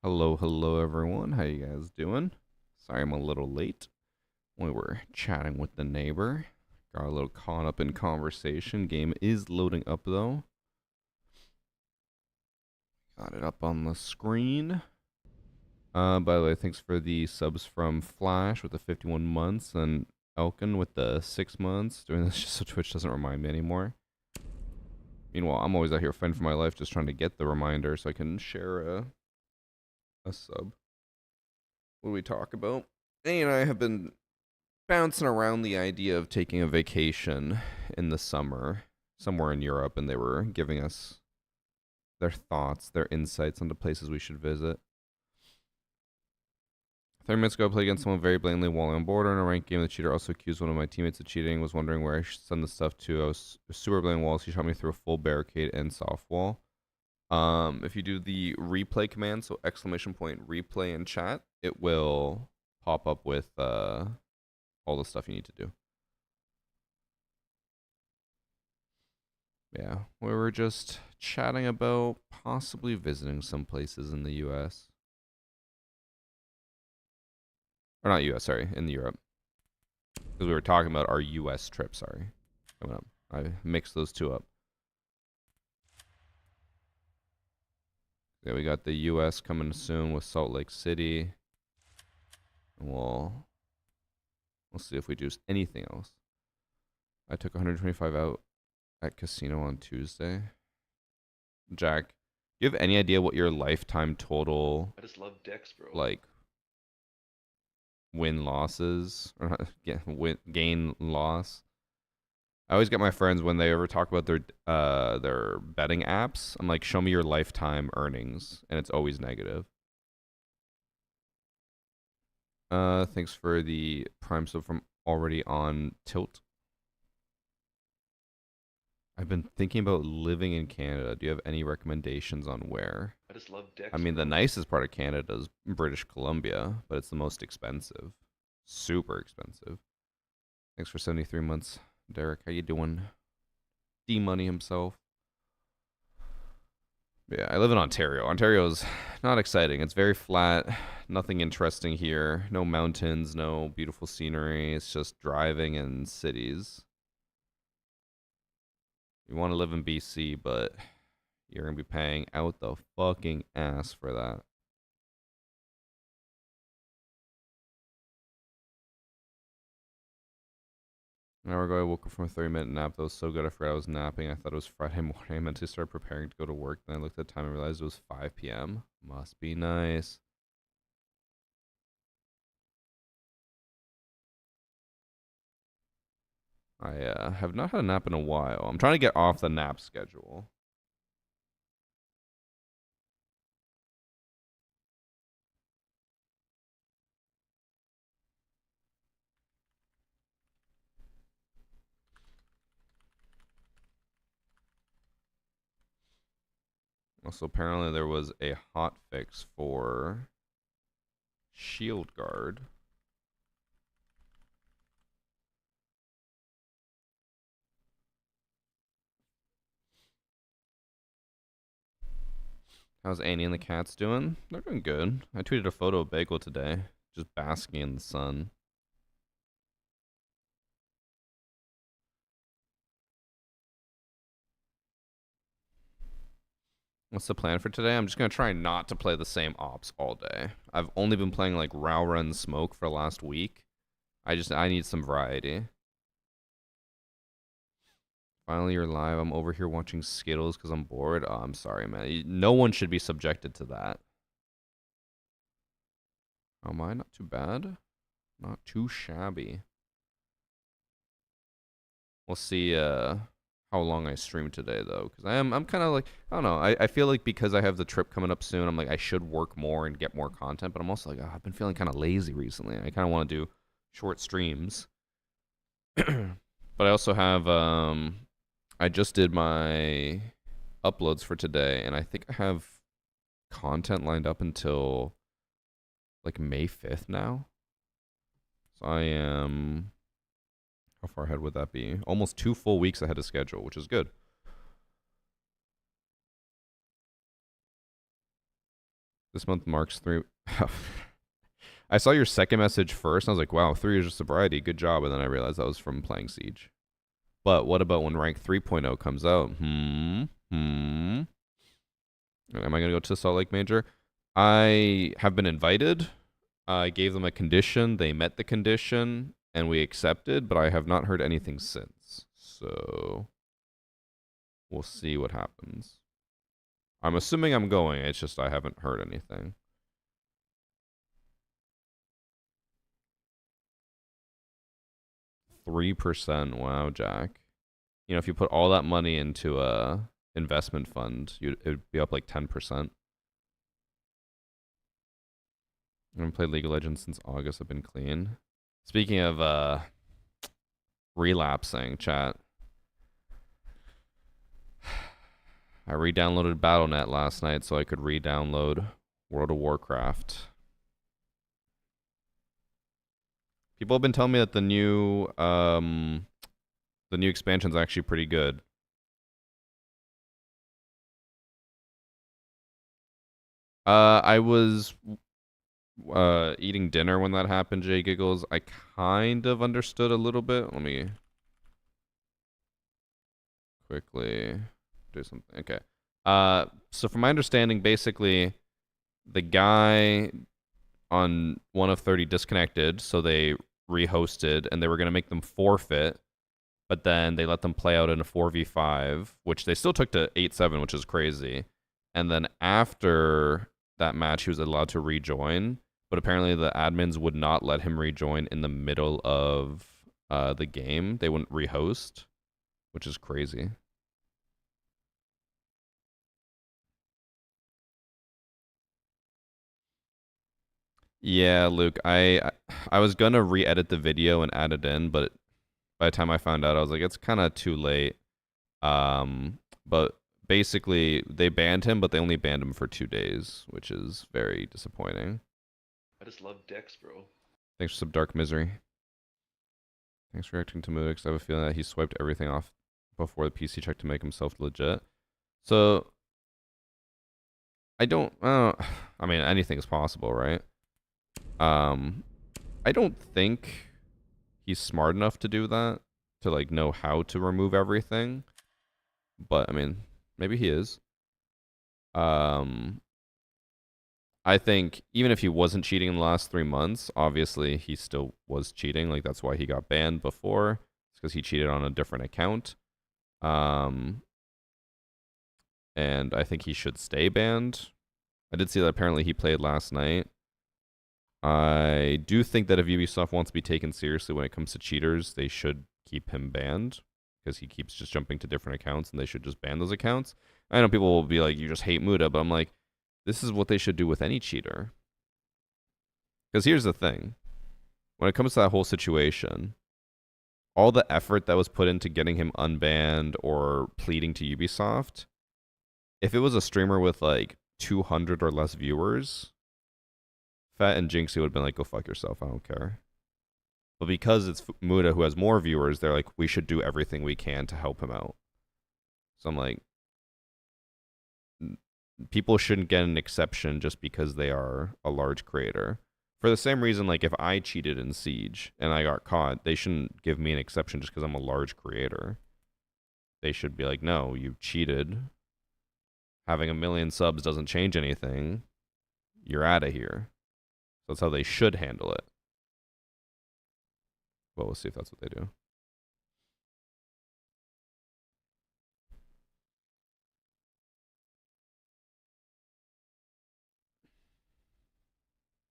Hello everyone. How you guys doing? Sorry I'm a little late. We were chatting with the neighbor. Got a little caught up in conversation. Game is loading up though. Got it up on the screen. By the way, thanks for the subs from Flash with the 51 months and Elkin with the 6 months. Doing this just so Twitch doesn't remind me anymore. Meanwhile, I'm always out here fighting for my life just trying to get the reminder so I can share a sub. What do we talk about? Danny and I have been bouncing around the idea of taking a vacation in the summer somewhere in Europe, and they were giving us their thoughts, their insights on the places we should visit. 30 minutes ago, I played against someone very blatantly while on board in a ranked game. The cheater also accused one of my teammates of cheating. Was wondering where I should send the stuff to. I was super blatant walls. He shot me through a full barricade and soft wall. If you do the replay command, so !replay in chat, it will pop up with all the stuff you need to do. Yeah, we were just chatting about possibly visiting some places in the US. Or not US, sorry, in Europe. Because we were talking about our US trip, sorry. Coming up. I mixed those two up. Yeah, we got the US coming soon with Salt Lake City. And we'll see if we do anything else. I took 125 out at casino on Tuesday. Jack, do you have any idea what your lifetime total, I just love decks, bro. like, win losses or gain loss? I always get my friends when they ever talk about their betting apps. I'm like, show me your lifetime earnings, and it's always negative. Thanks for the prime sub from already on Tilt. I've been thinking about living in Canada. Do you have any recommendations on where? I just love decks. I mean, bro. the nicest part of Canada is British Columbia, but it's the most expensive. Super expensive. Thanks for 73 months, Derek. How you doing? D-Money himself. Yeah, I live in Ontario. Ontario's not exciting. It's very flat. Nothing interesting here. No mountains, no beautiful scenery. It's just driving in cities. You want to live in BC, but you're going to be paying out the fucking ass for that. An hour ago, I woke up from a 30-minute nap that was so good I forgot I was napping. I thought it was Friday morning. I meant to start preparing to go to work. Then I looked at the time and realized it was 5 p.m. Must be nice. I have not had a nap in a while. I'm trying to get off the nap schedule. Also, apparently there was a hot fix for Shield Guard. How's Annie and the cats doing? They're doing good. I tweeted a photo of Bagel today, just basking in the sun. What's the plan for today? I'm just going to try not to play the same ops all day. I've only been playing like Row Run Smoke for the last week. I need some variety. Finally, you're live. I'm over here watching Skittles because I'm bored. Oh, I'm sorry, man. No one should be subjected to that. Oh, am I? Not too bad. Not too shabby. We'll see how long I stream today, though. Because I'm kind of like, I don't know. I feel like because I have the trip coming up soon, I'm like, I should work more and get more content. But I'm also like, oh, I've been feeling kind of lazy recently. I kind of want to do short streams. But I also have I just did my uploads for today, and I think I have content lined up until like May 5th now. So I am, how far ahead would that be? Almost 2 full weeks ahead of schedule, which is good. This month marks 3. I saw your second message first, and I was like, wow, 3 years of sobriety, good job. And then I realized that was from playing Siege. But what about when rank 3.0 comes out? Am I going to go to Salt Lake Major? I have been invited. I gave them a condition. They met the condition, and we accepted, but I have not heard anything since. So we'll see what happens. I'm assuming I'm going. It's just I haven't heard anything. %. Wow, Jack. You know, if you put all that money into a investment fund, it would be up like 10%. I haven't played League of Legends since August. I've been clean. Speaking of relapsing, chat. I re-downloaded Battle.net last night so I could re-download World of Warcraft. People have been telling me that the new expansion's actually pretty good. I was eating dinner when that happened, Jay Giggles. I kind of understood a little bit. Let me quickly do something. Okay. So from my understanding, basically, the guy on 1 of 30 disconnected, so they rehosted, and they were going to make them forfeit, but then they let them play out in a 4v5, which they still took to 8-7, which is crazy. And then after that match, he was allowed to rejoin, but apparently the admins would not let him rejoin in the middle of the game. They wouldn't rehost, which is crazy. Yeah, Luke, I was gonna re-edit the video and add it in, but by the time I found out, I was like, it's kind of too late. But basically, they banned him, but they only banned him for 2 days, which is very disappointing. I just love Dex, bro. Thanks for some dark misery. Thanks for reacting to Moodix. I have a feeling that he swiped everything off before the PC check to make himself legit. So, I mean, anything is possible, right? I don't think he's smart enough to do that, to like know how to remove everything. But I mean, maybe he is. I think even if he wasn't cheating in the last 3 months, obviously he still was cheating. Like that's why he got banned before. It's because he cheated on a different account. And I think he should stay banned. I did see that apparently he played last night. I do think that if Ubisoft wants to be taken seriously when it comes to cheaters, they should keep him banned because he keeps just jumping to different accounts and they should just ban those accounts. I know people will be like, you just hate Muda, but I'm like, this is what they should do with any cheater. Because here's the thing. When it comes to that whole situation, all the effort that was put into getting him unbanned or pleading to Ubisoft, if it was a streamer with like 200 or less viewers, Fat and Jinxie would have been like, go fuck yourself, I don't care. But because it's Muda who has more viewers, they're like, we should do everything we can to help him out. So I'm like, people shouldn't get an exception just because they are a large creator. For the same reason, like if I cheated in Siege and I got caught, they shouldn't give me an exception just because I'm a large creator. They should be like, no, you cheated. Having 1 million subs doesn't change anything. You're out of here. So that's how they should handle it. Well, we'll see if that's what they do.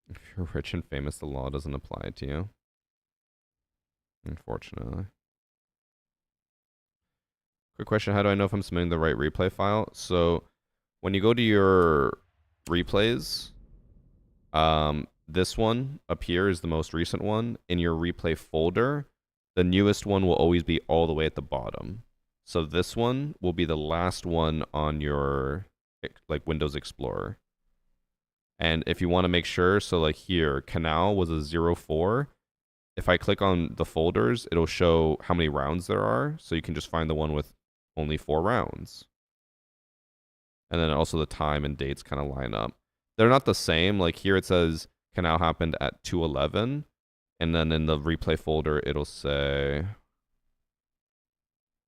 If you're rich and famous, the law doesn't apply to you. Unfortunately. Quick question, how do I know if I'm submitting the right replay file? So when you go to your replays, this one up here is the most recent one. In your replay folder, the newest one will always be all the way at the bottom. So this one will be the last one on your like Windows Explorer. And if you want to make sure, so like here, Canal was a 04. If I click on the folders, it'll show how many rounds there are. So you can just find the one with only 4 rounds. And then also the time and dates kind of line up. they're not the same. Like here it says canal happened at 2:11, and then in the replay folder it'll say,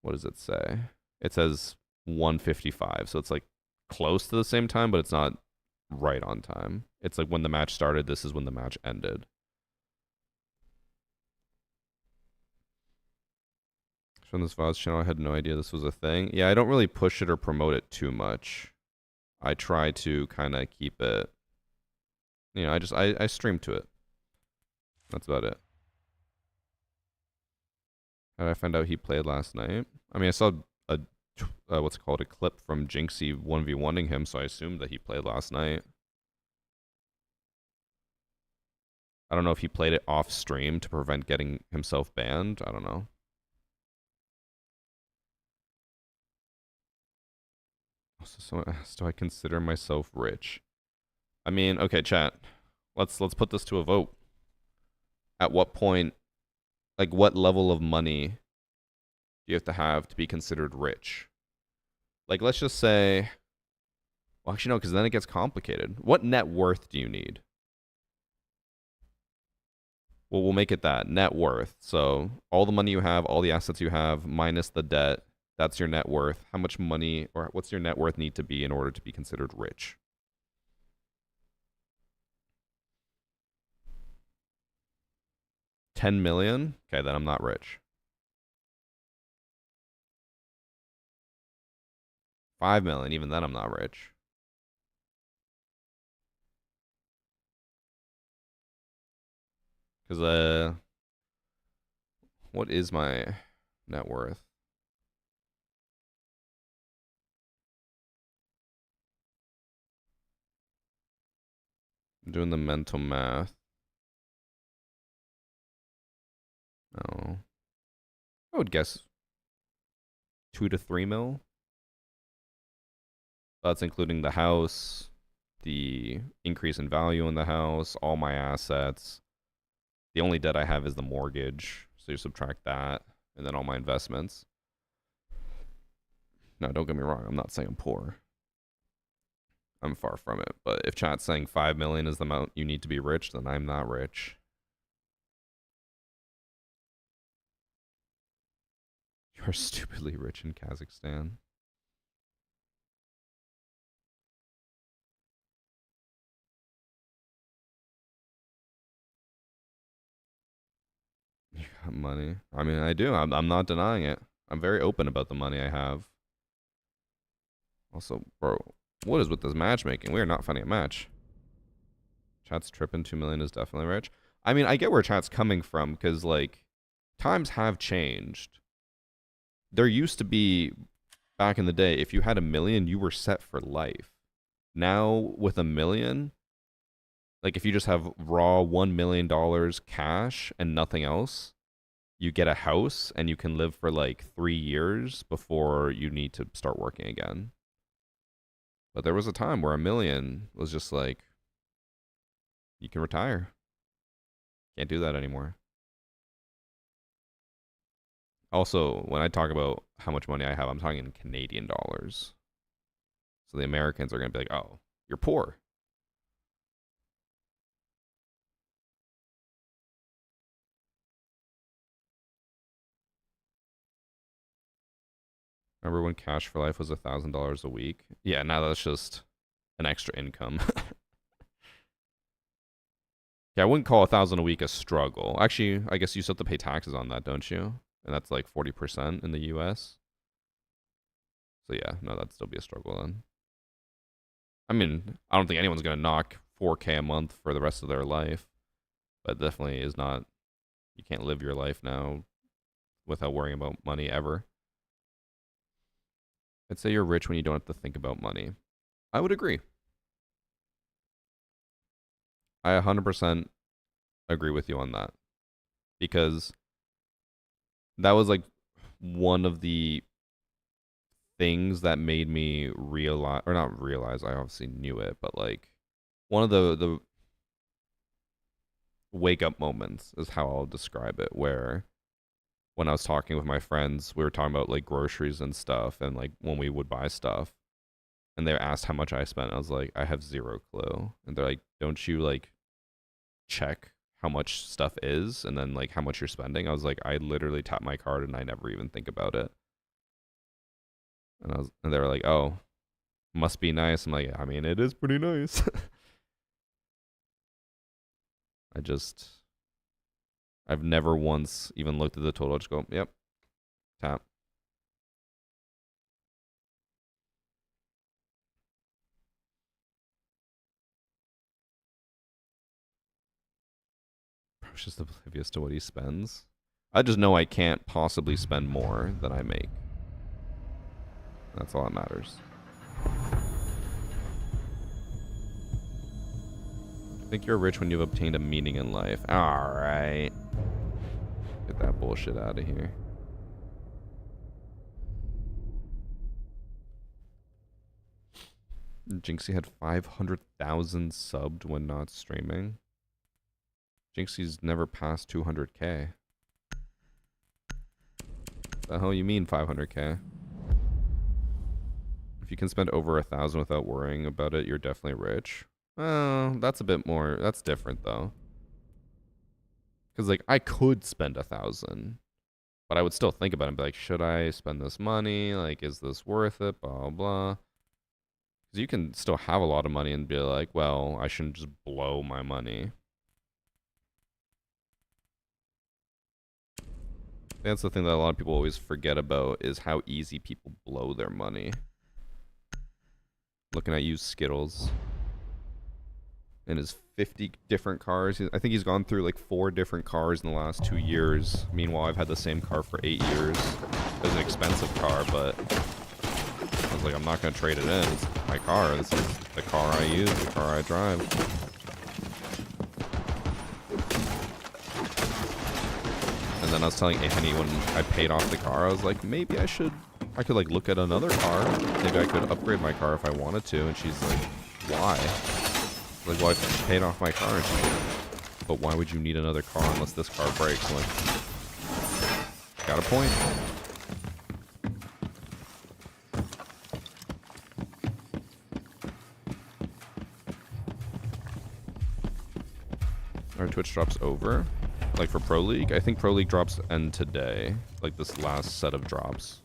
what does it say? It says 1:55, so it's like close to the same time, but it's not right on time. It's like when the match started, this is when the match ended. From this VODs channel, I had no idea this was a thing. Yeah, I don't really push it or promote it too much. I try to kind of keep it, I stream to it. That's about it. How did I find out he played last night? I mean, I saw a what's it called, a clip from Jinxie 1v1ing him, so I assumed that he played last night. I don't know if he played it off stream to prevent getting himself banned. I don't know. Also, someone asked, do I consider myself rich? I mean, okay, chat. Let's put this to a vote. At what point, like what level of money do you have to be considered rich? Like, let's just say, well, actually, no, because then it gets complicated. What net worth do you need? Well, we'll make it that net worth. So all the money you have, all the assets you have, minus the debt, that's your net worth. How much money, or what's your net worth need to be in order to be considered rich? $10 million? Okay, then I'm not rich. 5 million, even then I'm not rich. Because, what is my net worth? I'm doing the mental math. Oh. I would guess 2 to 3 mil. That's including the house, the increase in value in the house, all my assets. The only debt I have is the mortgage. So you subtract that, and then all my investments. No, don't get me wrong. I'm not saying I'm poor. I'm far from it. But if chat's saying 5 million is the amount you need to be rich, then I'm not rich. You're stupidly rich in Kazakhstan. You got money. I mean, I do. I'm not denying it. I'm very open about the money I have. Also, bro, what is with this matchmaking? We are not finding a match. Chat's tripping. 2 million is definitely rich. I mean, I get where chat's coming from because, like, times have changed. There used to be, back in the day, if you had 1 million, you were set for life. Now, with 1 million, like, if you just have raw $1 million cash and nothing else, you get a house and you can live for like 3 years before you need to start working again. But there was a time where 1 million was just like, you can retire. Can't do that anymore. Also, when I talk about how much money I have, I'm talking in Canadian dollars. So the Americans are going to be like, oh, you're poor. Remember when cash for life was $1,000 a week? Yeah, now that's just an extra income. Yeah, I wouldn't call 1,000 a week a struggle. Actually, I guess you still have to pay taxes on that, don't you? And that's like 40% in the US. So yeah, no, that'd still be a struggle then. I mean, I don't think anyone's gonna knock 4K a month for the rest of their life, but definitely is not. You can't live your life now without worrying about money ever. I'd say you're rich when you don't have to think about money. I would agree. I 100% agree with you on that because that was like one of the things that made me realize, or not realize, I obviously knew it, but like one of the wake up moments is how I'll describe it, where when I was talking with my friends, we were talking about like groceries and stuff and like when we would buy stuff. and they asked how much I spent. I was like, I have zero clue. And they're like, don't you like check how much stuff is and then like how much you're spending? I was like, I literally tap my card and I never even think about it. And they were like, oh, must be nice. I'm like, I mean, it is pretty nice. I've never once even looked at the total. I just go, yep, tap. Bro's just oblivious to what he spends. I just know I can't possibly spend more than I make. That's all that matters. I think you're rich when you've obtained a meaning in life. Alright. Get that bullshit out of here. Jinxie had 500,000 subbed when not streaming. Jinxie's never passed 200k. The hell you mean 500k? If you can spend over 1,000 without worrying about it, you're definitely rich. Well, that's a bit more. That's different though. Because like I could spend 1,000, but I would still think about it and be like, should I spend this money? Like, is this worth it? Blah blah. Because you can still have a lot of money and be like, well, I shouldn't just blow my money. That's the thing that a lot of people always forget about is how easy people blow their money. Looking at you, Skittles. And his 50 different cars. I think he's gone through like 4 different cars in the last 2 years. Meanwhile, I've had the same car for 8 years. It was an expensive car, but I was like, I'm not going to trade it in. It's my car. This is the car I use, the car I drive. And then I was telling Annie when I paid off the car, I was like, maybe I could like look at another car. Maybe I could upgrade my car if I wanted to. And she's like, why? Like, well, I paid off my car. And she's like, but why would you need another car unless this car breaks? I'm like, got a point. Our Twitch drops over. Like for Pro League? I think Pro League drops end today. Like this last set of drops.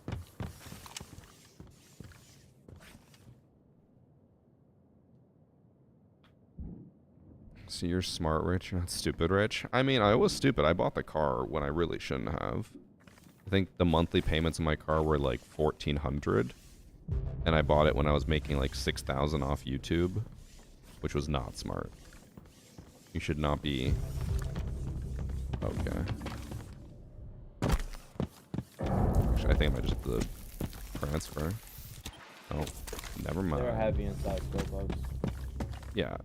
So you're smart rich, you're not stupid rich. I mean, I was stupid. I bought the car when I really shouldn't have. I think the monthly payments in my car were like $1,400. And I bought it when I was making like 6,000 off YouTube. Which was not smart. You should not be... Okay. Actually, I think I might just have to transfer. Oh, never mind. They're heavy inside bugs. Yeah.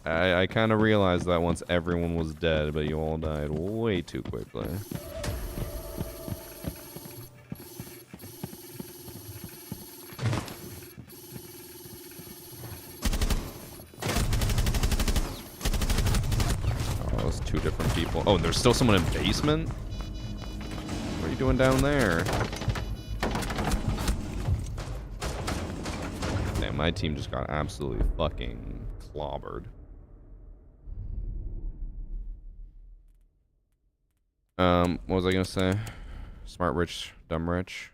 I kind of realized that once everyone was dead, but you all died way too quickly. Oh, those 2 different people. Oh, and there's still someone in basement? What are you doing down there? Damn, my team just got absolutely fucking clobbered. What was I gonna say? Smart rich, dumb rich.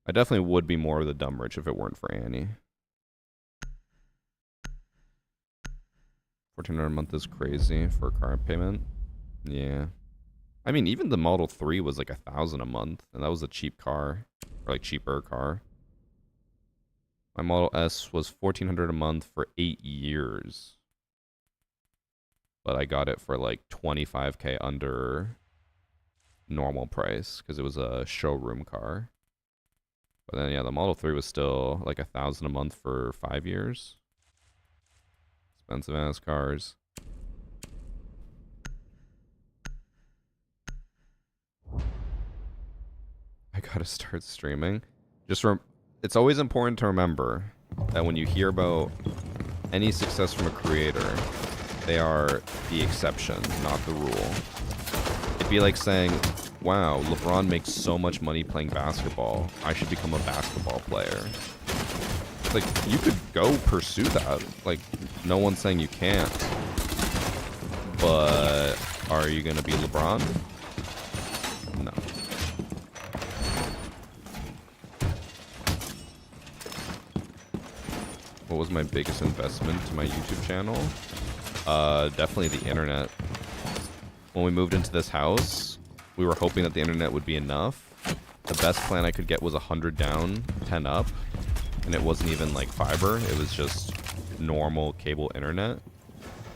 I definitely would be more of the dumb rich if it weren't for Annie. 1,400 a month is crazy for a car payment. Yeah. I mean, even the Model 3 was like 1,000 a month, and that was a cheap car, or like cheaper car. My Model S was 1,400 a month for 8 years. But I got it for like 25k under normal price because it was a showroom car. But then yeah, the Model 3 was still like 1,000 a month for 5 years. Expensive ass cars. I gotta start streaming. It's always important to remember that when you hear about any success from a creator, they are the exception, not the rule. It'd be like saying, wow, LeBron makes so much money playing basketball. I should become a basketball player. Like, you could go pursue that. Like, no one's saying you can't. But are you gonna be LeBron? No. What was my biggest investment to my YouTube channel? Definitely the internet. When we moved into this house, we were hoping that the internet would be enough. The best plan I could get was 100 down, 10 up. And it wasn't even like fiber. It was just normal cable internet.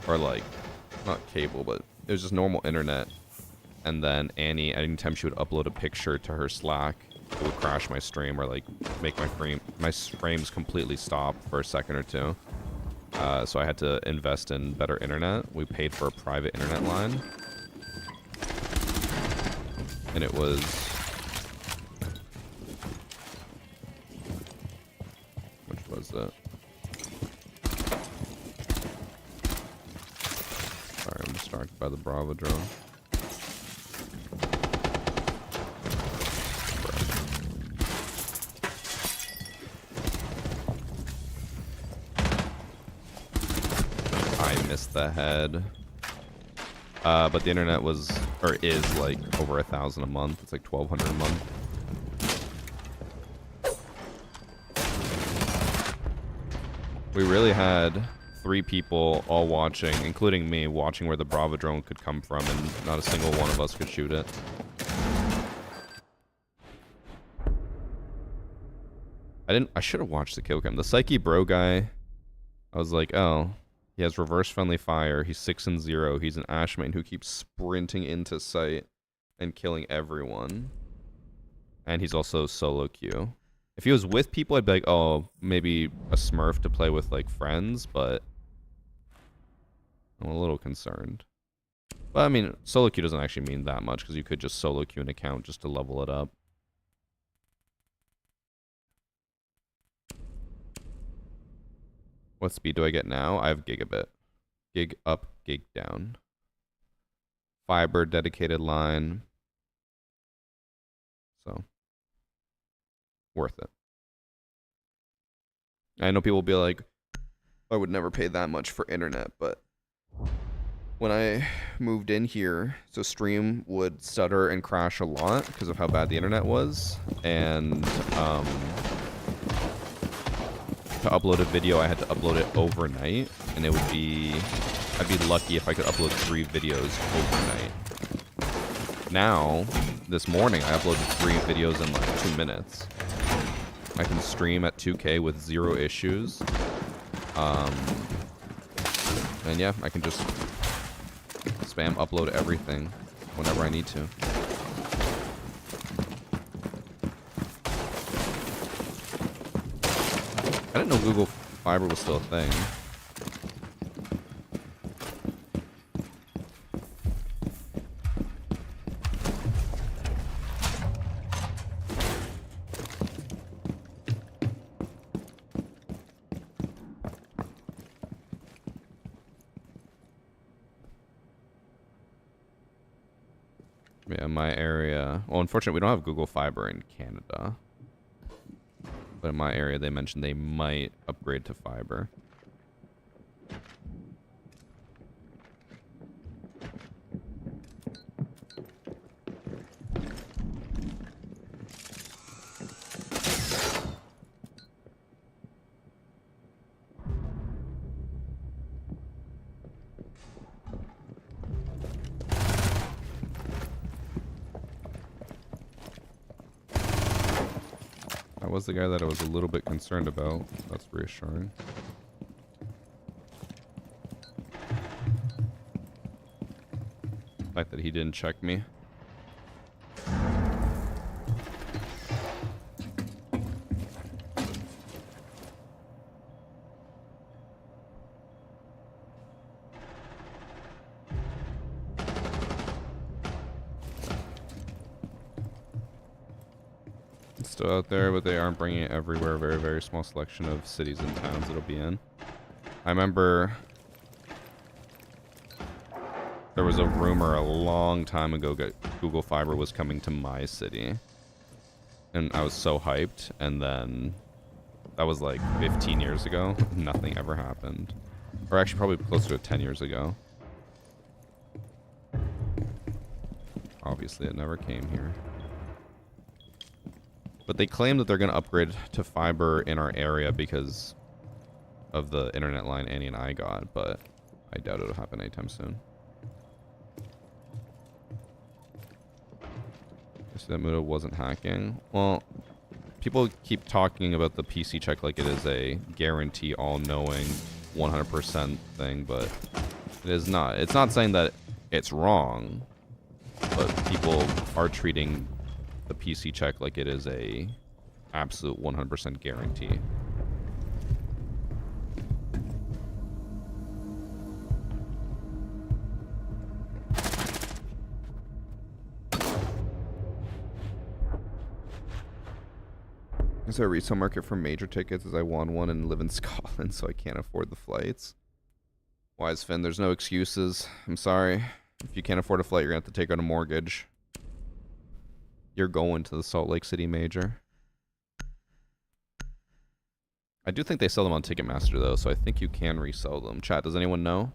Or like, not cable, but it was just normal internet. And then Annie, anytime she would upload a picture to her Slack, it would crash my stream or like make my frames completely stop for a second or two. So I had to invest in better internet. We paid for a private internet line. And it was... Which was it? Sorry, I'm distracted by the Bravo drone. I missed the head. But the internet was, or is, like over 1,000 a month. It's like 1,200 a month. We really had 3 people all watching, including me, watching where the Bravo drone could come from, and not a single one of us could shoot it. I should have watched the kill cam. The Psyche Bro guy, I was like, oh, he has reverse friendly fire. He's 6-0. He's an Ashman who keeps sprinting into sight and killing everyone. And he's also solo queue. If he was with people, I'd be like, oh, maybe a Smurf to play with like friends, but I'm a little concerned. But I mean, solo queue doesn't actually mean that much because you could just solo queue an account just to level it up. What speed do I get now? I have gigabit. Gig up, gig down. Fiber, dedicated line. So, worth it. I know people will be like, I would never pay that much for internet, but when I moved in here, so stream would stutter and crash a lot because of how bad the internet was, and to upload a video, I had to upload it overnight, and it would be... I'd be lucky if I could upload 3 videos overnight. Now, this morning, I uploaded 3 videos in like 2 minutes. I can stream at 2K with 0 issues. And yeah, I can just spam upload everything whenever I need to. I didn't know Google Fiber was still a thing. Yeah, my area... Well, unfortunately, we don't have Google Fiber in Canada. But in my area, they mentioned they might upgrade to fiber. That was the guy that I was a little bit concerned about. That's reassuring. The fact that he didn't check me. Still out there, but they aren't bringing it everywhere. Very, very small selection of cities and towns it'll be in. I remember there was a rumor a long time ago that Google Fiber was coming to my city. And I was so hyped, and then that was like 15 years ago. Nothing ever happened. Or actually probably closer to 10 years ago. Obviously it never came here. But they claim that they're going to upgrade to fiber in our area because of the internet line Annie and I got, but I doubt it'll happen anytime soon. Guess that Muda wasn't hacking. Well, people keep talking about the PC check like it is a guarantee all-knowing 100% thing, but it is not. It's not saying that it's wrong, but people are treating the PC check like it is a absolute 100% guarantee. Is there a resale market for major tickets as I won one and live in Scotland so I can't afford the flights? Wise Finn, there's no excuses. I'm sorry. If you can't afford a flight, you're going to have to take out a mortgage. You're going to the Salt Lake City Major. I do think they sell them on Ticketmaster, though, so I think you can resell them. Chat, does anyone know?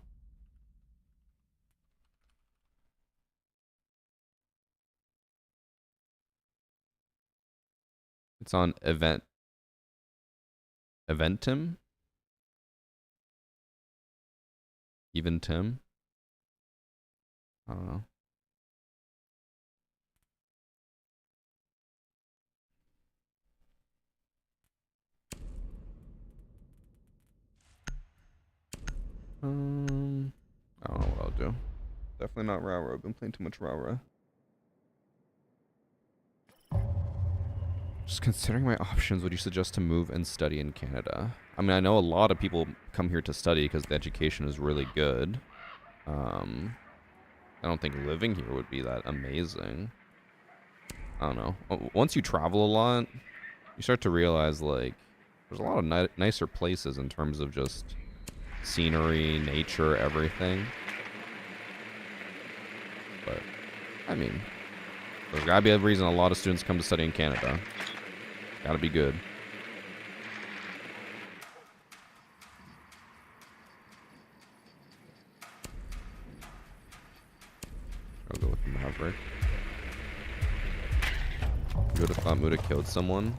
It's on Eventim? Even Tim? I don't know. I don't know what I'll do. Definitely not Railroad. I've been playing too much Railroad. Just considering my options, would you suggest to move and study in Canada? I mean, I know a lot of people come here to study because the education is really good. I don't think living here would be that amazing. I don't know. Once you travel a lot, you start to realize, like, there's a lot of nicer places in terms of just scenery, nature, everything. But, I mean, there's gotta be a reason a lot of students come to study in Canada. Gotta be good. I'll go with the Maverick. Would have thought Muda killed someone.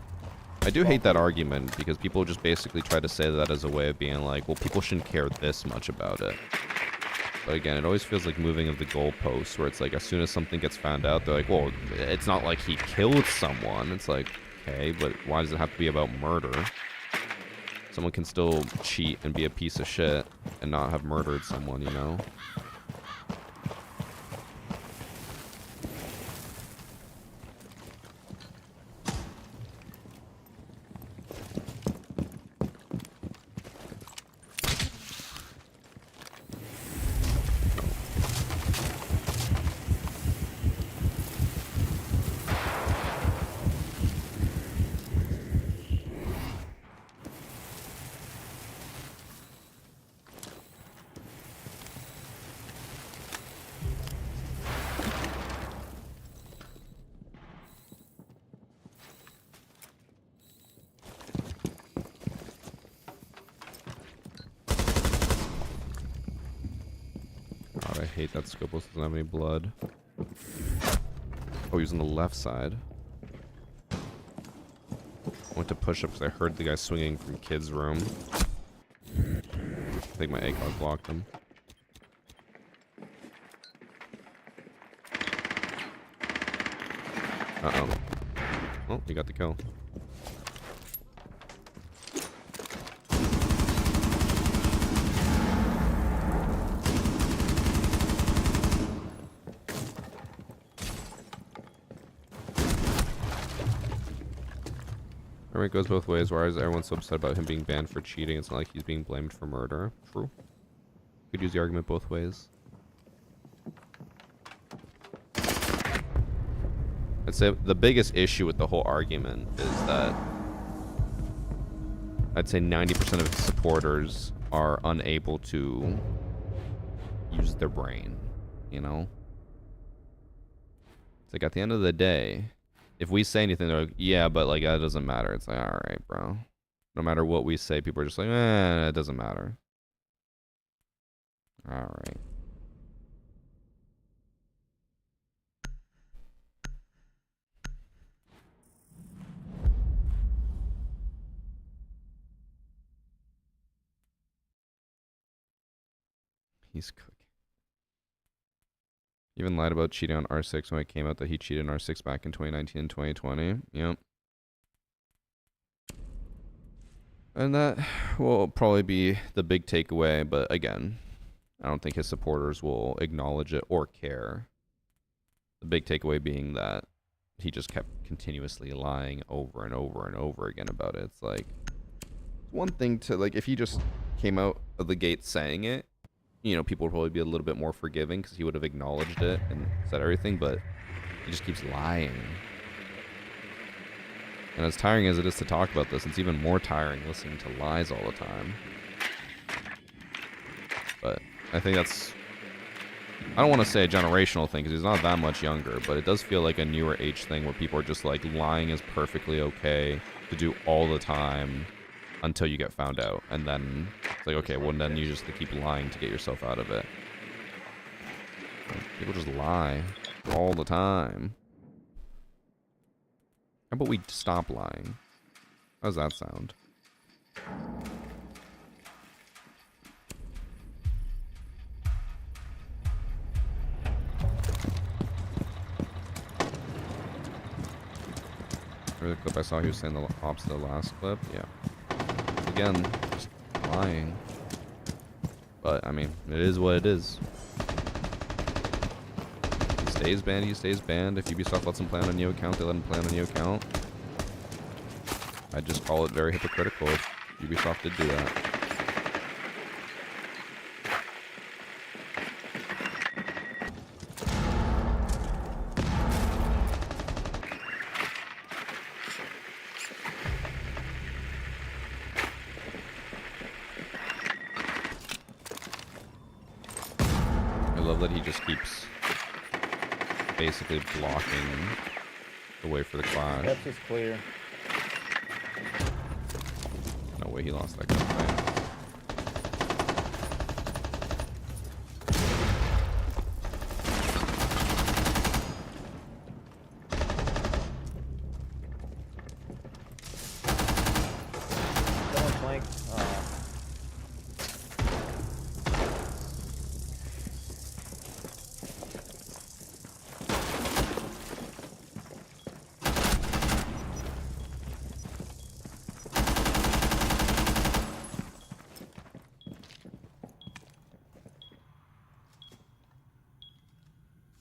I do hate that argument because people just basically try to say that as a way of being like, well, people shouldn't care this much about it. But again, it always feels like moving of the goalposts, where it's like as soon as something gets found out, they're like, well, it's not like he killed someone. It's like, okay, but why does it have to be about murder? Someone can still cheat and be a piece of shit and not have murdered someone, you know? I hate that Scopus doesn't have any blood. Oh, he's on the left side. I went to push up because I heard the guy swinging from kid's room. I think my ACOG blocked him. Uh-oh. Oh, he got the kill. It goes both ways. Why is everyone so upset about him being banned for cheating? It's not like he's being blamed for murder. True. Could use the argument both ways. I'd say the biggest issue with the whole argument is that I'd say 90% of his supporters are unable to use their brain, you know? It's like at the end of the day, if we say anything, they're like, yeah, but like that doesn't matter. It's like, all right, bro. No matter what we say, people are just like, it doesn't matter. All right. He's cooking. Even lied about cheating on R6 when it came out that he cheated on R6 back in 2019 and 2020. Yep. And that will probably be the big takeaway, but again, I don't think his supporters will acknowledge it or care. The big takeaway being that he just kept continuously lying over and over and over again about it. It's like, one thing to, like, if he just came out of the gate saying it, you know, people would probably be a little bit more forgiving because he would have acknowledged it and said everything, but he just keeps lying. And as tiring as it is to talk about this, it's even more tiring listening to lies all the time. But I think that's, I don't want to say a generational thing because he's not that much younger, but it does feel like a newer age thing where people are just like, lying is perfectly okay to do all the time until you get found out. And then it's like, okay, well, then you just keep lying to get yourself out of it. People just lie all the time. How about we stop lying? How does that sound? Remember the clip I saw he was saying the opposite of the last clip? Yeah. Again, just lying. But, I mean, it is what it is. He stays banned, he stays banned. If Ubisoft lets him play on a new account, they let him play on a new account. I'd just call it very hypocritical if Ubisoft did do that. I love that he just keeps basically blocking the way for the clash. That's just clear. No way he lost that gunfight. Someone flanked.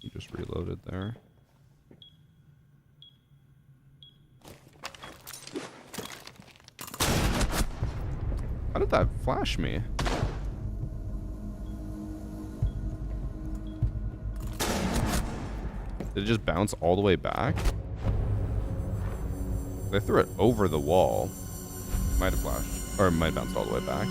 He just reloaded there. How did that flash me? Did it just bounce all the way back? They threw it over the wall. Might have flashed. Or it might have bounced all the way back.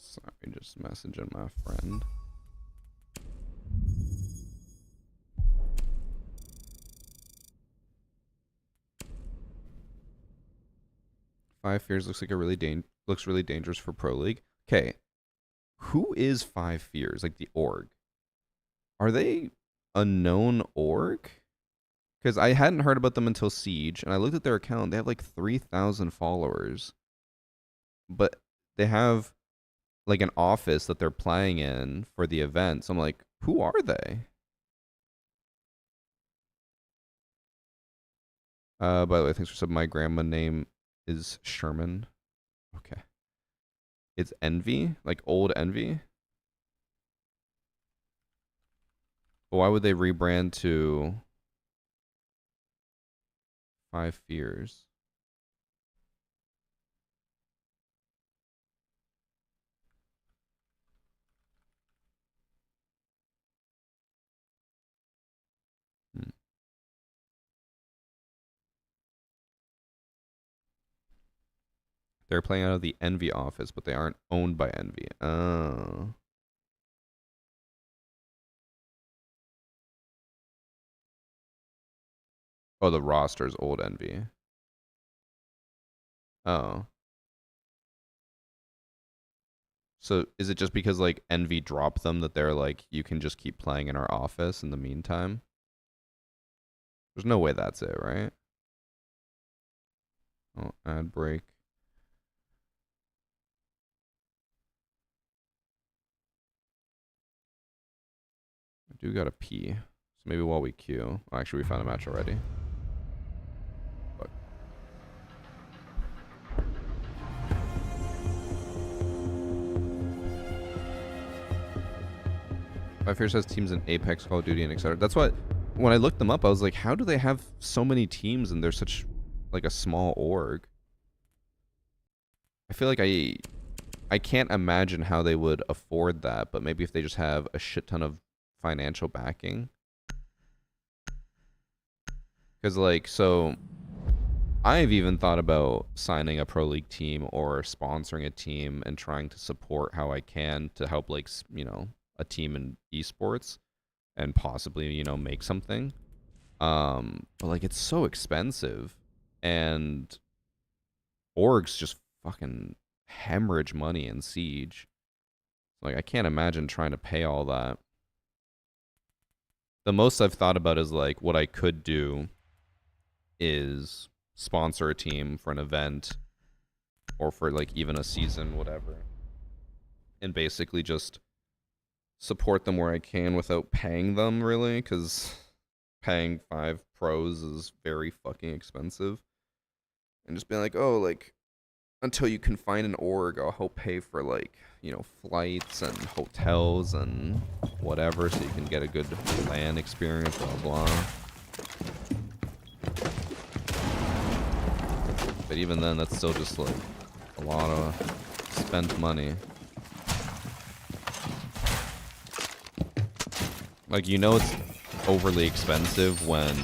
Sorry, just messaging my friend. Five Fears looks like a really really dangerous for Pro League. Okay, who is Five Fears? Like the org? Are they a known org? Because I hadn't heard about them until Siege, and I looked at their account. They have like 3,000 followers, but they have like an office that they're playing in for the event. So I'm like, who are they? By the way, thanks for subbing. My grandma name is Sherman. Okay. It's Envy, like old Envy. But why would they rebrand to Five Fears? They're playing out of the Envy office, but they aren't owned by Envy. Oh. Oh, the roster's old Envy. Oh. So is it just because like Envy dropped them that they're like, you can just keep playing in our office in the meantime? There's no way that's it, right? Oh, ad break. I do gotta pee. So maybe while we queue. Oh, actually, we found a match already. Fuck. My Fierce has teams in Apex, Call of Duty, and etc. That's what, when I looked them up, I was like, how do they have so many teams and they're such like a small org? I feel like I can't imagine how they would afford that, but maybe if they just have a shit ton of financial backing. Because like, so I've even thought about signing a pro league team or sponsoring a team and trying to support how I can to help, like, you know, a team in esports and possibly, you know, make something. But like, it's so expensive, and orgs just fucking hemorrhage money in Siege. Like, I can't imagine trying to pay all that. The most I've thought about is like, what I could do is sponsor a team for an event or for like even a season, whatever, and basically just support them where I can without paying them, really, because paying 5 pros is very fucking expensive. And just being like, oh, like, until you can find an org, I'll help pay for, like, you know, flights and hotels and whatever, so you can get a good LAN experience, blah blah. But even then, that's still just like a lot of spent money. Like, you know, it's overly expensive when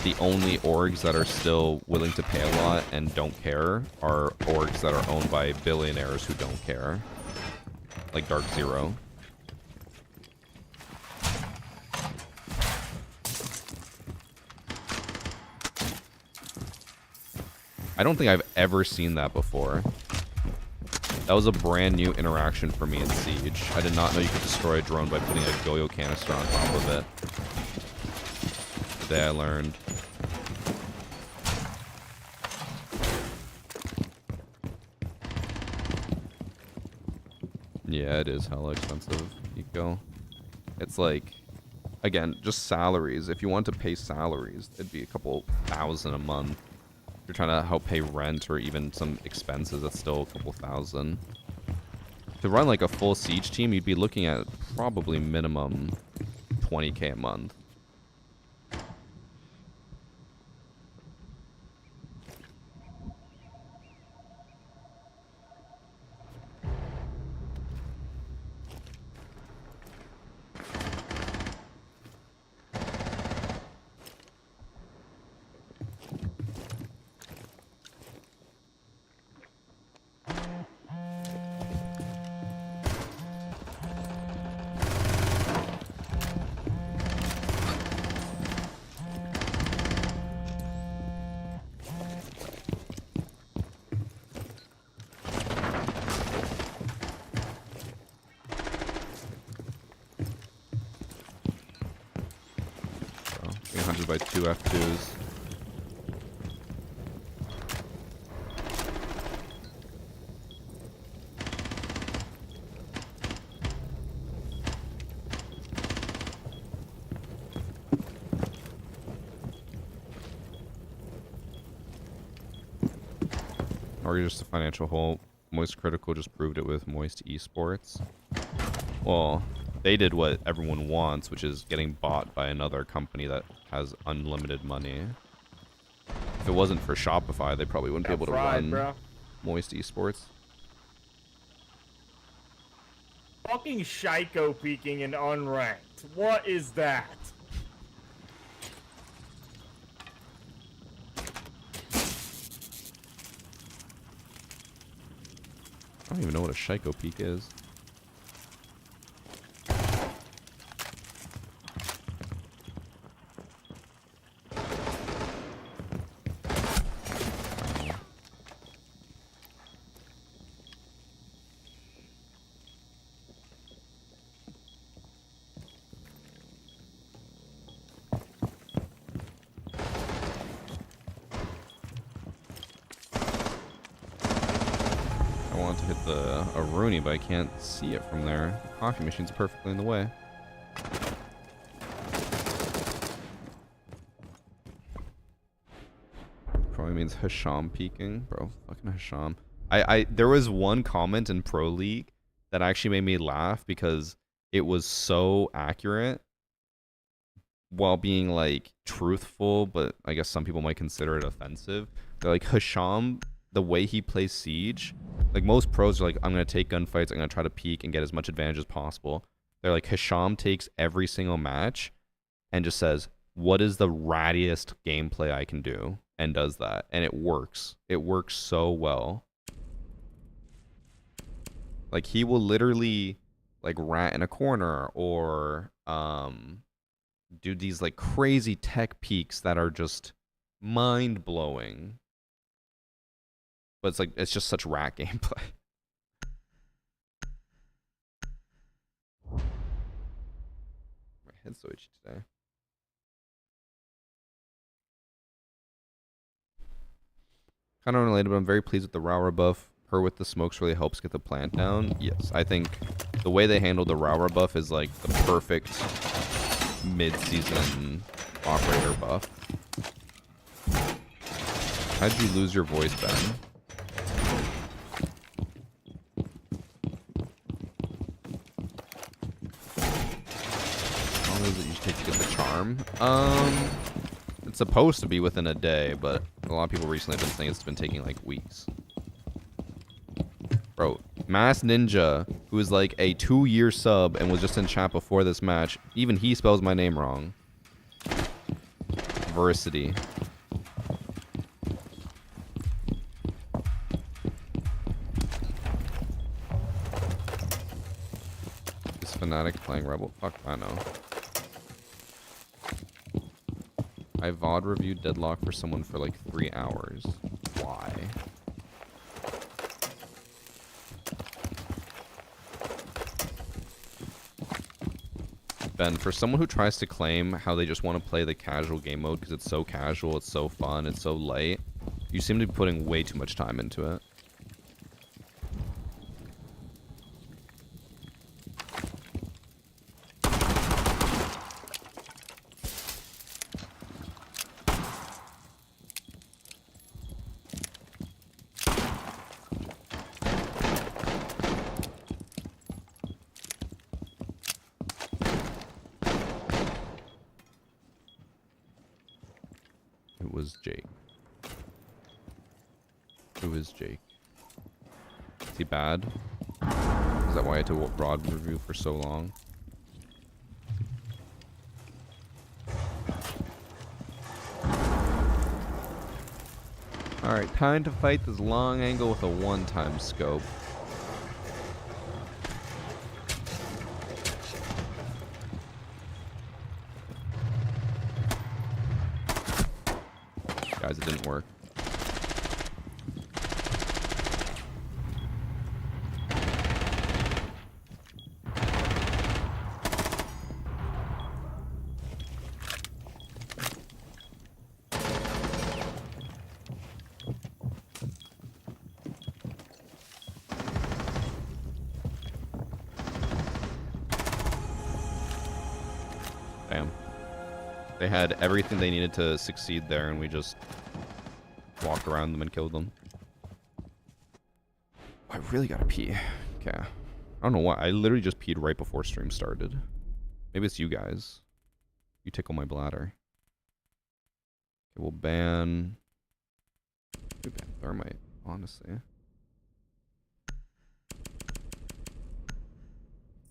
the only orgs that are still willing to pay a lot and don't care are orgs that are owned by billionaires who don't care. Like Dark Zero. I don't think I've ever seen that before. That was a brand new interaction for me in Siege. I did not know you could destroy a drone by putting a Goyo canister on top of it. The day I learned. Yeah, it is hella expensive, Eco. It's like, again, just salaries. If you want to pay salaries, it'd be a couple thousand a month. If you're trying to help pay rent or even some expenses, that's still a couple thousand. To run like a full Siege team, you'd be looking at probably minimum 20k a month. By 2 F2s. Or just a financial hole. Moist Critical just proved it with Moist Esports. Well, they did what everyone wants, which is getting bought by another company that has unlimited money. If it wasn't for Shopify, they probably wouldn't be able to run Moist Esports. Fucking Shiko peeking in unranked. What is that? don't even know what a Shiko peak is. To hit a Rooney, but I can't see it from there. The coffee machine's perfectly in the way. Probably means Hisham peeking. Bro, fucking Hisham. There was one comment in Pro League that actually made me laugh because it was so accurate while being like truthful, but I guess some people might consider it offensive. They're like, Hisham, the way he plays Siege, like most pros are like, I'm going to take gunfights, I'm going to try to peek and get as much advantage as possible. They're like, Hisham takes every single match and just says, what is the rattiest gameplay I can do? And does that. And it works. It works so well. Like, he will literally, like, rat in a corner or do these, like, crazy tech peaks that are just mind-blowing. But it's like, it's just such rat gameplay. My head's so itchy today. Kind of unrelated, but I'm very pleased with the Rowra buff. Her with the smokes really helps get the plant down. Yes, I think the way they handled the Rowra buff is like the perfect mid-season operator buff. How'd you lose your voice, Ben? How long does it usually take to get the charm? It's supposed to be within a day, but a lot of people recently have been saying it's been taking like weeks. Bro, Mass Ninja, who is like a 2-year sub and was just in chat before this match, even he spells my name wrong. Varsity. Is Fnatic playing Rebel? Fuck, I know. I VOD reviewed Deadlock for someone for like 3 hours. Why? Ben, for someone who tries to claim how they just want to play the casual game mode because it's so casual, it's so fun, it's so light, you seem to be putting way too much time into it. Jake. Who is Jake? Is he bad? Is that why I had to broad review for so long? Alright, time to fight this long angle with a one-time scope. Guys, it didn't work. Damn. They had everything they needed to succeed there, and we just walked around them and killed them. I really gotta pee. Okay. I don't know why. I literally just peed right before stream started. Maybe it's you guys. You tickle my bladder. Okay, we'll ban... We ban Thermite, honestly.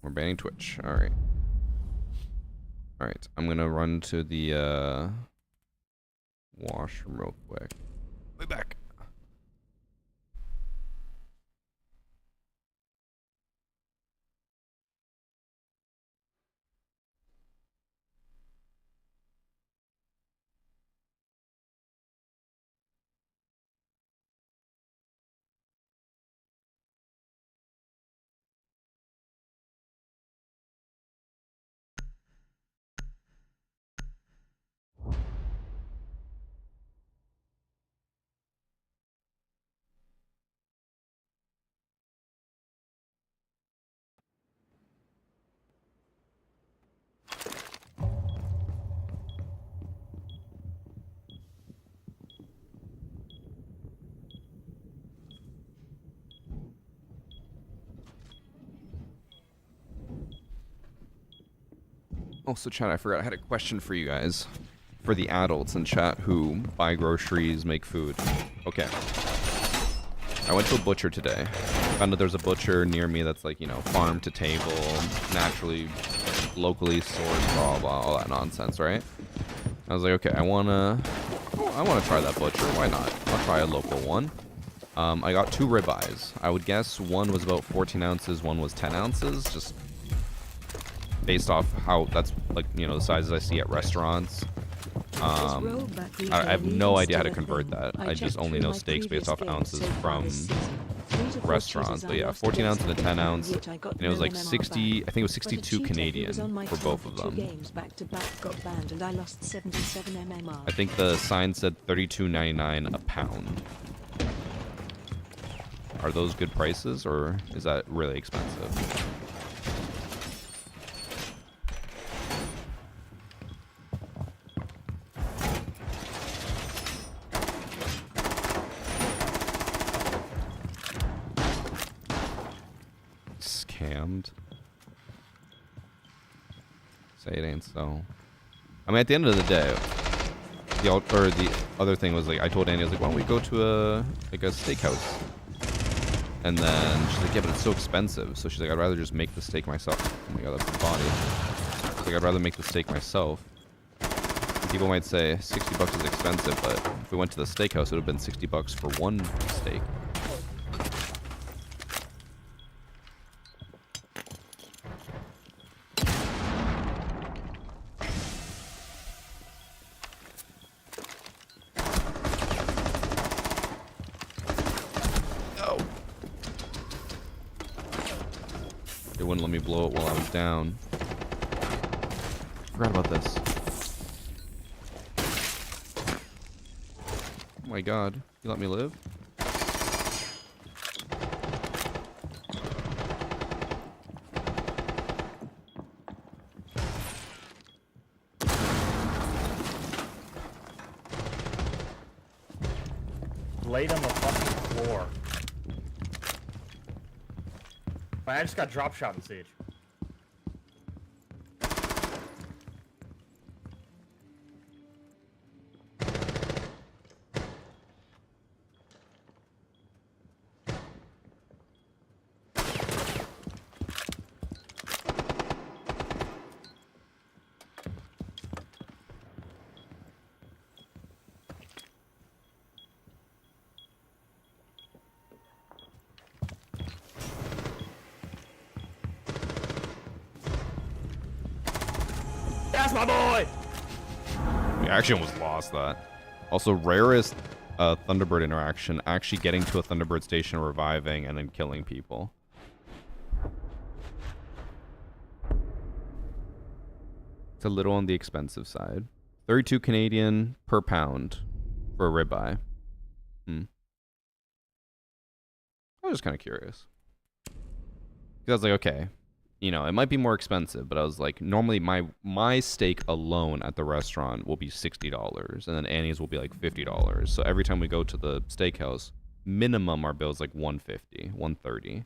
We're banning Twitch. Alright. Alright, I'm gonna run to the washroom real quick. Be back. Also, chat, I forgot I had a question for you guys. For the adults in chat who buy groceries, make food. Okay. I went to a butcher today. Found out there's a butcher near me that's like, you know, farm to table, naturally, locally sourced, blah, blah, all that nonsense, right? I was like, okay, I wanna try that butcher. Why not? I'll try a local one. I got 2 ribeyes. I would guess one was about 14 ounces, one was 10 ounces, just based off how that's like, you know, the sizes I see at restaurants. I have no idea how to convert that. I just only know steaks based off ounces from restaurants. But yeah, 14 ounce and a 10 ounce, and it was like 60. I think it was 62 Canadian for both of them. I think the sign said $32.99 a pound. Are those good prices, or is that really expensive? Scammed. Say it ain't so. I mean, at the end of the day, the other thing was like, I told Andy, I was like, why don't we go to a steakhouse? And then she's like, yeah, but it's so expensive. So she's like, I'd rather just make the steak myself. Oh my god, that's the body. She's like, I'd rather make the steak myself. And people might say 60 bucks is expensive, but if we went to the steakhouse, it would have been 60 bucks for one steak. It wouldn't let me blow it while I was down. Forgot about this. Oh my god. You let me live? Laid on the fucking floor. I just got drop shot in Siege. That's my boy! We actually almost lost that. Also, rarest Thunderbird interaction, actually getting to a Thunderbird station, reviving, and then killing people. It's a little on the expensive side. 32 Canadian per pound for a ribeye. I was just kind of curious. Because I was like, okay, you know, it might be more expensive, but I was like, normally my steak alone at the restaurant will be $60, and then Annie's will be like $50. So every time we go to the steakhouse, minimum our bill is like $150, $130.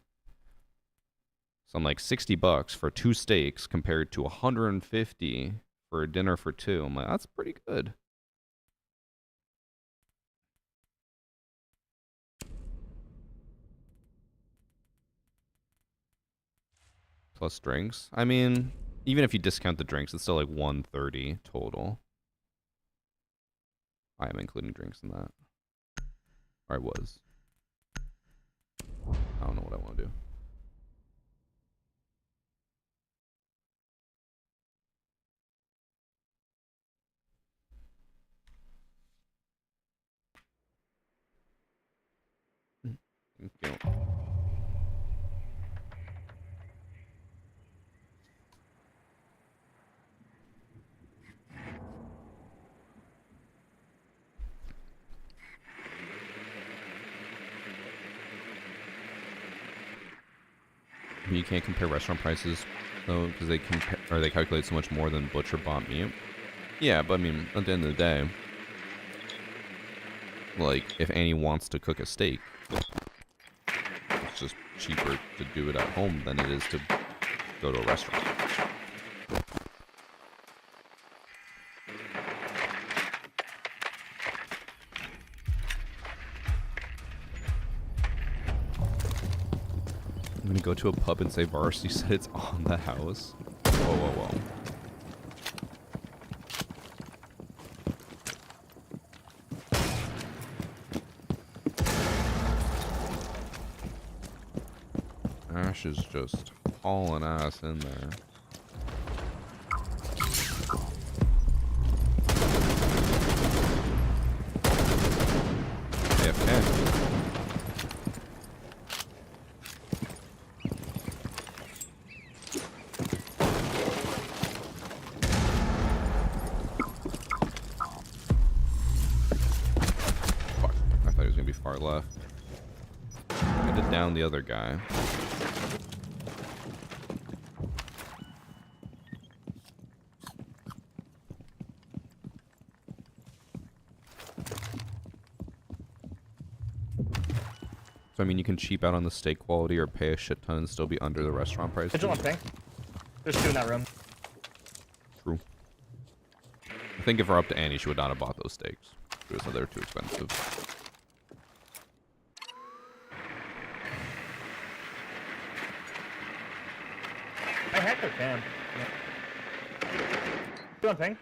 So I'm like, 60 bucks for 2 steaks compared to $150 for a dinner for 2. I'm like, that's pretty good. Plus drinks. I mean, even if you discount the drinks, it's still like $130 total. I am including drinks in that. Or I was. I don't know what I want to do. Okay. You can't compare restaurant prices though, because they calculate so much more than butcher bought meat. Yeah, but I mean, at the end of the day, like if Annie wants to cook a steak, it's just cheaper to do it at home than it is to go to a restaurant. I'm gonna go to a pub and say Varsity said it's on the house. Whoa, whoa, whoa. Ash is just hauling ass in there. AFK. Fuck. I thought he was gonna be far left. I did down the other guy. So, I mean, you can cheap out on the steak quality or pay a shit ton and still be under the restaurant price. Vigil on ping. There's 2 in that room. True. I think if we're up to Annie, she would not have bought those steaks. She would have said they were too expensive. I hacked their cam. Yeah. 2 on ping.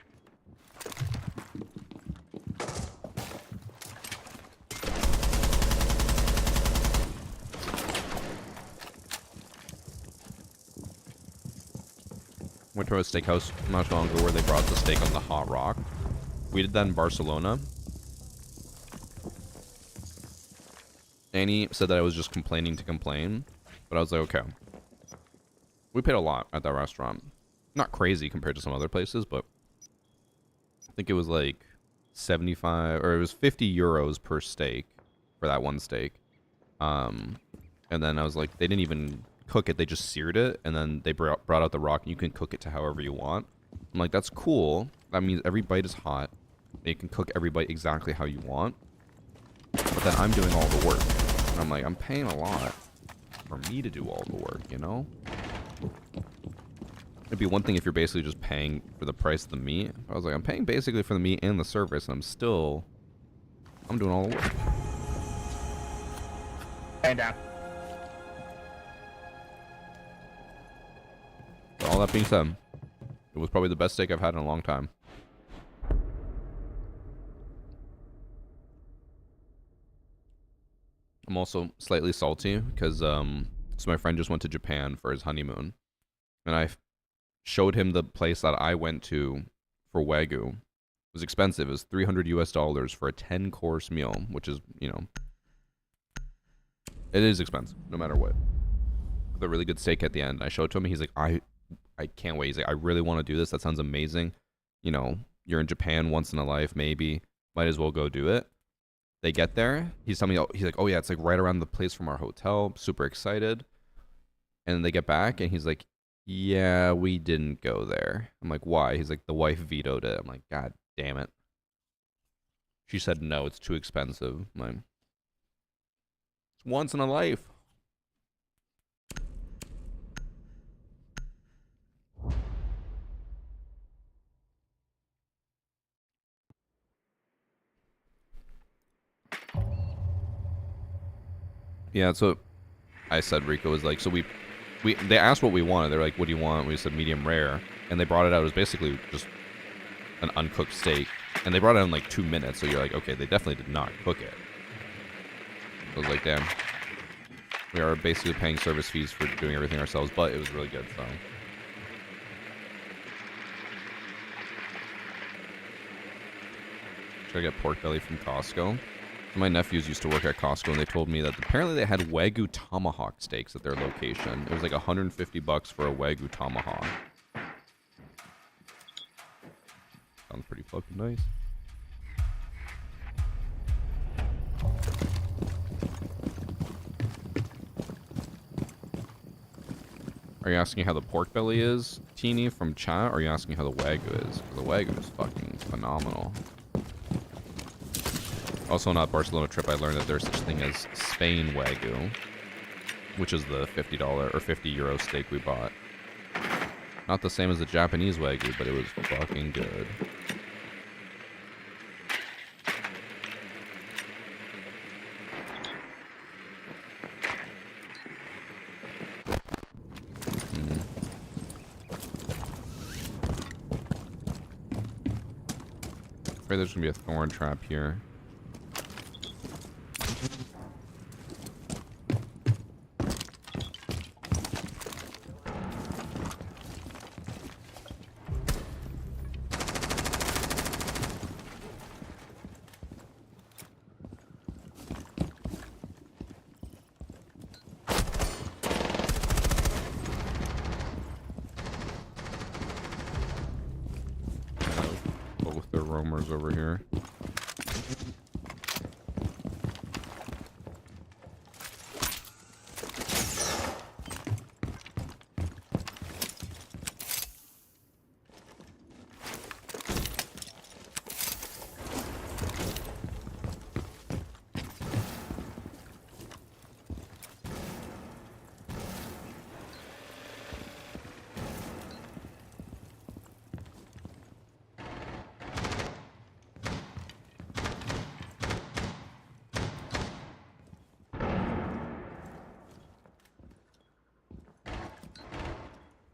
Went to a steakhouse not too long ago where they brought the steak on the hot rock. We did that in Barcelona. Annie said that I was just complaining to complain, but I was like, okay. We paid a lot at that restaurant. Not crazy compared to some other places, but I think it was like 75, or it was 50 euros per steak for that one steak. And then I was like, they didn't even cook it, they just seared it, and then they brought out the rock, and you can cook it to however you want. I'm like, that's cool. That means every bite is hot. And you can cook every bite exactly how you want. But then I'm doing all the work. And I'm like, I'm paying a lot for me to do all the work, you know? It'd be one thing if you're basically just paying for the price of the meat. I was like, I'm paying basically for the meat and the service, and I'm doing all the work. And down. But all that being said, it was probably the best steak I've had in a long time. I'm also slightly salty because so my friend just went to Japan for his honeymoon, and I showed him the place that I went to for Wagyu. It was expensive. It was $300 for a 10-course meal, which is, you know, it is expensive no matter what. With a really good steak at the end. I showed it to him, and he's like, I can't wait. He's like, I really want to do this. That sounds amazing. You know, you're in Japan once in a life, maybe. Might as well go do it. They get there. He's telling me, he's like, oh yeah, it's like right around the place from our hotel. Super excited. And then they get back, and he's like, yeah, we didn't go there. I'm like, why? He's like, the wife vetoed it. I'm like, God damn it. She said no, it's too expensive. I'm like, it's once in a life. Yeah, so I said Rico was like, so they asked what we wanted. They're like, what do you want? We said medium rare, and they brought it out. It was basically just an uncooked steak, and they brought it out in like 2 minutes. So you're like, okay, they definitely did not cook it. I was like, damn, we are basically paying service fees for doing everything ourselves, but it was really good. So should I get pork belly from Costco? My nephews used to work at Costco, and they told me that apparently they had Wagyu tomahawk steaks at their location. It was like $150 for a Wagyu tomahawk. Sounds pretty fucking nice. Are you asking how the pork belly is, Teeny, from chat, or are you asking how the Wagyu is? 'Cause the Wagyu is fucking phenomenal. Also on that Barcelona trip, I learned that there's such thing as Spain Wagyu, which is the $50 or 50 euro steak we bought. Not the same as the Japanese Wagyu, but it was fucking good. afraid there's gonna be a thorn trap here. Both their roamers over here.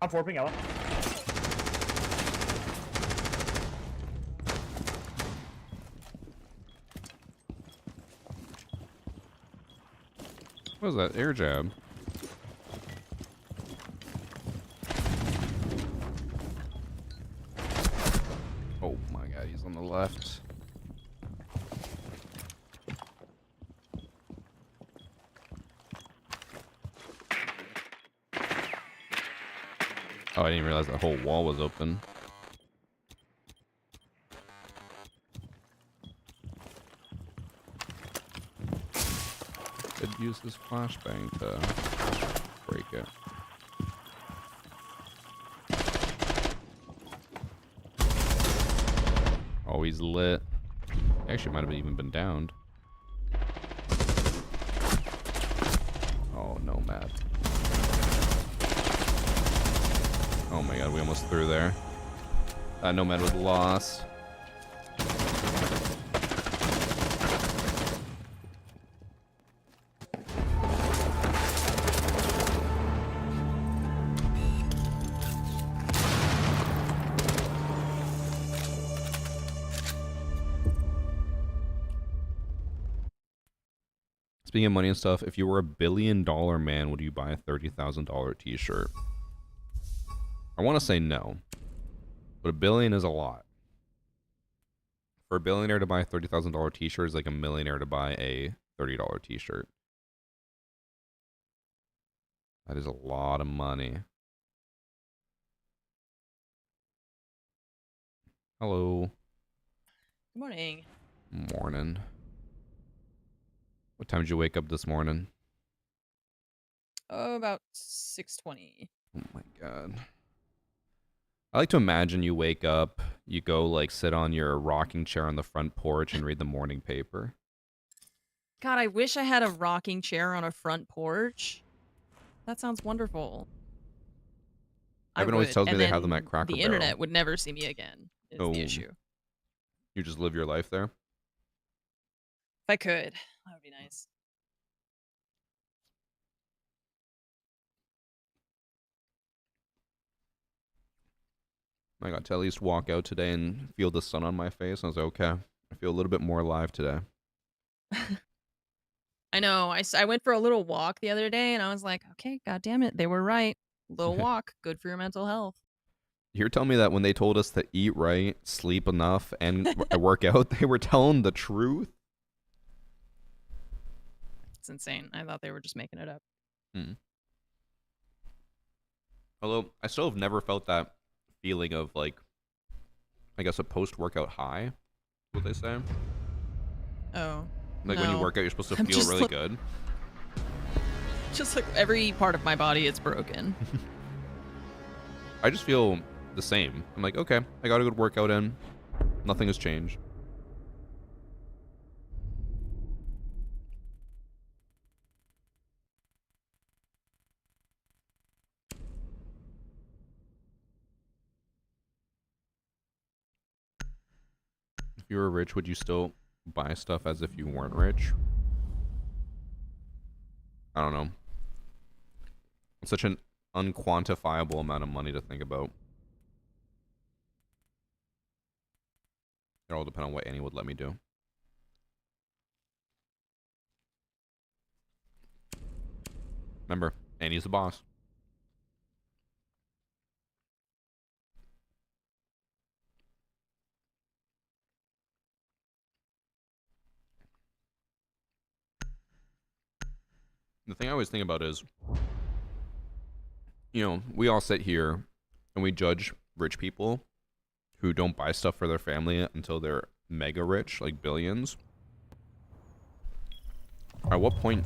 I'm warping yellow. What was that? Air jab. Oh my god, he's on the left. Oh, I didn't realize that whole wall was open. Could use this flashbang to break it. Oh, he's lit. He actually might have even been downed. Oh, no, Matt. Oh my god, we almost threw there. Nomad was lost. Speaking of money and stuff, if you were $1 billion man, would you buy a $30,000 t-shirt? I want to say no, but $1 billion is a lot. For a billionaire to buy a $30,000 t-shirt is like a millionaire to buy a $30 t-shirt. That is a lot of money. Hello. Good morning. Morning. What time did you wake up this morning? Oh, about 6:20. Oh my god. I like to imagine you wake up, you go like sit on your rocking chair on the front porch and read the morning paper. God, I wish I had a rocking chair on a front porch. That sounds wonderful. Everyone always tells me they have them at Cracker The Barrel. internet would never see me again, is the issue. You just live your life there? If I could, that would be nice. I got to at least walk out today and feel the sun on my face. I was like, okay, I feel a little bit more alive today. I know. I went for a little walk the other day, and I was like, okay, god damn it, they were right. Little walk, good for your mental health. You're telling me that when they told us to eat right, sleep enough, and work out, they were telling the truth? It's insane. I thought they were just making it up. Although, I still have never felt that feeling of, like, I guess a post-workout high, what they say. Oh. Like, when you work out, you're supposed to I'm feel just really good. Just like every part of my body, it's broken. I just feel the same. I'm like, okay, I got a good workout in. Nothing has changed. If you were rich, would you still buy stuff as if you weren't rich? I don't know. It's such an unquantifiable amount of money to think about. It all depend on what Annie would let me do. Remember, Annie's the boss. The thing I always think about is, you know, we all sit here and we judge rich people who don't buy stuff for their family until they're mega rich, like billions. At what point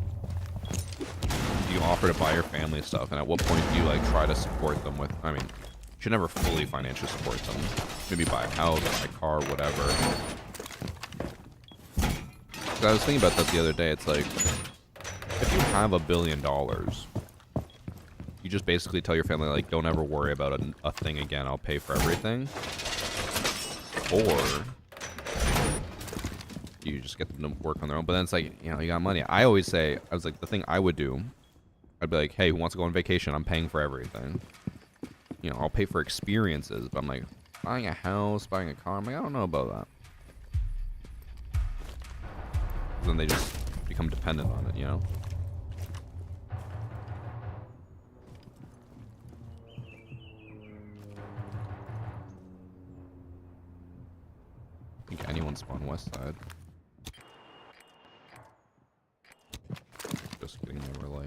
do you offer to buy your family stuff, and at what point do you like try to support them with, I mean, you should never fully financially support them. Maybe buy a house, buy a car, whatever. I was thinking about that the other day. It's like, if you have $1 billion, you just basically tell your family, like, don't ever worry about a thing again. I'll pay for everything. Or you just get them to work on their own. But then it's like, you know, you got money. I always say, I was like, the thing I would do, I'd be like, hey, who wants to go on vacation? I'm paying for everything. You know, I'll pay for experiences. But I'm like, buying a house, buying a car, I'm like, I don't know about that. Then they just become dependent on it, you know? I think anyone spawn west side. Just getting the relay.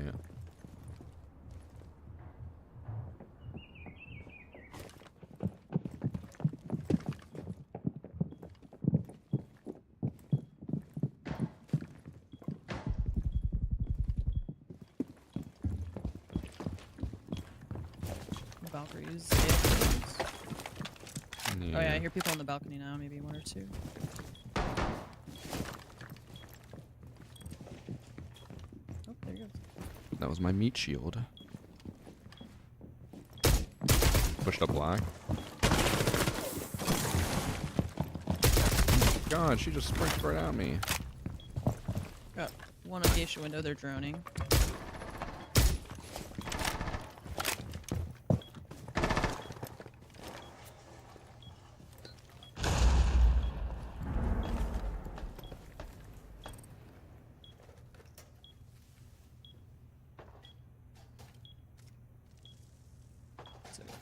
Valkyries. Yeah. Oh yeah, I hear people on the balcony now, maybe one or two. Oh, there you go. That was my meat shield. Pushed up black. God, she just sprints right at me. Got one on geisha window, they're droning.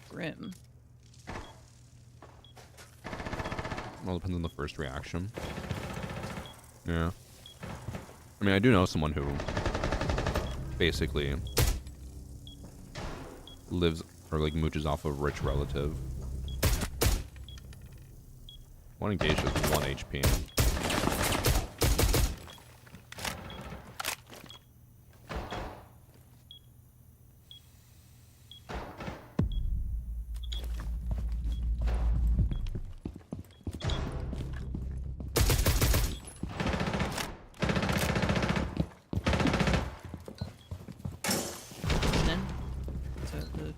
Grim. All depends on the first reaction. Yeah. I mean, I do know someone who basically lives or like mooches off of a rich relative. One engaged is 1 HP.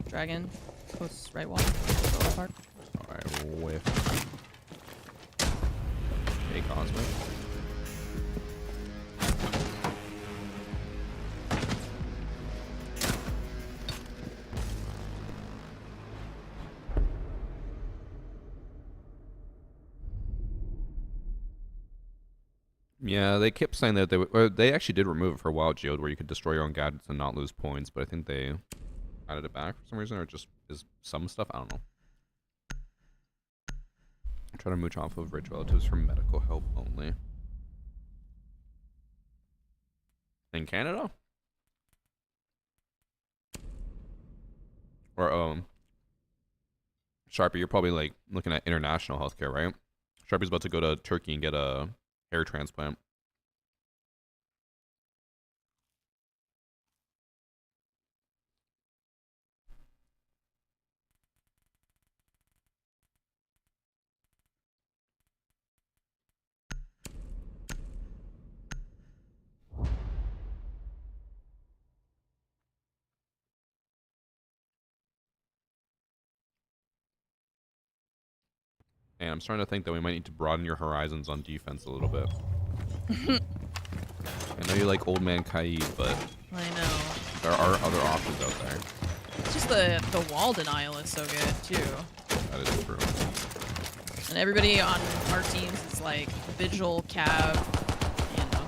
Dragon, close right wall, lower part. Alright, whiff. Hey, Cosmic. Yeah, they kept saying that they actually did remove it for a while, Geode, where you could destroy your own gadgets and not lose points, but I think they added it back for some reason, or just is some stuff, I don't know. I'm trying to mooch off of rich relatives for medical help only. In Canada? Or, Sharpie, you're probably, like, looking at international healthcare, right? Sharpie's about to go to Turkey and get a hair transplant. And I'm starting to think that we might need to broaden your horizons on defense a little bit. I know you like Old Man Kaid, but I know. there are other options out there. It's just the wall denial is so good too. That is true. And everybody on our teams is like Vigil, Cav, you know.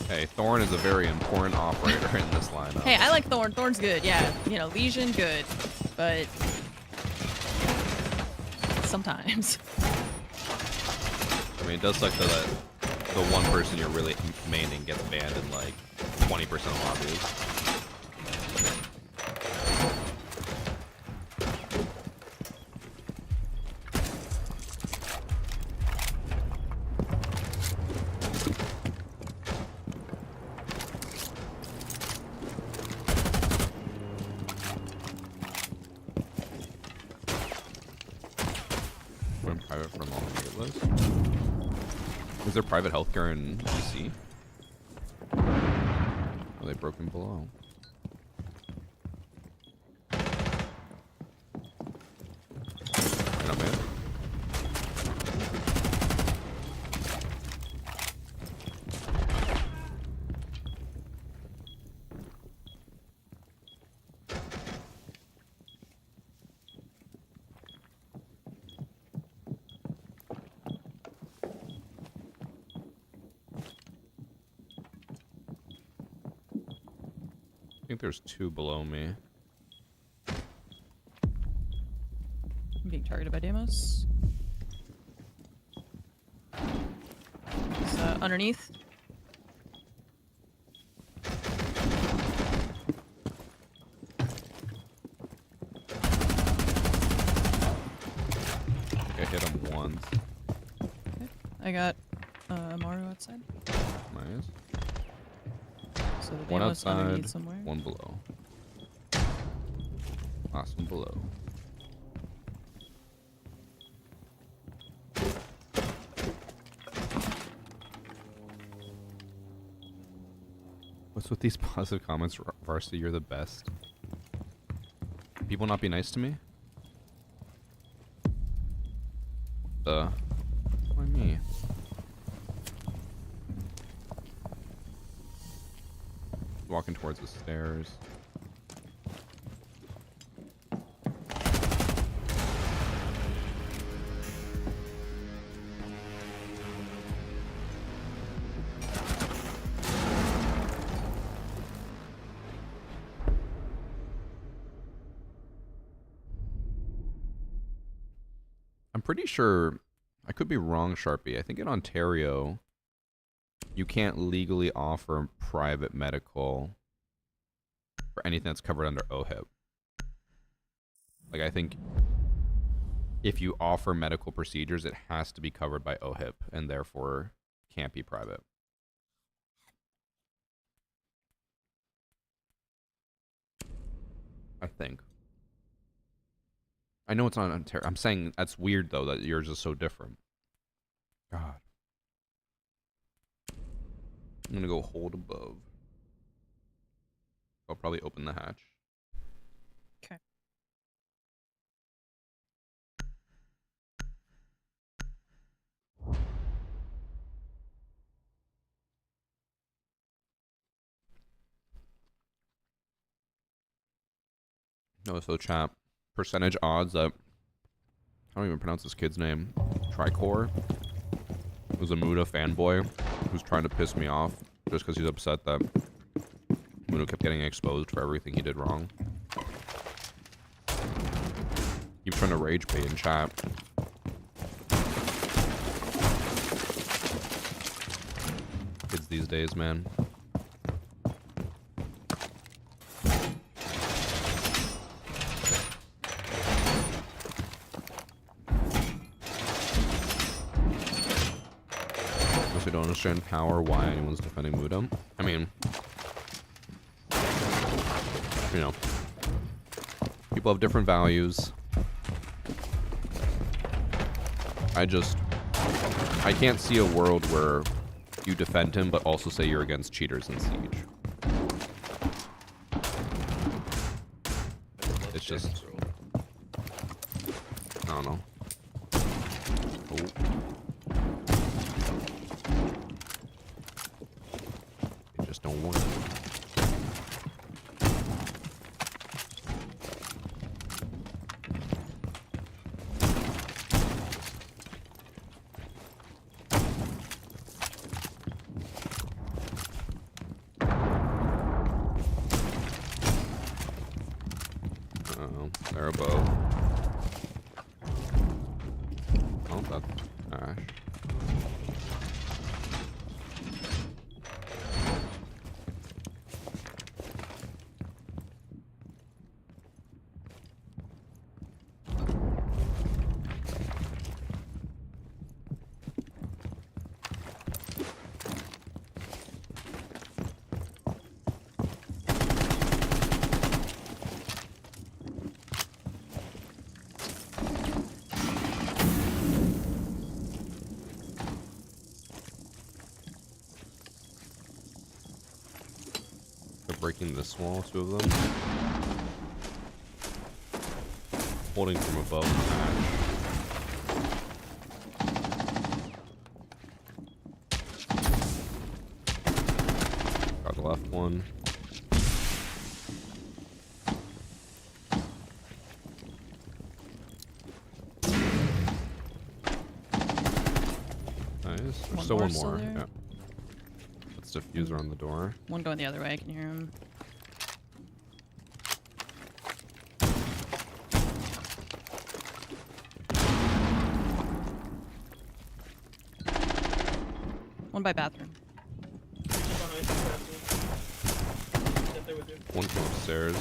Hey, Thorn is a very important operator in this lineup. Hey, I like Thorn. Thorn's good. Yeah, you know, Legion good, but sometimes. I mean, it does suck that the one person you're really maining gets banned in like 20% of lobbies. We're in private for a long wait list. Is there private healthcare in DC? Are they broken below? Right on, man. I think there's two below me. I'm being targeted by Demos. He's underneath. I hit him once. Okay. I got Maru outside. Nice. So the One Demos outside, underneath somewhere. one below. Last one below. What's with these positive comments, Varsity? You're the best. People not be nice to me? Why me? Walking towards the stairs. I'm pretty sure, I could be wrong, Sharpie. I think in Ontario, you can't legally offer private medical for anything that's covered under OHIP. Like, I think if you offer medical procedures, it has to be covered by OHIP and therefore can't be private. I think. I know it's not Ontario. I'm saying that's weird, though, that yours is so different. God. I'm gonna go hold above. I'll probably open the hatch. Okay. No, so chat. Percentage odds that I don't even pronounce this kid's name. Tricor was a Muda fanboy who's trying to piss me off just because he's upset that Muda kept getting exposed for everything he did wrong. Keep trying to rage bait in chat. Kids these days, man. I don't understand power, why anyone's defending Muda. I mean, you know, people have different values. I can't see a world where you defend him but also say you're against cheaters in Siege. It's just, I don't know. Oh. Don't want it. Oh, they're above. Oh, that's Ash. They're breaking this wall, 2 of them. Holding from above. Got the left one. Nice. There's still one more. Yeah. That's diffuser on the door. One going the other way. I can hear him. One by bathroom. One from upstairs.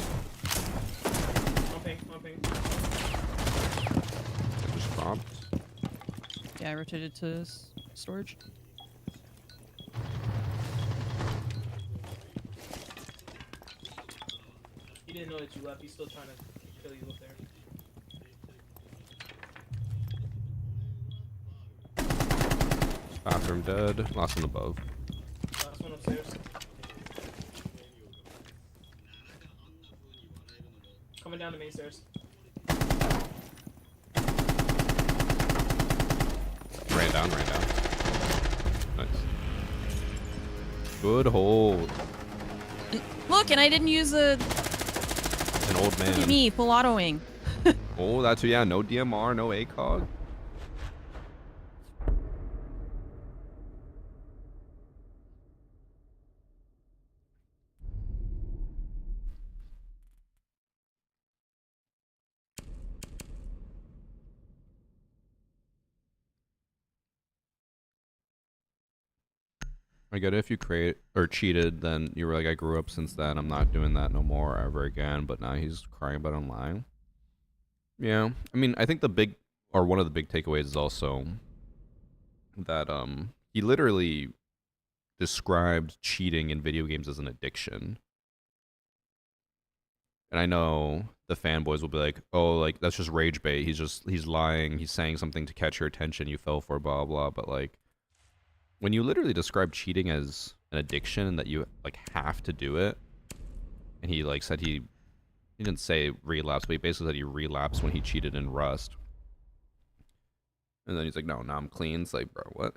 It just dropped. Yeah, I rotated to storage. He didn't know that you left. He's still trying to kill you up there. Bathroom dead. Last one above. Last one upstairs. Coming down the main stairs. Ran down. Nice. Good hold. Look, and I didn't use a. An old Look at man. me, full autoing. Oh, that's yeah. No DMR, no ACOG. I get it if you create or cheated, then you were like, I grew up since then. I'm not doing that no more ever again. But now he's crying about online. Yeah, I mean, I think the big or one of the big takeaways is also that he literally described cheating in video games as an addiction. And I know the fanboys will be like, "Oh, like that's just rage bait. He's lying. He's saying something to catch your attention. You fell for blah blah." But like, when you literally describe cheating as an addiction and that you like have to do it, and he like said he didn't say relapse, but he basically said he relapsed when he cheated in Rust. And then he's like, "No, now I'm clean." It's like, bro, what?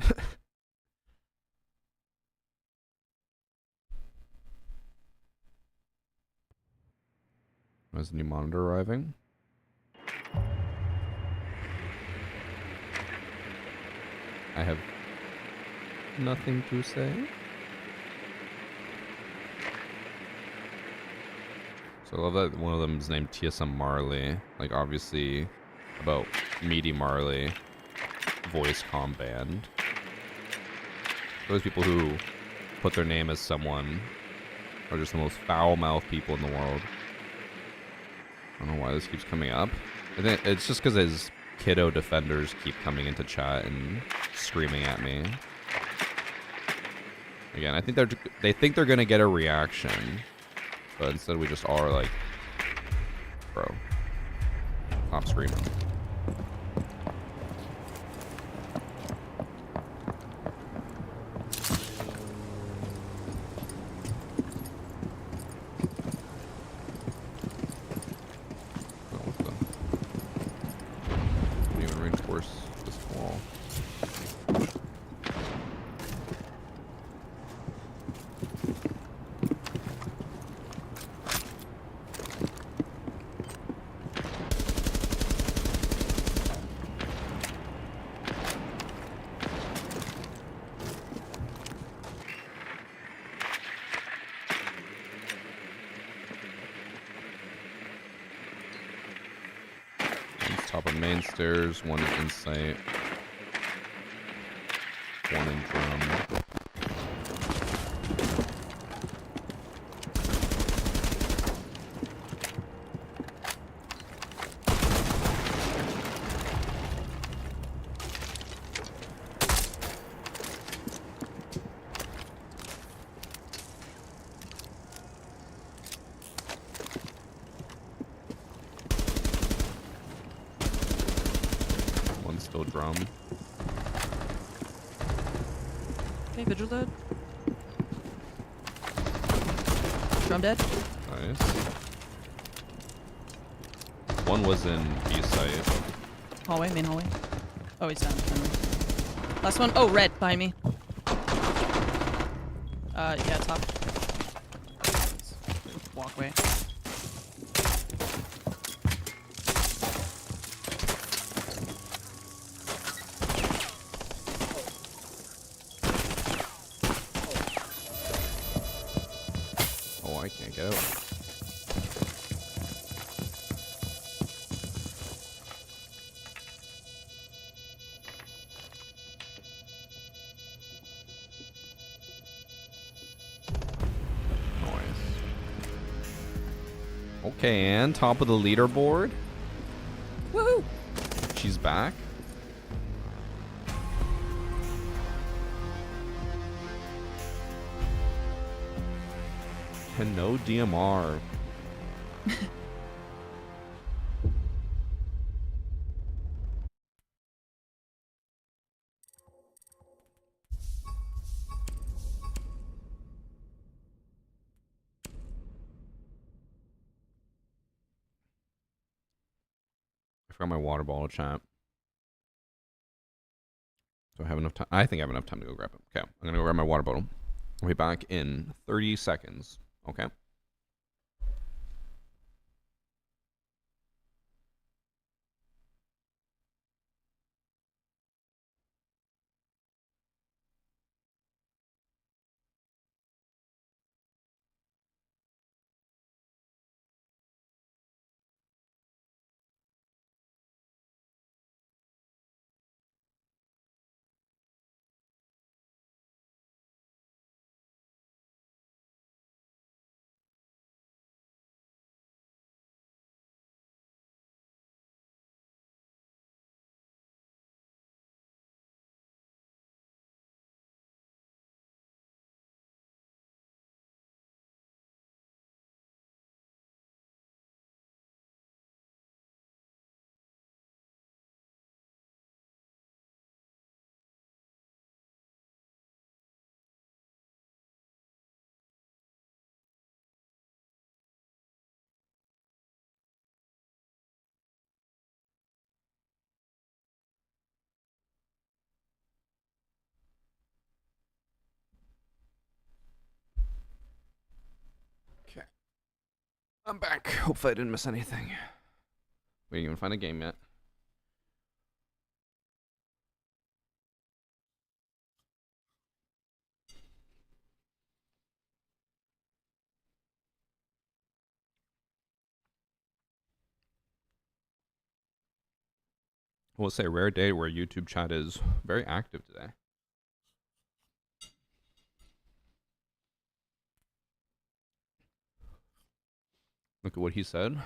Where's the new monitor arriving? I have nothing to say. So I love that one of them is named TSM Marley. Like, obviously, about Meaty Marley, voice comm band. Those people who put their name as someone are just the most foul-mouthed people in the world. I don't know why this keeps coming up. I think it's just because his kiddo defenders keep coming into chat and screaming at me. Again, I think they think they're gonna get a reaction, but instead we just are like, bro, stop screaming. in main stairs, one in insight, one in drum. One's still drum. Okay, Vigil dead. Drum dead. Nice. One was in B site. Hallway, main hallway. Oh, he's down. Last one. Oh, red behind me. Yeah, top. Walkway. Oh, I can't get out. Okay, and top of the leaderboard. Woohoo! She's back. And no DMR. I forgot my water bottle, chat. Do I have enough time? I think I have enough time to go grab it. Okay, I'm gonna go grab my water bottle. I'll be back in 30 seconds. Okay. Okay. I'm back. Hopefully I didn't miss anything. We didn't even find a game yet. I will say a rare day where YouTube chat is very active today. Look at what he said.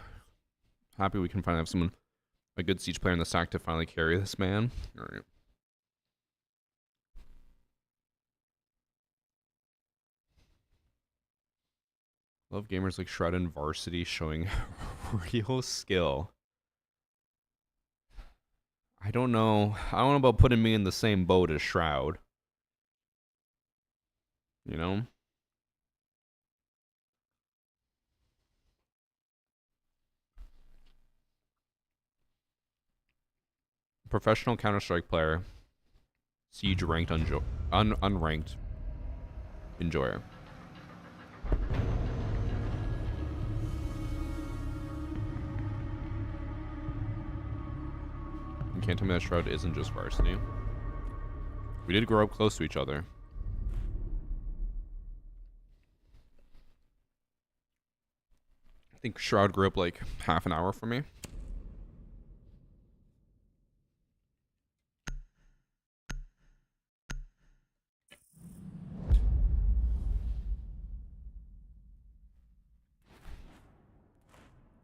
Happy we can finally have someone, a good siege player in the stack to finally carry this man. All right. Love gamers like Shroud and Varsity showing real skill. I don't know. I don't know about putting me in the same boat as Shroud. You know? Professional Counter-Strike player. Siege ranked unranked enjoyer. You can't tell me that Shroud isn't just Varsity. We did grow up close to each other. I think Shroud grew up like half an hour from me.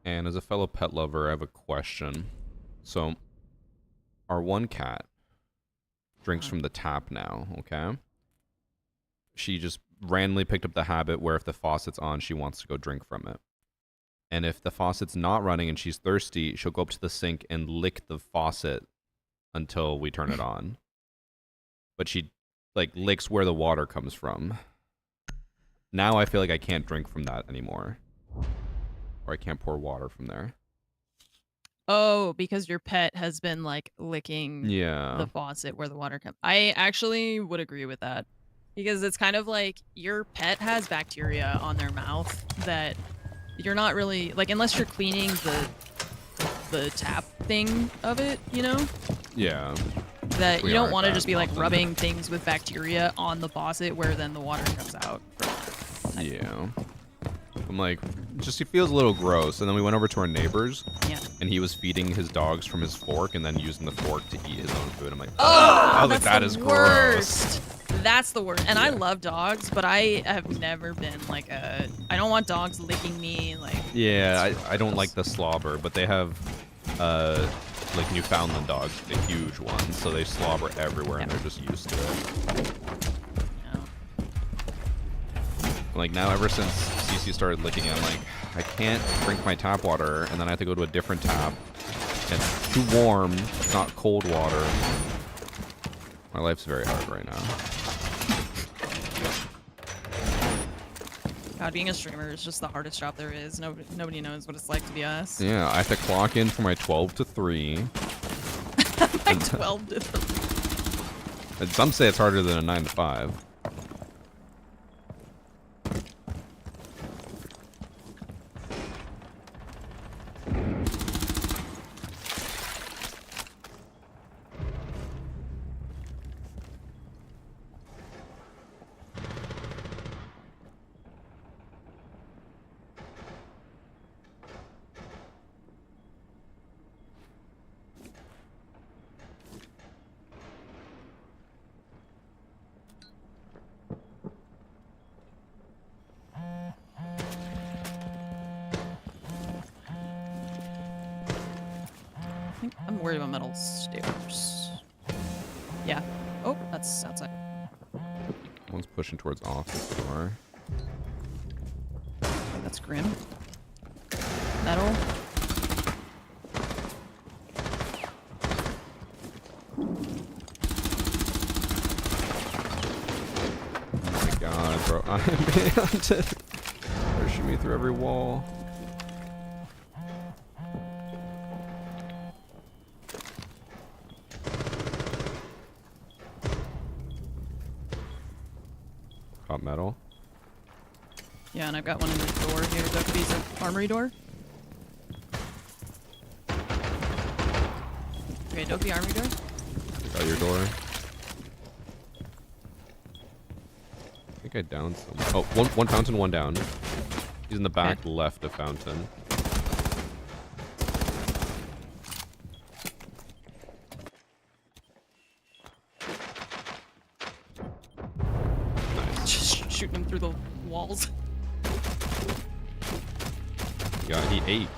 And as a fellow pet lover, I have a question. So, our one cat drinks from the tap now, okay? She just randomly picked up the habit where if the faucet's on, she wants to go drink from it. And if the faucet's not running and she's thirsty, she'll go up to the sink and lick the faucet until we turn it on. But she, like, licks where the water comes from. Now I feel like I can't drink from that anymore. Or I can't pour water from there. Oh, because your pet has been like licking Yeah. the faucet where the water comes. I actually would agree with that. Because it's kind of like your pet has bacteria on their mouth that you're not really like unless you're cleaning the tap thing of it, you know? Yeah. That We you don't are want to that just be like often. rubbing things with bacteria on the faucet where then the water comes out. Yeah. I'm like, just he feels a little gross. And then we went over to our neighbors. Yeah. And he was feeding his dogs from his fork and then using the fork to eat his own food. I'm like, Oh, I was like, that's that the is worst. That's the worst. And I Yeah. love dogs, but I have never been like I don't want dogs licking me. Like. yeah, I don't like the slobber, but they have, like Newfoundland dogs, the huge ones, so they slobber everywhere and Yeah. they're just used to it. No. Like now, ever since CC started licking it, I'm like, I can't drink my tap water, and then I have to go to a different tap. It's too warm, not cold water. My life's very hard right now. God, being a streamer is just the hardest job there is. Nobody knows what it's like to be us. Yeah, I have to clock in for my 12 to 3. Like 12 to 3. And some say it's harder than a 9 to 5. I think I'm worried about metal stairs. Yeah. Oh, that's outside. One's pushing towards office door. That's grim. Metal. Oh my god, bro. I'm hunted. Pushing me through every wall. Hot metal. Yeah, and I've got one in the door here. That could be the armory door. Okay, Doki armory door. Got your door. I think I downed someone. Oh, one fountain, one down. He's in the back left of fountain. Nice. Just shooting him through the walls. He ate.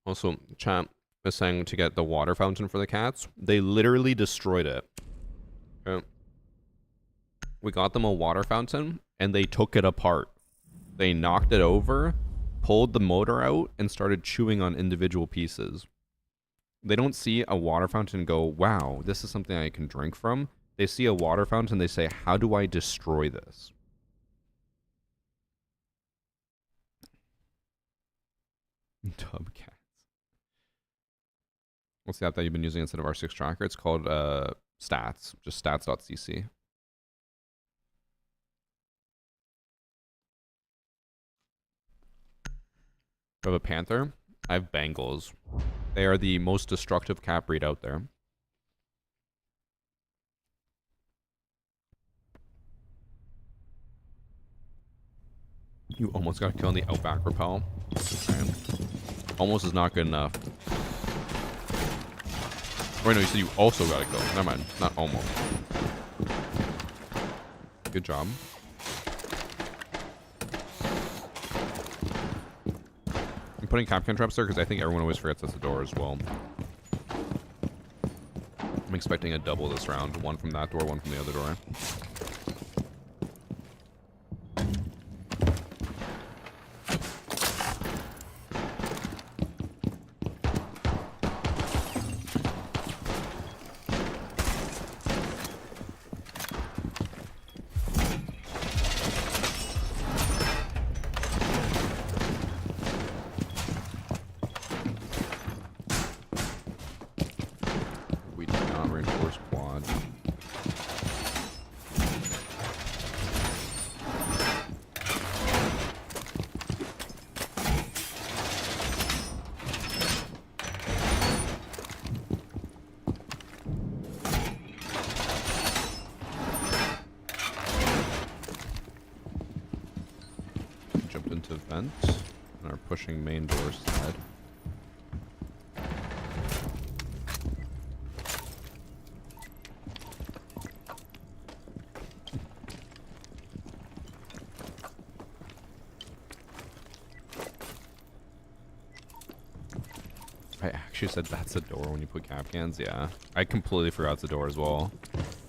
Also, chat is saying to get the water fountain for the cats. They literally destroyed it. Okay. We got them a water fountain, and they took it apart. They knocked it over, pulled the motor out, and started chewing on individual pieces. They don't see a water fountain and go, wow, this is something I can drink from. They see a water fountain, they say, how do I destroy this? Tub cats. What's the app that you've been using instead of R6 Tracker? It's called Stats, just stats.cc. I have a panther. I have Bengals. They are the most destructive cat breed out there. You almost got a kill on the Outback Repel. Okay. Almost is not good enough. Wait, no, you said you also got a kill. Never mind. Not almost. Good job. I'm putting Capcan traps there because I think everyone always forgets that's the door as well. I'm expecting a double this round. One from that door, one from the other door. We did not reinforce quad. Jumped into vent and are pushing main door side. I actually said that's a door when you put cap cans. Yeah, I completely forgot it's a door as well.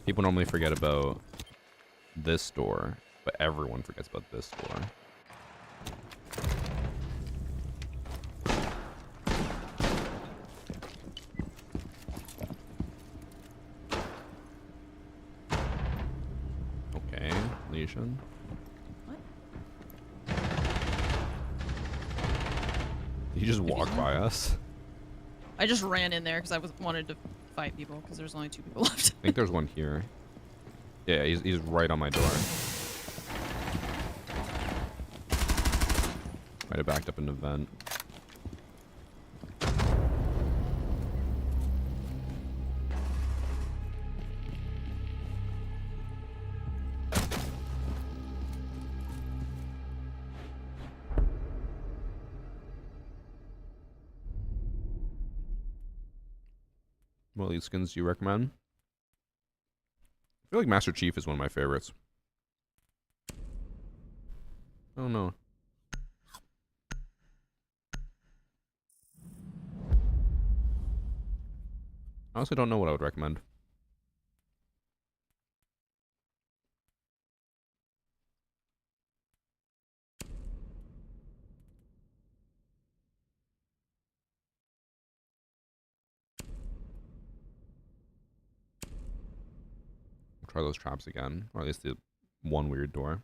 People normally forget about this door, but everyone forgets about this door. Okay, Lesion. What? Did you just walk by us? I just ran in there because I wanted to fight people because there's only 2 people left. I think there's one here. Yeah, he's right on my door. Might have backed up in the vent. What elite skins do you recommend? I feel like Master Chief is one of my favorites. Oh no. I honestly don't know what I would recommend. We'll try those traps again, or at least the one weird door.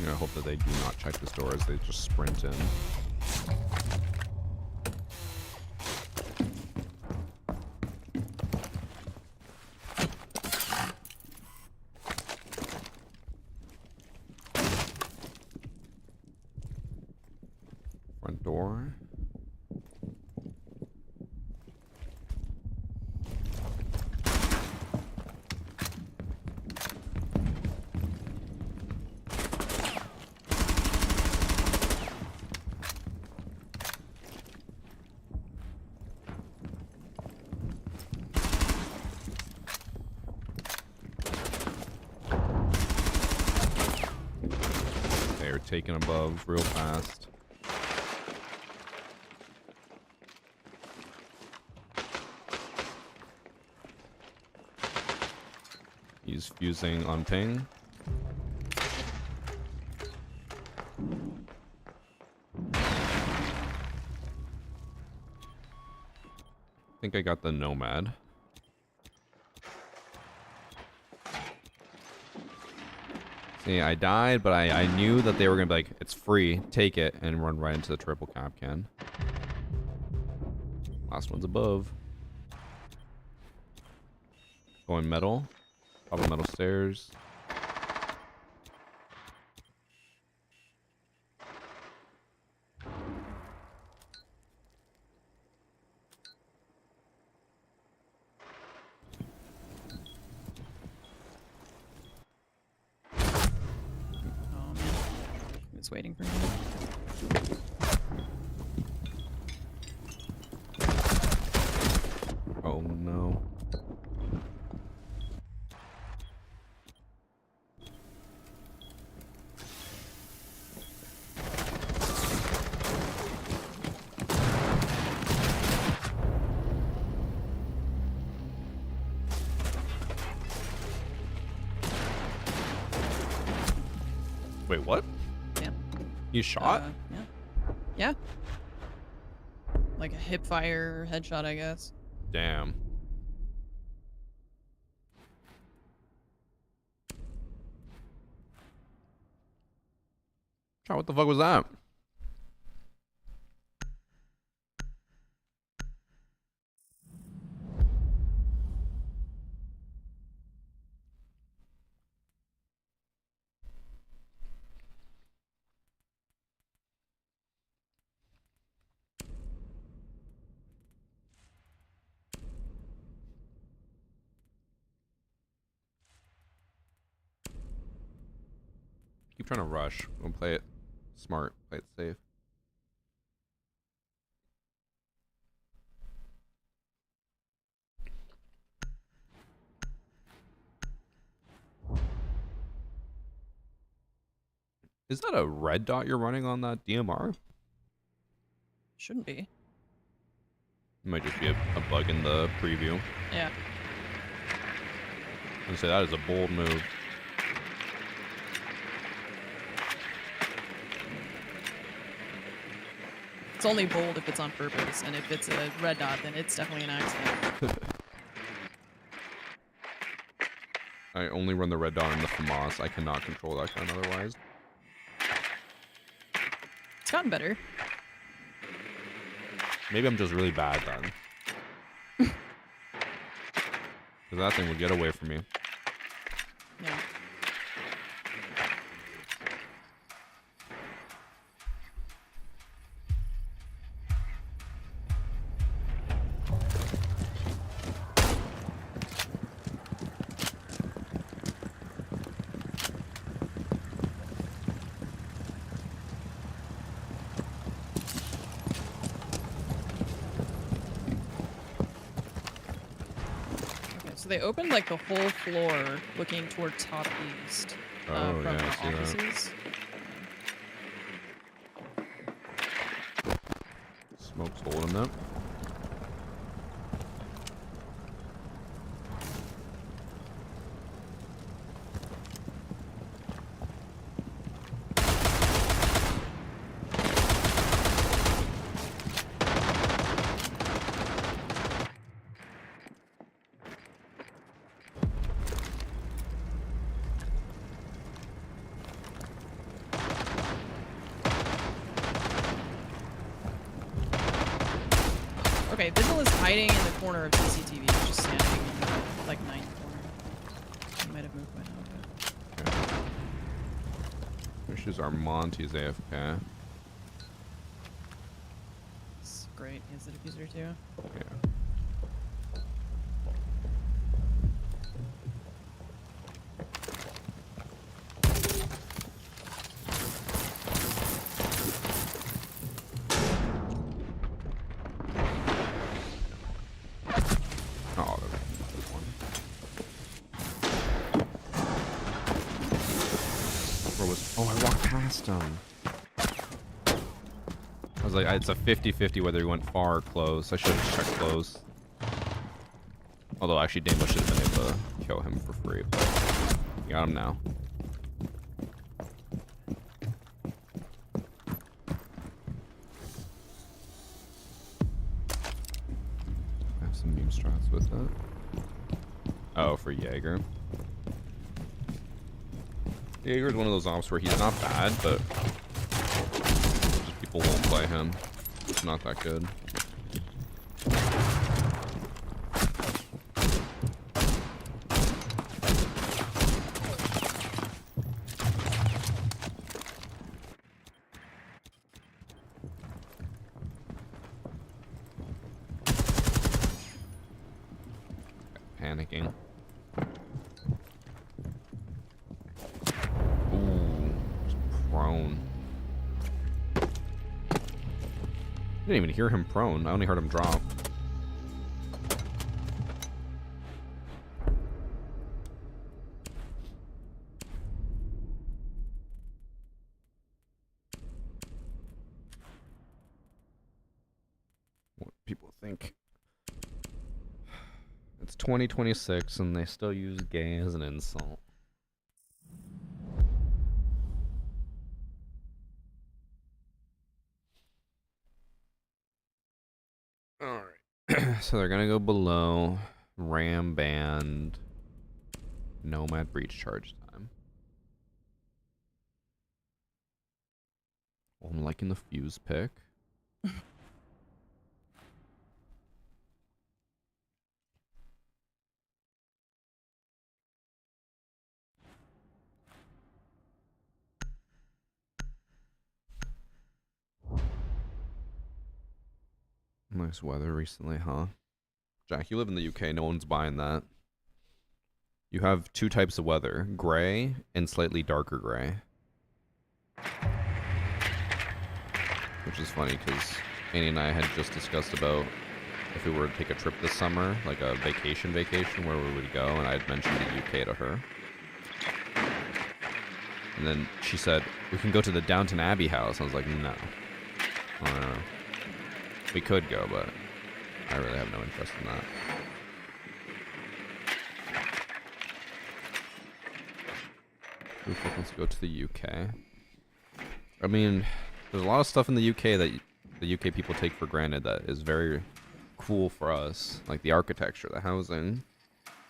I hope that they do not check this door as they just sprint in. Front door. They're taken above real fast. He's fusing on ping. think I got the Nomad. See, I died, but I knew that they were going to be like, it's free, take it, and run right into the triple cap can. Last one's above. Going metal. Probably metal stairs. Oh man, it's waiting for me. Oh no. Wait, what? Yeah. You shot? Yeah. Yeah. Like a hip fire headshot, I guess. Damn. What the fuck was that? Keep trying to rush. Don't play it smart. Play it safe. Is that a red dot you're running on that DMR? Shouldn't be. It might just be a bug in the preview. Yeah. I would say that is a bold move. It's only bold if it's on purpose, and if it's a red dot, then it's definitely an accident. I only run the red dot in the FAMAS. I cannot control that gun otherwise. It's gotten better. Maybe I'm just really bad then. Because that thing would get away from me. Yeah. So they opened like the whole floor looking toward top east Oh, from yeah, I the see that. offices. Smoke's holding that. Okay, Vigil is hiding in the corner of CCTV, just standing in the like ninth corner. He might have moved by now, but Wishes Armonti's AFK. it's great. He has the diffuser too. Yeah. Oh, there's one. Where was? Oh, I walked past him. I was like, it's a 50-50 whether he went far or close. I should have checked close. Although, actually, Damo should have been able to kill him for free. But you got him now. I have some that? Oh, for Jaeger. Jaeger's one of those ops where he's not bad, but people won't play him. It's not that good. Panicking. Ooh, he's prone. I didn't even hear him prone. I only heard him drop. What people think. It's 2026 and they still use gay as an insult. Alright. So they're gonna go below. Ram band. Nomad breach charge time. Well, I'm liking the fuse pick. Nice weather recently, huh? Jack, you live in the UK. No one's buying that. You have two types of weather. Gray and slightly darker gray. Which is funny because Annie and I had just discussed about if we were to take a trip this summer, like a vacation, where we would go, and I had mentioned the UK to her. And then she said, we can go to the Downton Abbey house. I was like, no. I don't know. We could go, but I really have no interest in that. Let's go to the UK. I mean, there's a lot of stuff in the UK that the UK people take for granted that is very cool for us. Like the architecture, the housing,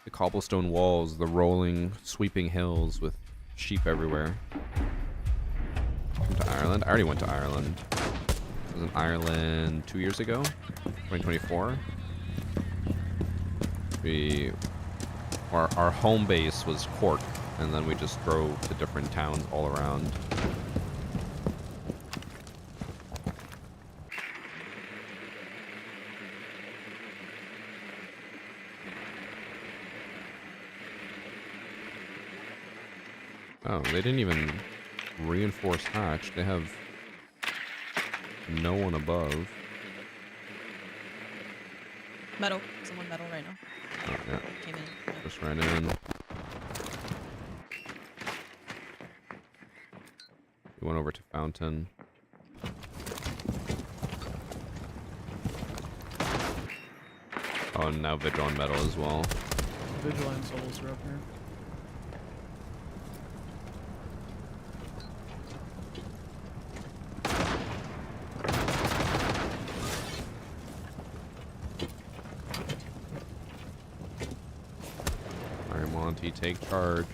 the cobblestone walls, the rolling, sweeping hills with sheep everywhere. Come to Ireland? I already went to Ireland. I was in Ireland 2 years ago, 2024. Our home base was Cork, and then we just drove to different towns all around. Oh, they didn't even reinforce hatch. They have no one above. Metal. Someone metal right now. Oh, yeah. Came in. Yeah. Just ran in. We went over to Fountain. Oh, and now Vigil on metal as well. Vigil and Souls are up here. Alright, Monty, take charge.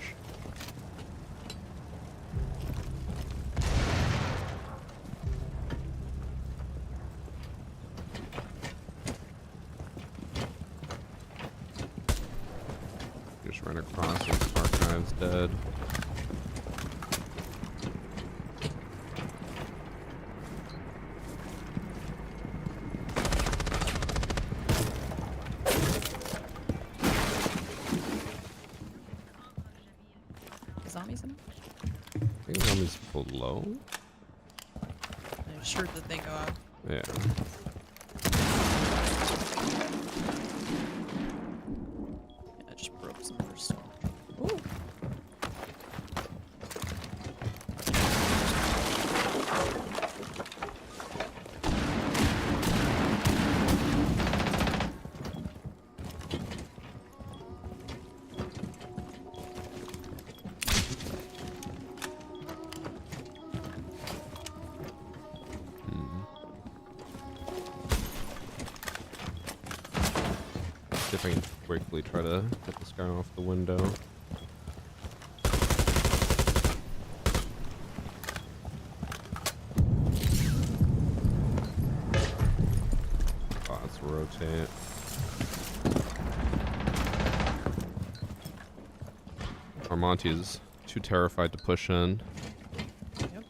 Just ran across and Archive's dead. Zombies in it? I think zombies below. I'm sure that they go out. Yeah. Yeah, I just broke some first. Ooh. see if I can quickly try to get this guy off the window. Oh, let's rotate. Armonti is too terrified to push in. Yep.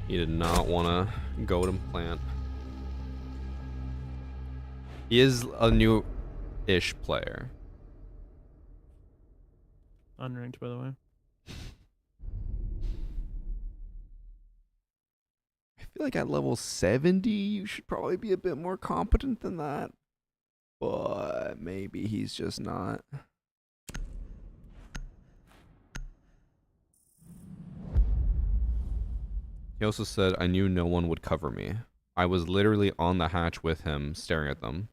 He did not want to go to plant. He is a new-ish player. Unranked, by the way. I feel like at level 70, you should probably be a bit more competent than that. But maybe he's just not. He also said, I knew no one would cover me. I was literally on the hatch with him, staring at them.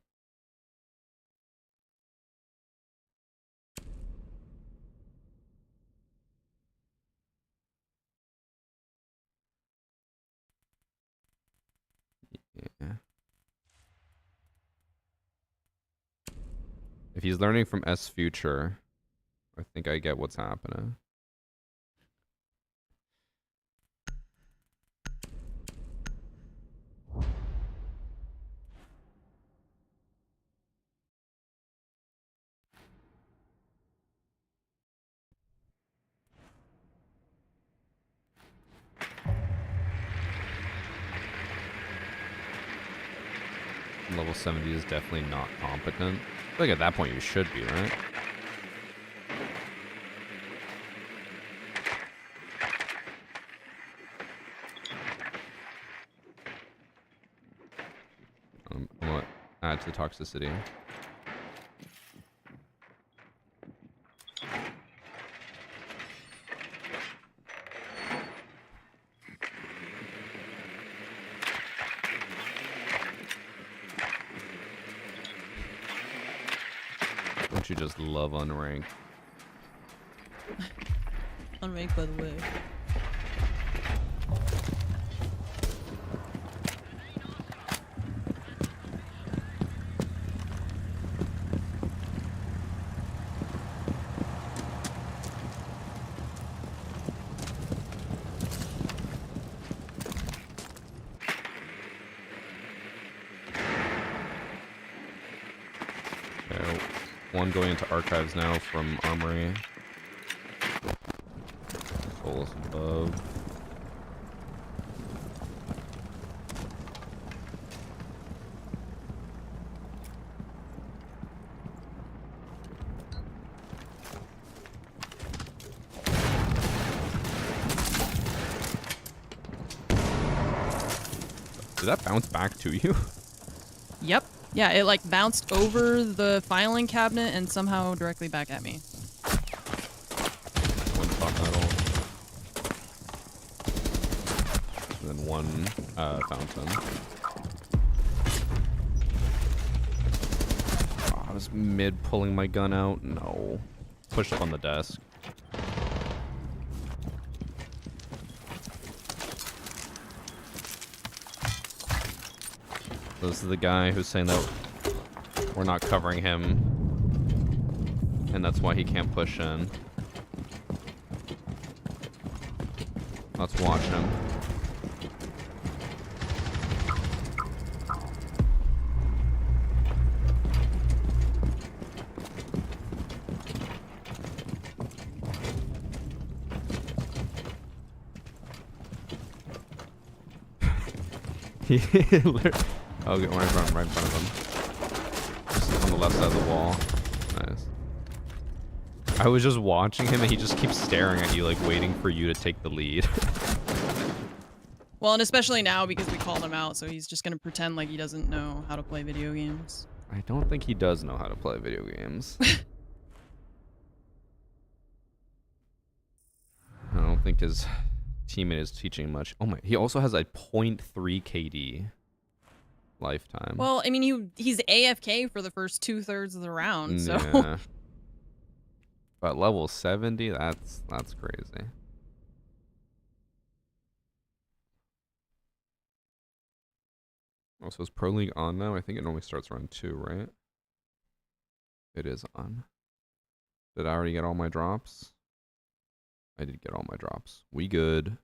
Yeah. If he's learning from S Future, I think I get what's happening. Level 70 is definitely not competent. I feel like at that point you should be, right? I'm gonna add to the toxicity. Don't you just love unranked? Unranked, by the way. One going into archives now from Armory. Souls above. Did that bounce back to you? Yep. Yeah, it like bounced over the filing cabinet and somehow directly back at me. One top metal. And then one fountain. Oh, I was mid pulling my gun out. No. Pushed up on the desk. This is the guy who's saying that we're not covering him, and that's why he can't push in. Let's watch him. Oh, get right in front of him. Just on the left side of the wall. Nice. I was just watching him and he just keeps staring at you, like waiting for you to take the lead. Well, and especially now because we called him out, so he's just gonna pretend like he doesn't know how to play video games. I don't think he does know how to play video games. I don't think his teammate is teaching much. Oh my, he also has a 0.3 KD lifetime. Well, I mean, he's AFK for the first 2/3 of the round, so. Yeah. But level 70, that's crazy. Oh, so is Pro League on now? I think it normally starts around 2, right? It is on. Did I already get all my drops? I did get all my drops. We good.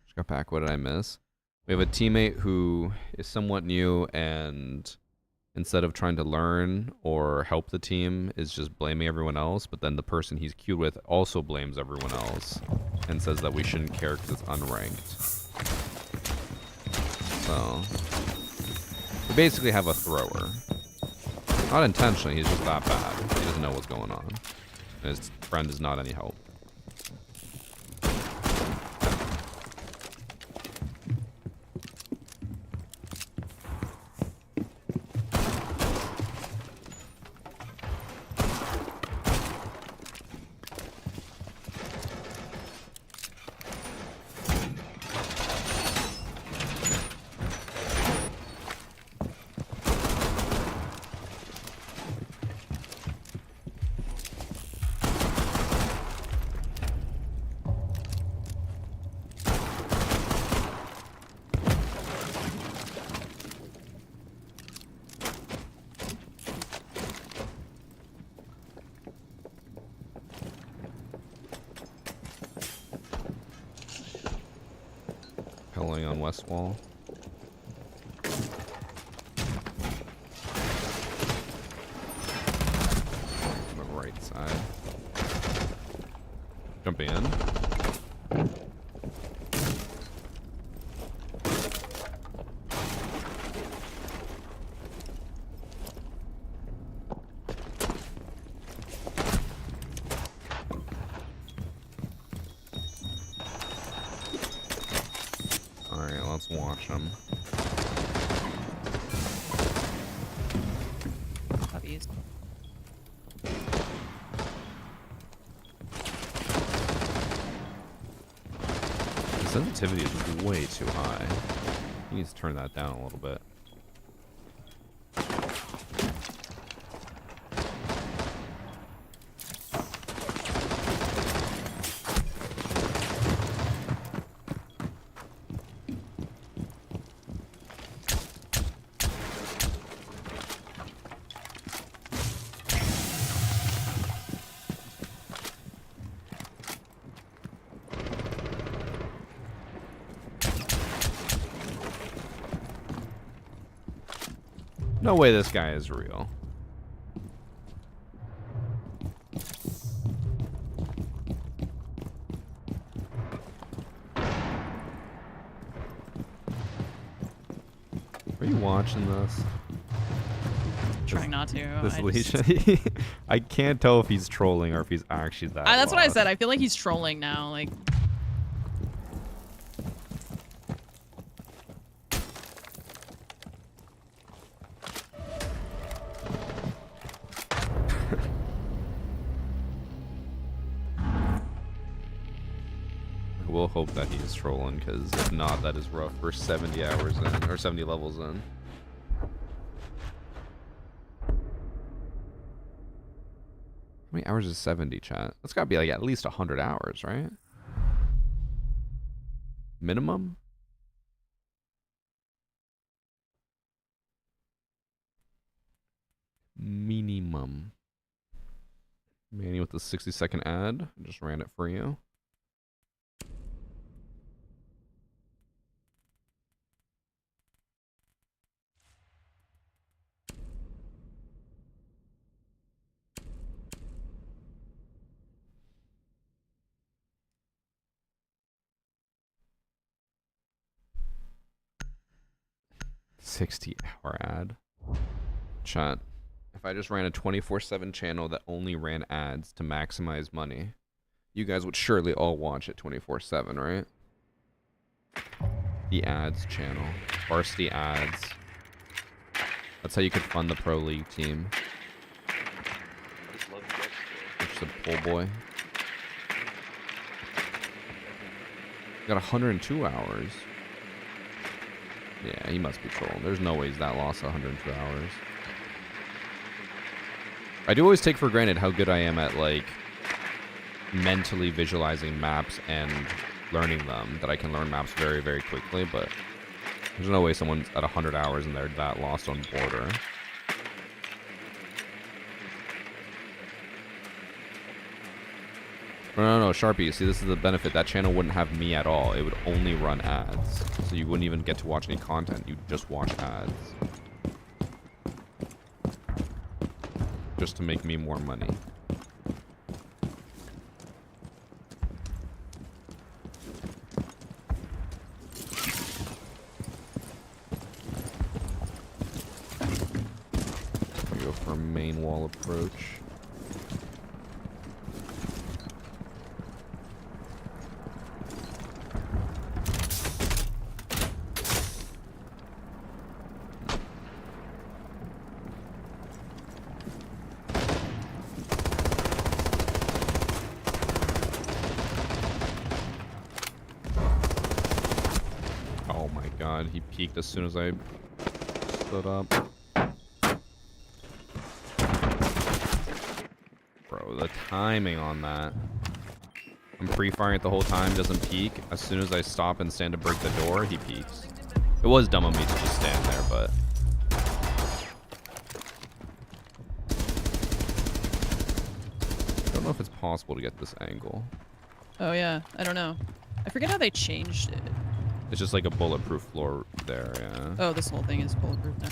Just got back. What did I miss? We have a teammate who is somewhat new, and instead of trying to learn or help the team, is just blaming everyone else. But then the person he's queued with also blames everyone else and says that we shouldn't care because it's unranked. So we basically have a thrower. Not intentionally, he's just that bad. He doesn't know what's going on. And his friend is not any help. Pelling on west wall. On the right side. Jumping in. Alright, let's watch them. Puppies. The sensitivity is way too high. He needs to turn that down a little bit. No way this guy is real. Are you watching this? Trying not to. This I leash? just- I can't tell if he's trolling or if he's actually that. That's what I lost. said. I feel like he's trolling now. Like, We'll hope that he's trolling, because if not, that is rough for 70 hours in, or 70 levels in. How many hours is 70, chat? That's gotta be like at least 100 hours, right? Minimum? Minimum. Manny with the 60-second ad. Just ran it for you. $60-hour ad. Chat. If I just ran a 24/7 channel that only ran ads to maximize money, you guys would surely all watch it 24/7, right? The ads channel. Varsity ads. That's how you could fund the Pro League team. I just love Dex, bro. Just a pull boy. Got 102 hours. Yeah, he must be trolling. There's no way he's that lost 102 hours. I do always take for granted how good I am at, like, mentally visualizing maps and learning them. That I can learn maps very, very quickly, but there's no way someone's at 100 hours and they're that lost on border. No, Sharpie, see, this is the benefit. That channel wouldn't have me at all. It would only run ads. So you wouldn't even get to watch any content. You'd just watch ads. Just to make me more money. We go for a main wall approach. He peeked as soon as I stood up. Bro, the timing on that. I'm pre-firing it the whole time, doesn't peek. As soon as I stop and stand to break the door, he peeks. It was dumb of me to just stand there, but... I don't know if it's possible to get this angle. Oh yeah, I don't know. I forget how they changed it. It's just like a bulletproof floor there, yeah. Oh, this whole thing is bulletproof now.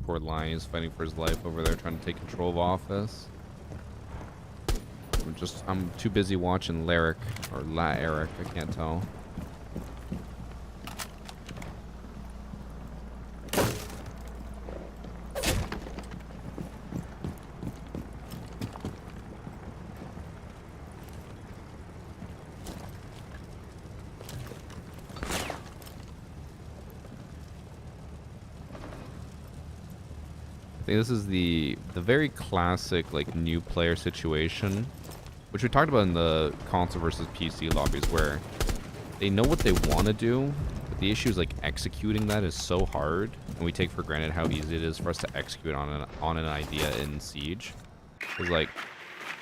Poor Lion is fighting for his life over there, trying to take control of office. I'm too busy watching Lyric or La Eric. I can't tell. This is the very classic like new player situation, which we talked about in the console versus PC lobbies, where they know what they want to do, but the issue is like executing that is so hard, and we take for granted how easy it is for us to execute on an idea in Siege. It's like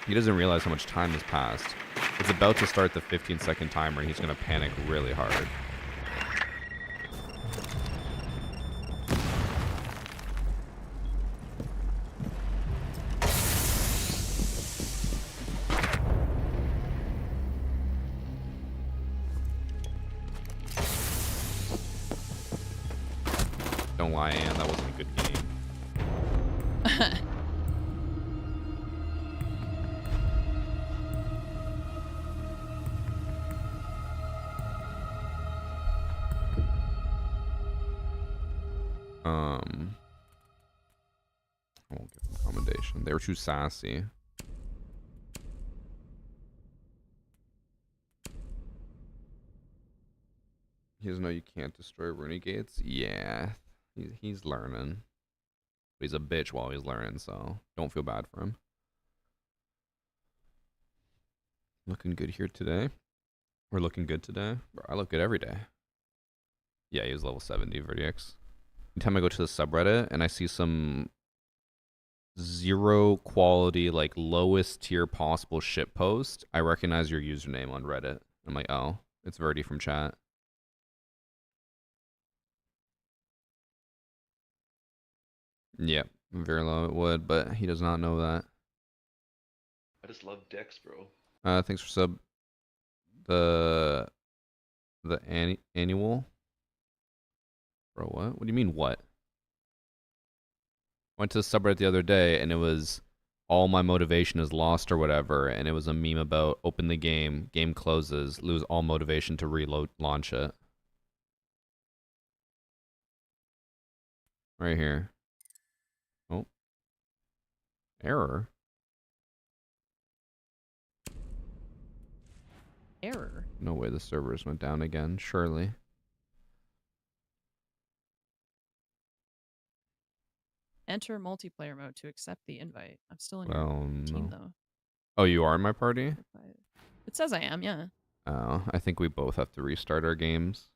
he doesn't realize how much time has passed. It's about to start the 15-second timer, and he's gonna panic really hard. Don't lie, Ann, that wasn't a good game. I won't give them commendation. They were too sassy. He doesn't know you can't destroy renegates? Yeah. He's learning. But he's a bitch while he's learning, so don't feel bad for him. Looking good here today. We're looking good today. Bro, I look good every day. Yeah, he was level 70, Vertix. Anytime I go to the subreddit and I see some zero quality, like lowest tier possible shit post, I recognize your username on Reddit. I'm like, oh, it's Verdi from chat. Yep, very low it would, but he does not know that. I just love Dex, bro. Thanks for sub. The annual. Bro, what? What do you mean what? Went to the subreddit the other day and it was all my motivation is lost or whatever, and it was a meme about open the game, game closes, lose all motivation to reload launch it. Right here. Oh. Error. Error. No way the servers went down again, surely. Enter multiplayer mode to accept the invite. I'm still in your Well, team no. though. Oh, you are in my party? It says I am, yeah. Oh, I think we both have to restart our games.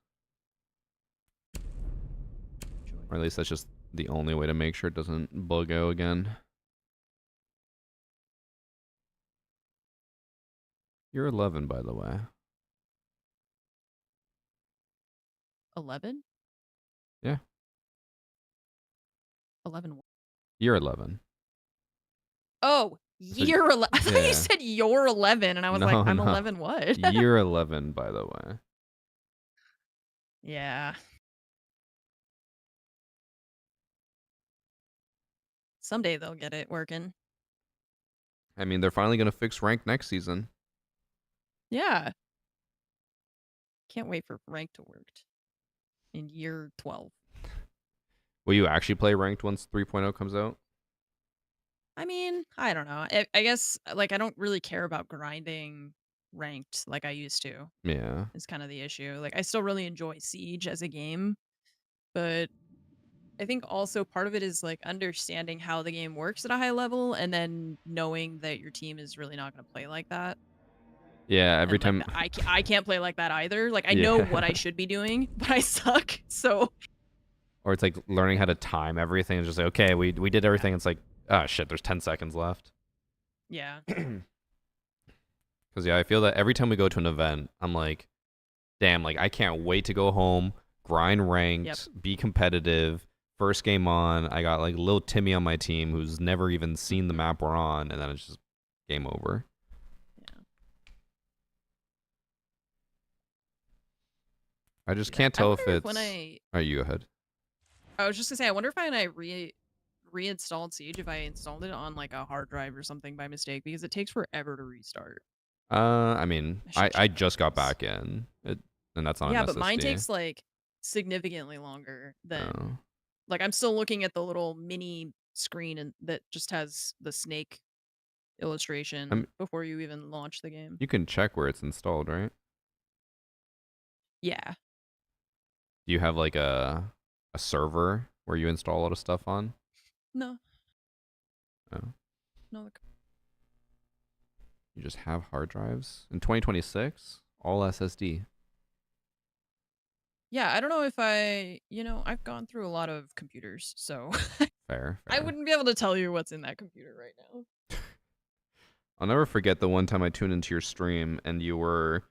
Or at least that's just the only way to make sure it doesn't bug out again. You're 11, by the way. 11? Yeah. 11 what? You're 11. Oh, So- year 11. I thought yeah. you said you're 11, and I was No, like, I'm no. 11 what? You're 11, by the way. Yeah. Someday they'll get it working. I mean, they're finally going to fix rank next season. Yeah. Can't wait for rank to work in year 12. Will you actually play ranked once 3.0 comes out? I mean, I don't know. I guess, like, I don't really care about grinding ranked like I used to. Yeah. Is kind of the issue. Like, I still really enjoy Siege as a game, but I think also part of it is like understanding how the game works at a high level and then knowing that your team is really not going to play like that. Yeah, every And, time. like, I can't play like that either. Like, I know what I should be doing, but I suck. So. Or it's like learning how to time everything. It's just like, okay, we did everything. It's like, oh shit, there's 10 seconds left. Yeah. Because, yeah, I feel that every time we go to an event, I'm like, damn, like, I can't wait to go home, grind ranked, be competitive. First game on, I got, like, little Timmy on my team who's never even seen the map we're on, and then it's just game over. Yeah. I just can't tell if it's... When I... Oh, you go ahead. I was just going to say, I wonder if when I reinstalled Siege, if I installed it on, like, a hard drive or something by mistake, because it takes forever to restart. I mean, I just got back in, and that's on an SSD. Yeah, but mine takes, like, significantly longer than... Oh. Like, I'm still looking at the little mini screen and that just has the snake illustration before you even launch the game. You can check where it's installed, right? Yeah. Do you have, like, a server where you install a lot of stuff on? No. Oh. No. You just have hard drives? In 2026? All SSD. Yeah, I don't know if I've gone through a lot of computers, so Fair. I wouldn't be able to tell you what's in that computer right now. I'll never forget the one time I tuned into your stream and you were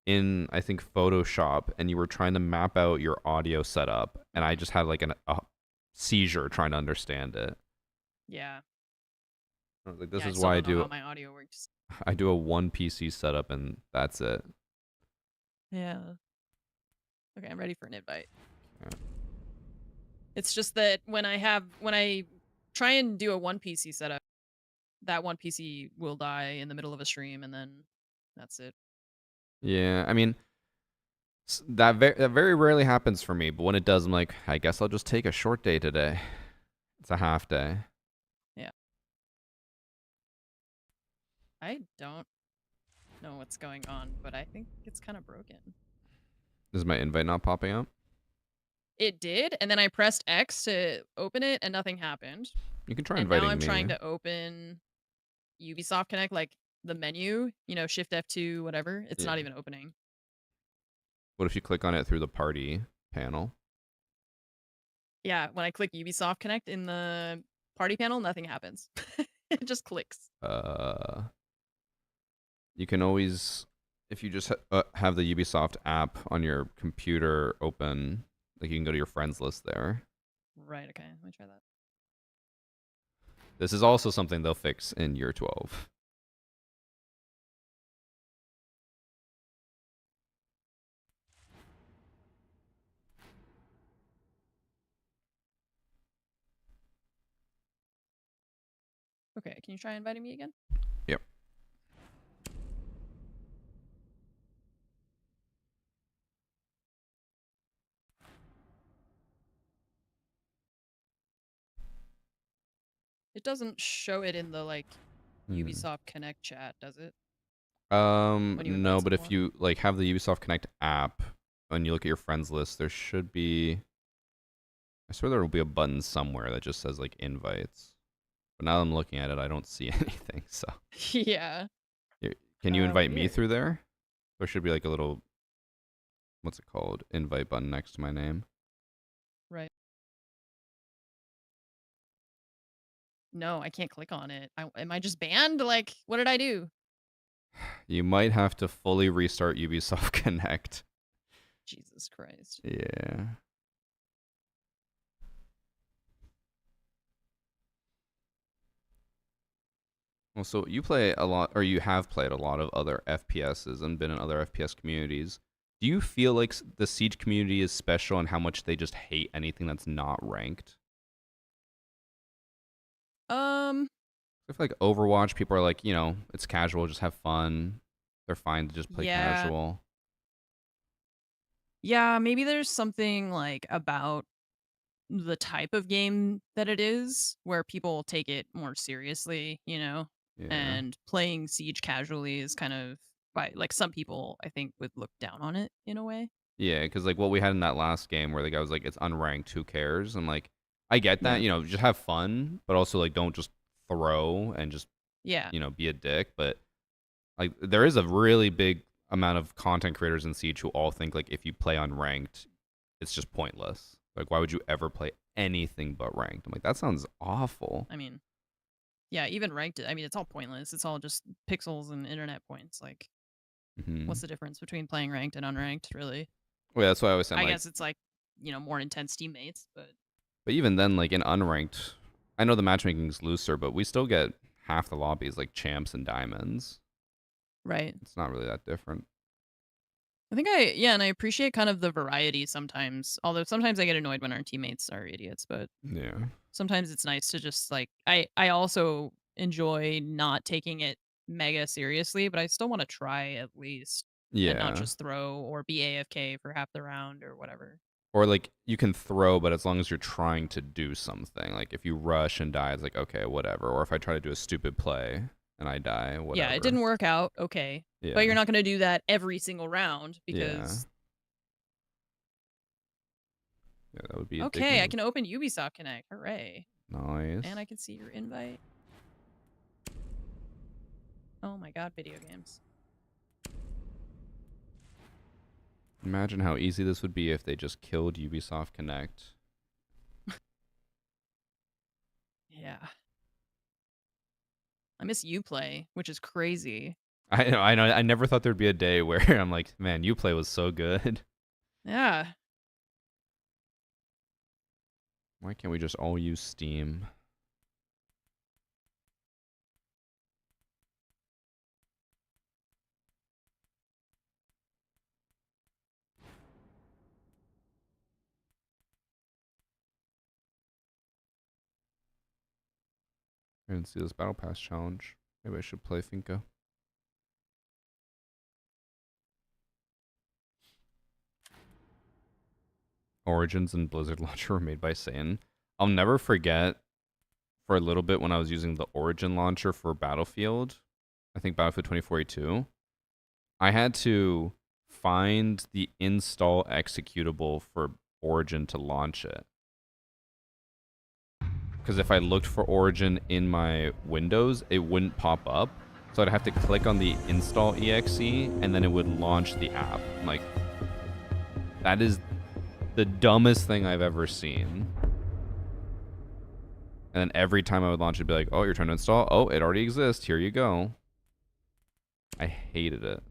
in, I think, Photoshop, and you were trying to map out your audio setup, and I just had like a seizure trying to understand it. Yeah. I was like, this is I why I don't know do how my audio works. I do a one PC setup, and that's it. Yeah. Okay, I'm ready for an invite. Yeah. It's just that when I try and do a one PC setup, that one PC will die in the middle of a stream, and then that's it. Yeah, I mean, that very rarely happens for me, but when it does, I'm like, I guess I'll just take a short day today. It's a half day. Yeah. I don't know what's going on, but I think it's kind of broken. Is my invite not popping up? It did, and then I pressed X to open it, and nothing happened. You can try and inviting me. now I'm trying to open Ubisoft Connect, like the menu, Shift F2, whatever. It's not even opening. What if you click on it through the party panel? Yeah, when I click Ubisoft Connect in the party panel, nothing happens. It just clicks. You can always, if you just have the Ubisoft app on your computer open, like you can go to your friends list there. Right, okay. Let me try that. This is also something they'll fix in year 12. Okay, can you try inviting me again? Yep. It doesn't show it in the like Hmm. Ubisoft Connect chat, does it? When you No, invite but if someone? you like have the Ubisoft Connect app and you look at your friends list, there should be. I swear there will be a button somewhere that just says like invites. But now that I'm looking at it, I don't see anything. So Yeah. can you invite me Weird. through there? There should be like a little, what's it called? Invite button next to my name. Right. No, I can't click on it. Am I just banned? Like, what did I do? You might have to fully restart Ubisoft Connect. Jesus Christ. Yeah. Well, so you play a lot, or you have played a lot of other FPSs and been in other FPS communities. Do you feel like the Siege community is special and how much they just hate anything that's not ranked? I feel like Overwatch, people are like, it's casual, just have fun. They're fine to just play Yeah. casual. Yeah, maybe there's something like about the type of game that it is where people take it more seriously, Yeah. and playing Siege casually is kind of by like some people I think would look down on it in a way. Yeah, because like what we had in that last game where the guy was like, it's unranked, who cares? I'm like, I get that, Yeah. just have fun, but also like don't just throw and just, Yeah. be a dick. But like there is a really big amount of content creators in Siege who all think like if you play unranked, it's just pointless. Like why would you ever play anything but ranked? I'm like, that sounds awful. I mean, yeah, even ranked, I mean, it's all pointless. It's all just pixels and internet points. Like, what's the difference between playing ranked and unranked, really? Well, yeah, that's why I was saying. I Like, guess it's like, more intense teammates, but even then, like in unranked, I know the matchmaking's looser, but we still get half the lobbies like champs and diamonds. right. It's not really that different. I think and I appreciate kind of the variety sometimes. Although sometimes I get annoyed when our teammates are idiots, but Yeah. sometimes it's nice to just like I also enjoy not taking it mega seriously, but I still want to try at least. Yeah. And not just throw or be AFK for half the round or whatever. Or like you can throw, but as long as you're trying to do something. Like if you rush and die, it's like okay, whatever. Or if I try to do a stupid play and I die, whatever. Yeah, it didn't work out. Okay. Yeah. But you're not going to do that every single round because. Yeah, that would be. Okay, I can open Ubisoft Connect. Hooray! Nice. And I can see your invite. Oh my god, video games. Imagine how easy this would be if they just killed Ubisoft Connect. Yeah. I miss Uplay, which is crazy. I know. I never thought there'd be a day where I'm like, man, Uplay was so good. Yeah. Why can't we just all use Steam? I didn't see this Battle Pass challenge. Maybe I should play Finka. Origins and Blizzard Launcher were made by Satan. I'll never forget for a little bit when I was using the Origin launcher for Battlefield. I think Battlefield 2042. I had to find the install executable for Origin to launch it. Because if I looked for Origin in my Windows, it wouldn't pop up. So I'd have to click on the install exe, and then it would launch the app. I'm like, that is the dumbest thing I've ever seen. And then every time I would launch, it'd be like, oh, you're trying to install? Oh, it already exists. Here you go. I hated it.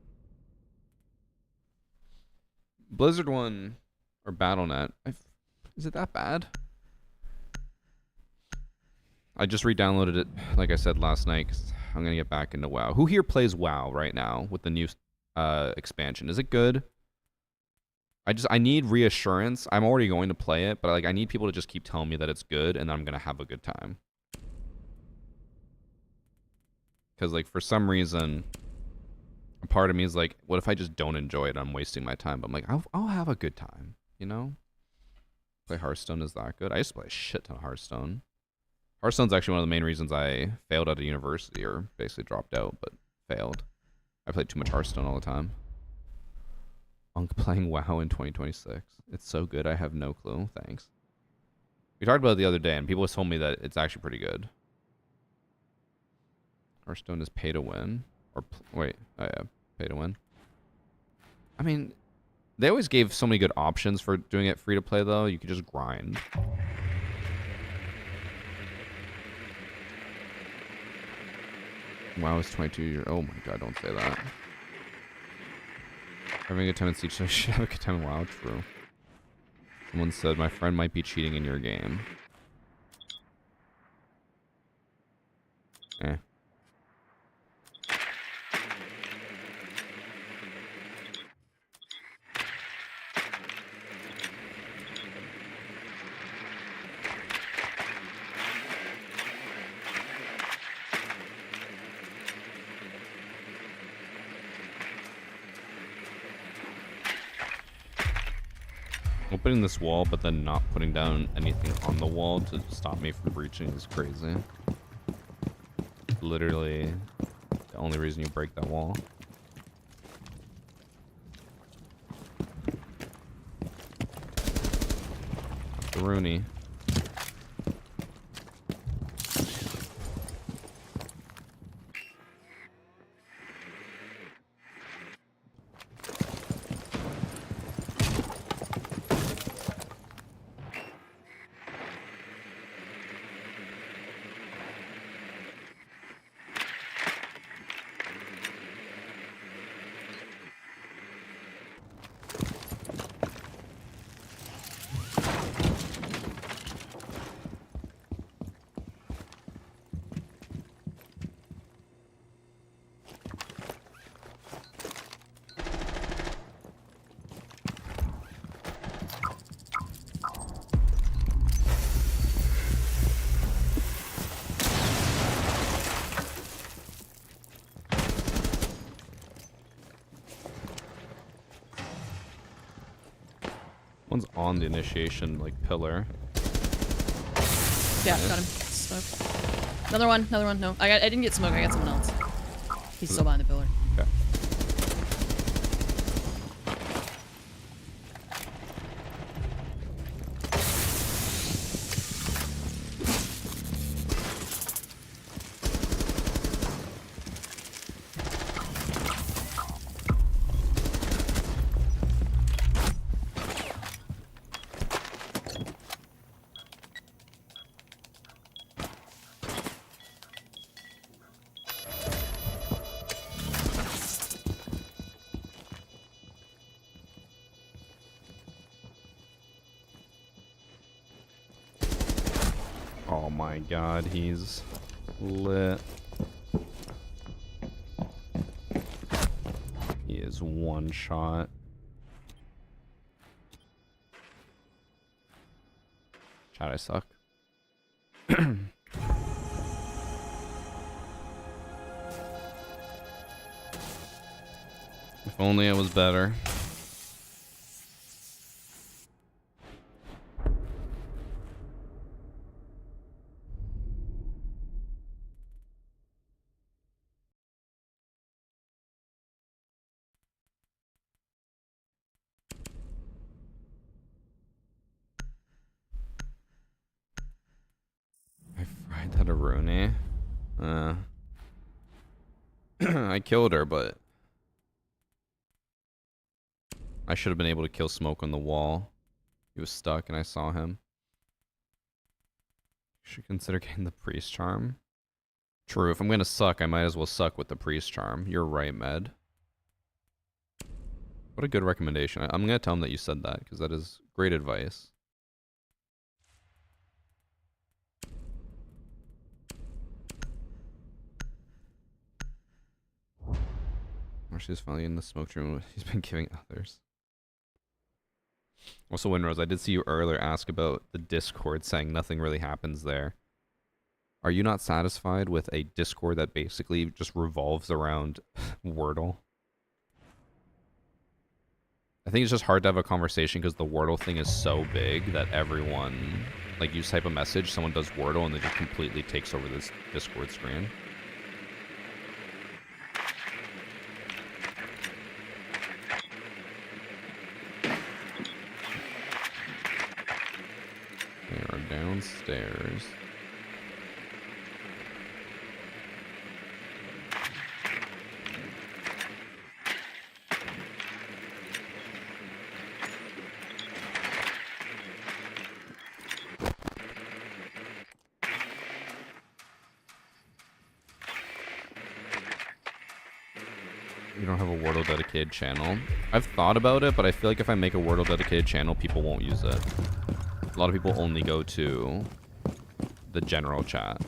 Blizzard one, or Battle.net, is it that bad? I just re-downloaded it, like I said last night, because I'm going to get back into WoW. Who here plays WoW right now with the new expansion? Is it good? I need reassurance. I'm already going to play it, but like I need people to just keep telling me that it's good, and I'm going to have a good time. Because like for some reason, a part of me is like, what if I just don't enjoy it? I'm wasting my time. But I'm like, I'll have a good time, you know? Play Hearthstone is that good? I used to play a shit ton of Hearthstone. Hearthstone's actually one of the main reasons I failed out of university, or basically dropped out, but failed. I played too much Hearthstone all the time. Unk playing WoW in 2026. It's so good, I have no clue. Thanks. We talked about it the other day, and people told me that it's actually pretty good. Hearthstone is pay to win. Or, wait, oh yeah, pay to win. I mean, they always gave so many good options for doing it free to play, though. You could just grind. WoW is 22 years. Oh my god, don't say that. Having a good time in Siege, so you should have a good time in WoW. True. Someone said my friend might be cheating in your game. Eh. Opening this wall, but then not putting down anything on the wall to stop me from breaching is crazy. Literally the only reason you break that wall. The Rooney. One's on the initiation, like, pillar. Yeah, got him. Smoke. Another one, no. I didn't get smoke, I got someone else. He's still behind the pillar. Okay. Oh my god, he's lit. He is one shot. Chat, I suck. If only I was better. I fried that Arune. I killed her, but I should have been able to kill Smoke on the wall. He was stuck and I saw him. Should consider getting the Priest Charm. True, if I'm gonna suck, I might as well suck with the Priest Charm. You're right, Med. What a good recommendation. I'm gonna tell him that you said that, because that is great advice. Marcy's finally in the smoke room. He's been giving others. Also, Winrose, I did see you earlier ask about the Discord, saying nothing really happens there. Are you not satisfied with a Discord that basically just revolves around Wordle? I think it's just hard to have a conversation because the Wordle thing is so big that everyone Like you type a message, someone does Wordle, and it just completely takes over this Discord screen. They are downstairs. You don't have a Wordle dedicated channel. I've thought about it, but I feel like if I make a Wordle dedicated channel, people won't use it. A lot of people only go to the general chat.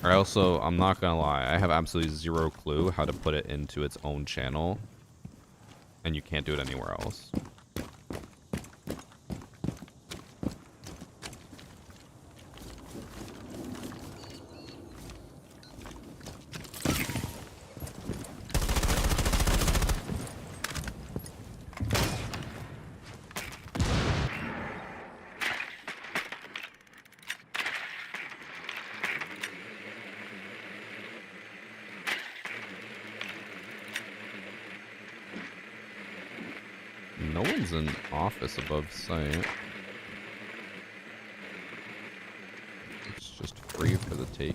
I'm not gonna lie, I have absolutely zero clue how to put it into its own channel. And you can't do it anywhere else. No one's in office above site. It's just free for the taking.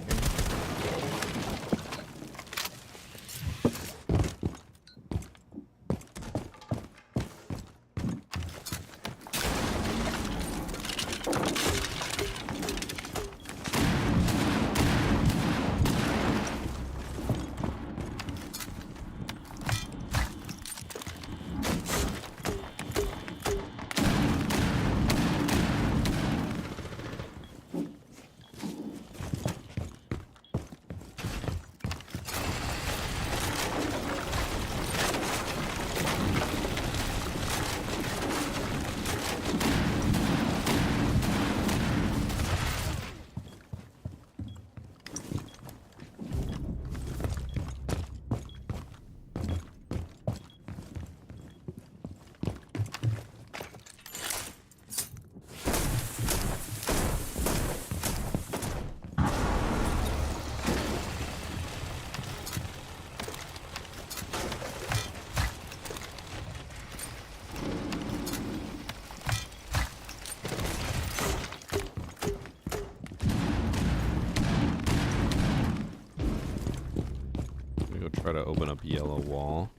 Try to open up yellow wall.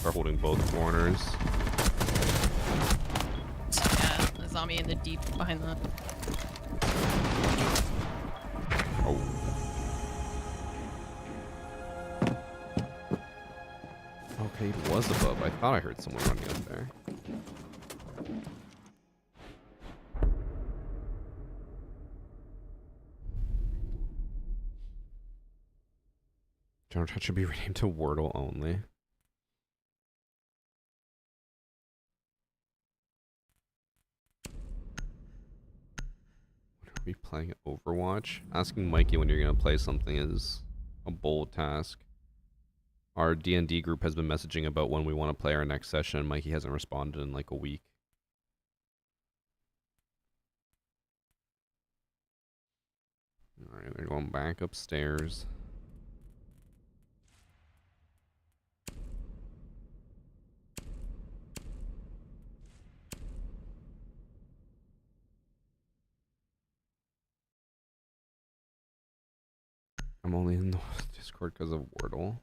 They're holding both corners. Yeah, the zombie in the deep behind the. Oh. Okay, it was above. I thought I heard someone running up there. General chat should be renamed to Wordle only. Are we playing Overwatch? Asking Mikey when you're going to play something is a bold task. Our D&D group has been messaging about when we want to play our next session. Mikey hasn't responded in like a week. Alright, they're going back upstairs. I'm only in the Discord because of Wordle.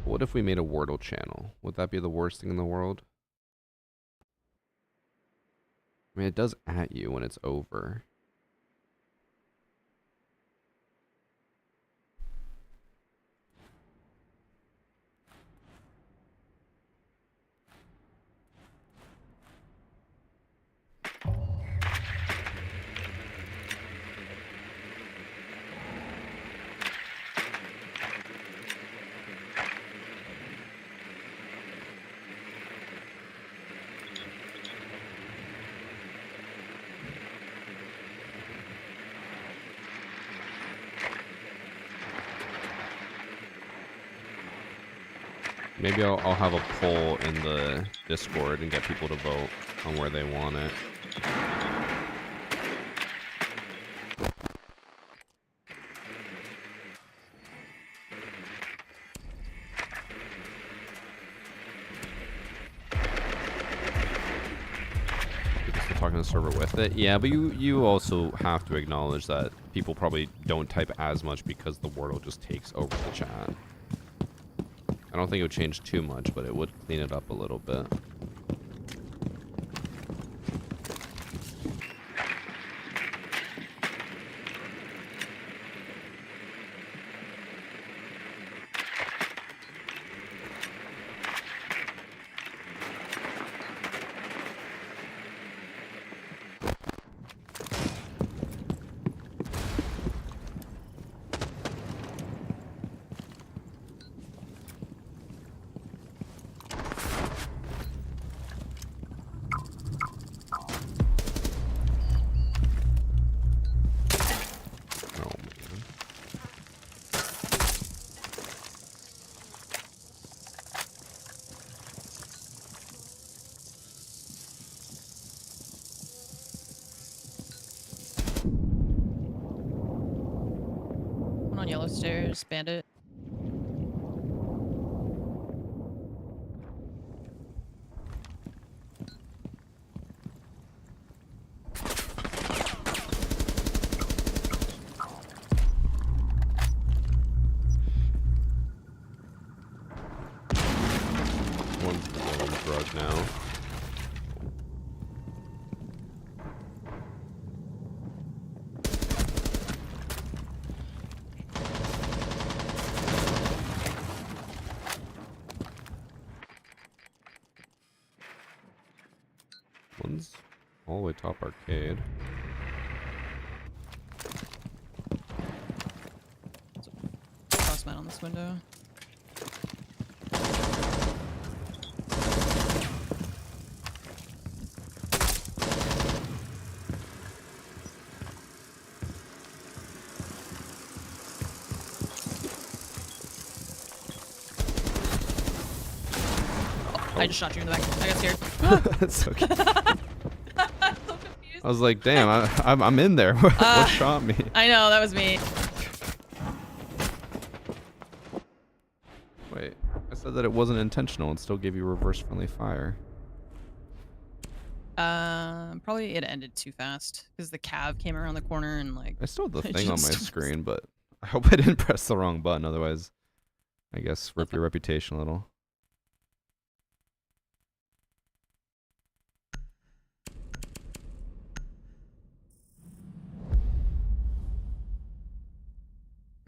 What if we made a Wordle channel? Would that be the worst thing in the world? I mean, it does at you when it's over. Maybe I'll have a poll in the Discord and get people to vote on where they want it. People still talking to the server with it. Yeah, but you also have to acknowledge that people probably don't type as much because the Wordle just takes over the chat. I don't think it would change too much, but it would clean it up a little bit. One on yellow stairs, bandit. One's blowing drug now. One's all the way top arcade. Crossman on this window. I just shot you in the back. I got scared. That's okay. I'm so confused. I was like, damn, I'm in there. What shot me? I know, that was me. Wait, I said that it wasn't intentional and still gave you reverse friendly fire. Probably it ended too fast because the cav came around the corner and like. I still have the I thing on my just- screen, but I hope I didn't press the wrong button. Otherwise, I guess rip your reputation a little.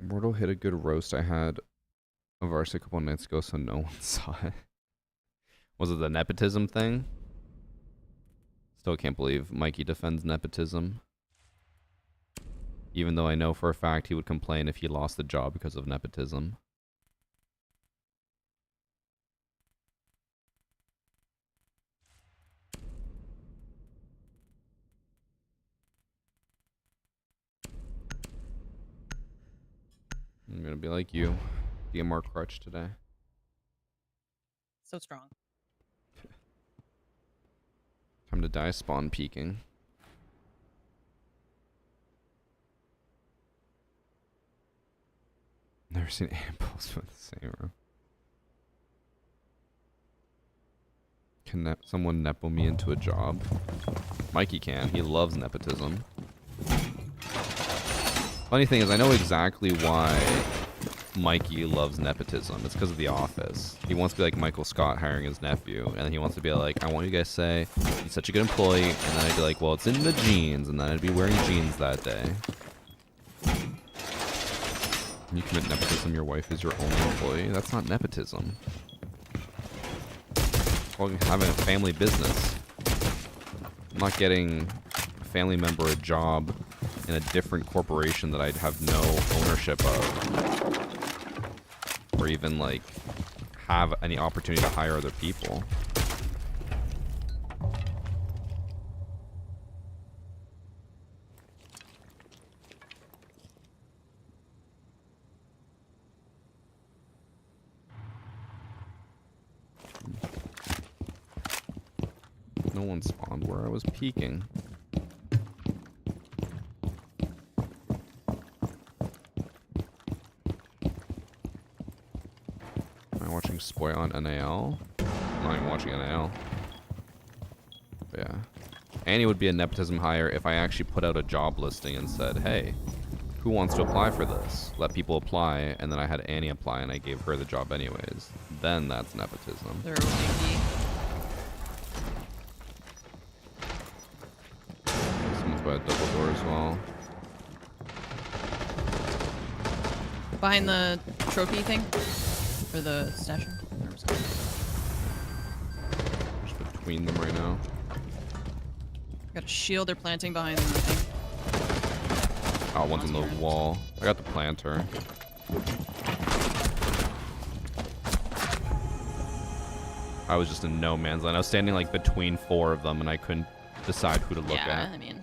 Wordle hit a good roast I had of Varsity a couple nights ago, so no one saw it. Was it the nepotism thing? Still can't believe Mikey defends nepotism. Even though I know for a fact he would complain if he lost the job because of nepotism. I'm gonna be like you. DMR crutch today. So strong. Time to die spawn peeking. Never seen apples from the same room. Can someone nepo me into a job? Mikey can. He loves nepotism. Funny thing is, I know exactly why Mikey loves nepotism. It's because of The Office. He wants to be like Michael Scott hiring his nephew, and then he wants to be like, I want you guys to say he's such a good employee, and then I'd be like, well, it's in the jeans, and then I'd be wearing jeans that day. When you commit nepotism, your wife is your only employee. That's not nepotism. It's called having a family business. I'm not getting a family member a job in a different corporation that I'd have no ownership of, or even like have any opportunity to hire other people. No one spawned where I was peeking. Am I watching Spoy on NAL? I'm not even watching NAL. But yeah. Annie would be a nepotism hire if I actually put out a job listing and said, hey, who wants to apply for this? Let people apply, and then I had Annie apply and I gave her the job anyways. Then that's nepotism. They're ODD. Someone's by a double door as well. Behind the trophy thing? Or the stasher? Just between them right now. Got a shield they're planting behind the thing. Oh, one's in the wall. I got the planter. I was just in no man's land. I was standing like between 4 of them and I couldn't decide who to look Yeah, at. I mean,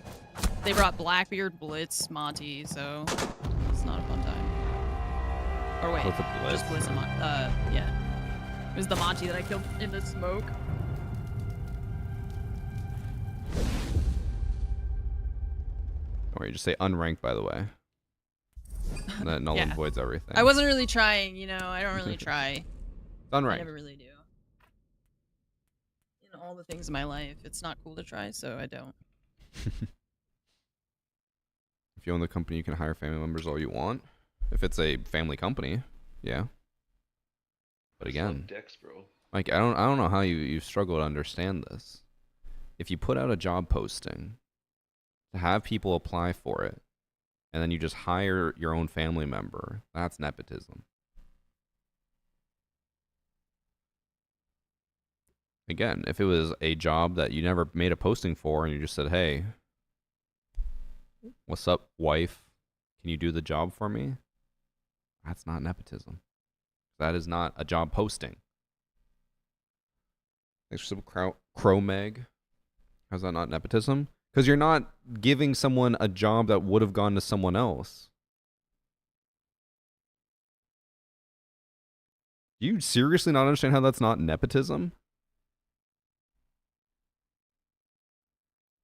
they brought Blackbeard, Blitz, Monty, so it's not a fun time. Or wait, What's a Blitz? just Blitz and Monty. Yeah. It was the Monty that I killed in the smoke. Or you just say unranked, by the way. And that null and voids everything. I wasn't really trying, you know, I don't really try. I Unranked. never really do. In all the things in my life, it's not cool to try, so I don't. If you own the company, you can hire family members all you want. If it's a family company, yeah. But I just again, love Dex, bro. like I don't know how you struggle to understand this. If you put out a job posting to have people apply for it, and then you just hire your own family member, that's nepotism. Again, if it was a job that you never made a posting for and you just said, hey, what's up, wife? Can you do the job for me? That's not nepotism. That is not a job posting. Thanks for some Crow Meg. How's that not nepotism? Because you're not giving someone a job that would have gone to someone else. Do you seriously not understand how that's not nepotism?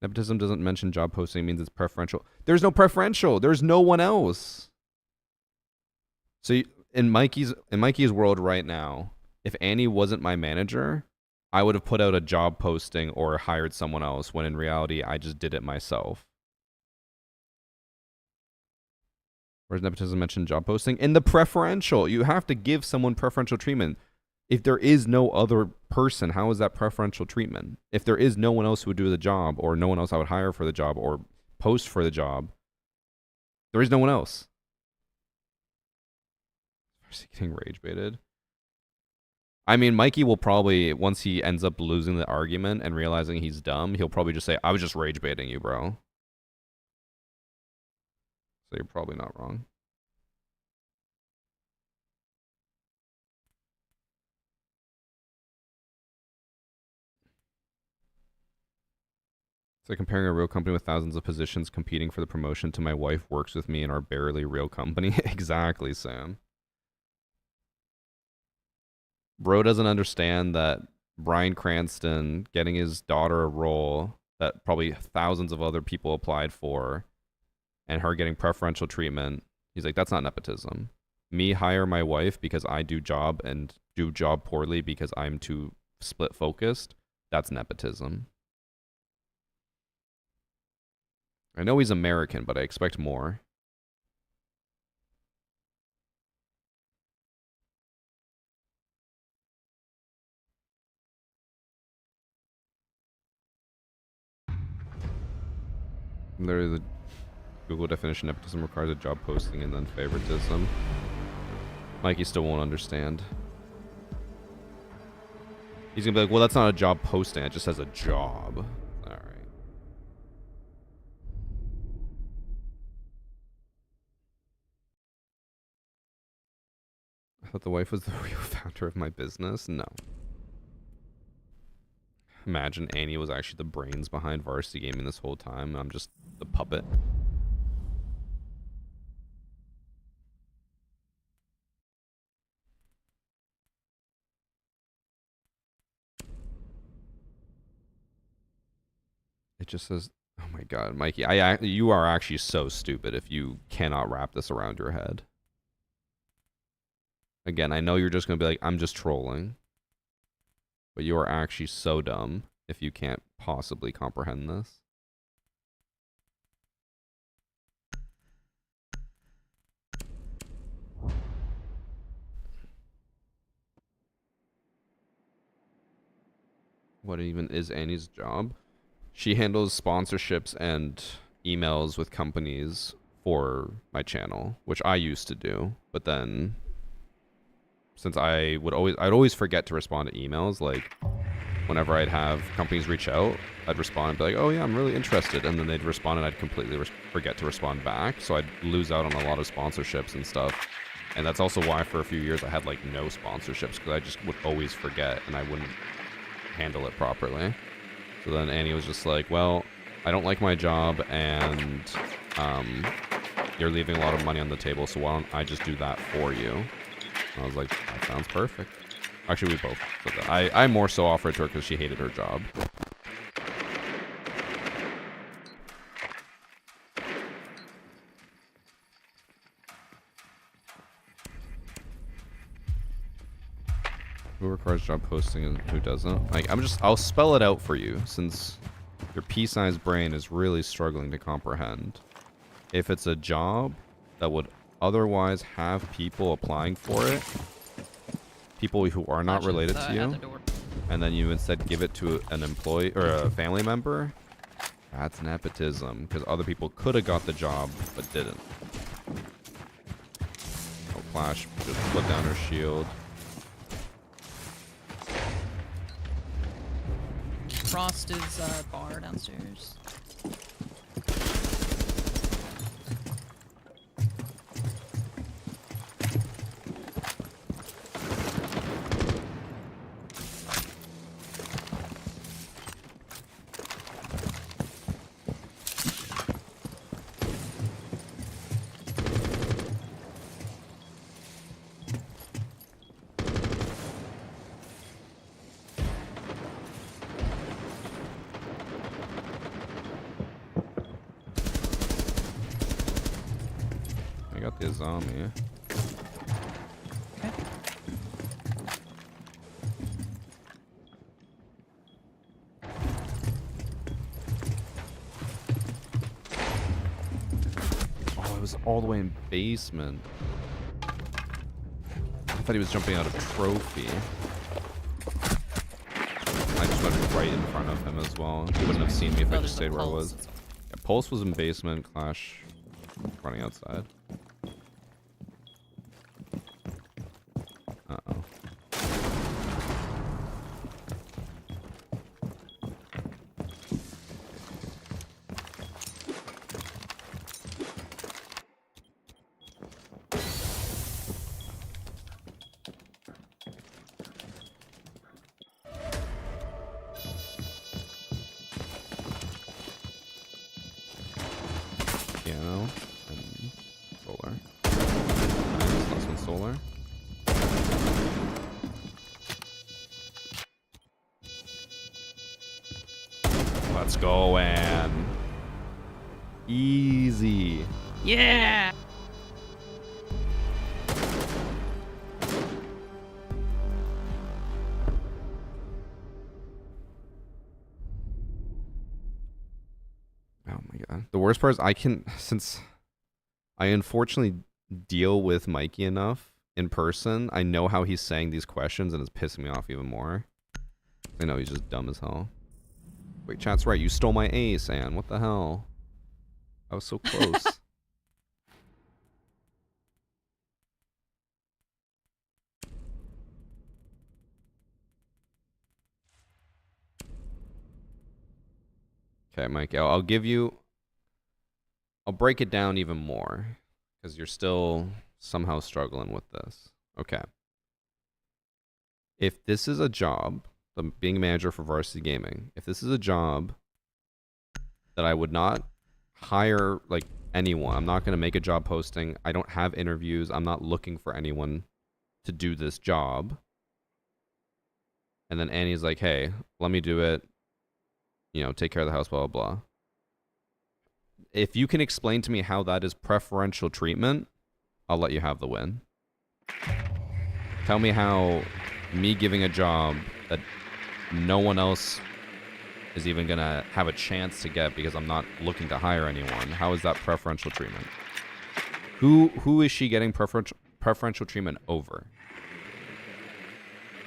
Nepotism doesn't mention job posting, it means it's preferential. There's no preferential. There's no one else. So in Mikey's world right now, if Annie wasn't my manager, I would have put out a job posting or hired someone else when in reality I just did it myself. Where's nepotism mentioned job posting? In the preferential, you have to give someone preferential treatment. If there is no other person, how is that preferential treatment? If there is no one else who would do the job, or no one else I would hire for the job, or post for the job, there is no one else. Is he getting rage baited? I mean, Mikey will probably, once he ends up losing the argument and realizing he's dumb, he'll probably just say, I was just rage baiting you, bro. So you're probably not wrong. It's like comparing a real company with thousands of positions competing for the promotion to my wife works with me in our barely real company. Exactly, Sam. Bro doesn't understand that Bryan Cranston getting his daughter a role that probably thousands of other people applied for and her getting preferential treatment. He's like, that's not nepotism. Me hire my wife because I do job and do job poorly because I'm too split focused. That's nepotism. I know he's American, but I expect more. Literally, the Google definition nepotism requires a job posting and then favoritism. Mikey still won't understand. He's gonna be like, well, that's not a job posting. It just says a job. Alright. I thought the wife was the real founder of my business. No. Imagine Annie was actually the brains behind Varsity Gaming this whole time. And I'm just the puppet. It just says, oh my god, Mikey, you are actually so stupid if you cannot wrap this around your head. Again, I know you're just going to be like, I'm just trolling. But you are actually so dumb if you can't possibly comprehend this. What even is Annie's job? She handles sponsorships and emails with companies for my channel, which I used to do. But then, since I'd always forget to respond to emails, like whenever I'd have companies reach out, I'd respond and be like, oh yeah, I'm really interested. And then they'd respond and I'd completely forget to respond back. So I'd lose out on a lot of sponsorships and stuff. And that's also why for a few years I had like no sponsorships, because I just would always forget and I wouldn't handle it properly. So then Annie was just like, well, I don't like my job and you're leaving a lot of money on the table, so why don't I just do that for you? And I was like, that sounds perfect. Actually, we both said that. I more so offered to her because she hated her job. Who requires job posting and who doesn't? Like, I'll spell it out for you since your pea-sized brain is really struggling to comprehend. If it's a job that would otherwise have people applying for it, people who are not related to you, and then you instead give it to an employee or a family member, that's nepotism, because other people could have got the job but didn't. Oh, Flash just put down her shield. Frost is bar downstairs. The zombie. Okay. Oh, it was all the way in basement. I thought he was jumping out of trophy. I just went right in front of him as well. He wouldn't have seen me if I just stayed where I was. Yeah, Pulse was in basement. Clash running outside. Uh-oh. Piano and solar. Nice, last one solar. Let's go, and easy. Yeah. Oh my god. The worst part is since I unfortunately deal with Mikey enough in person, I know how he's saying these questions and it's pissing me off even more. I know he's just dumb as hell. Wait, chat's right. You stole my ace, Ann. What the hell? I was so close. Okay, Mike, I'll break it down even more because you're still somehow struggling with this. Okay. If this is a job, being a manager for Varsity Gaming, if this is a job that I would not hire like anyone, I'm not going to make a job posting. I don't have interviews. I'm not looking for anyone to do this job. And then Annie's like, hey, let me do it. you know, take care of the house, blah, blah, blah. If you can explain to me how that is preferential treatment, I'll let you have the win. Tell me how me giving a job that no one else is even going to have a chance to get because I'm not looking to hire anyone. How is that preferential treatment? Who is she getting preferential treatment over?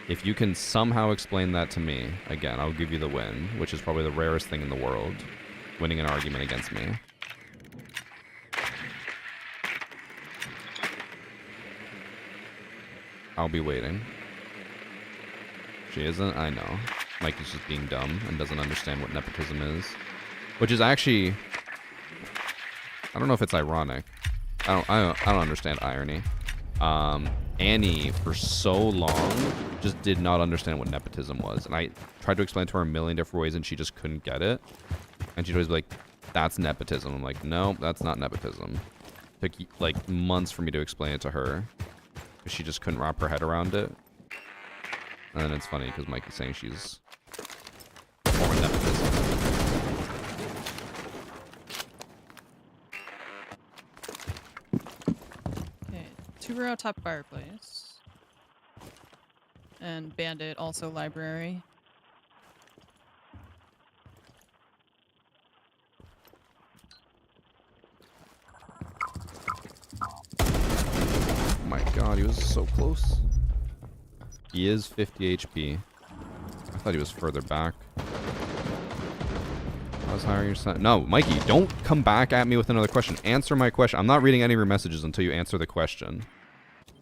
If you can somehow explain that to me, again, I'll give you the win, which is probably the rarest thing in the world, winning an argument against me. I'll be waiting. She isn't? I know. Mike is just being dumb and doesn't understand what nepotism is. Which is actually... I don't know if it's ironic. I don't understand irony. Annie, for so long, just did not understand what nepotism was. And I tried to explain to her a million different ways and she just couldn't get it. And she'd always be like, that's nepotism. I'm like, no, that's not nepotism. It took like months for me to explain it to her. Because she just couldn't wrap her head around it. And then it's funny because Mike is saying she's more nepotism. Okay, 2-row top fireplace. And bandit, also library. Oh my god, he was so close. He is 50 HP. I thought he was further back. I was hiring your son. No, Mikey, don't come back at me with another question. Answer my question. I'm not reading any of your messages until you answer the question.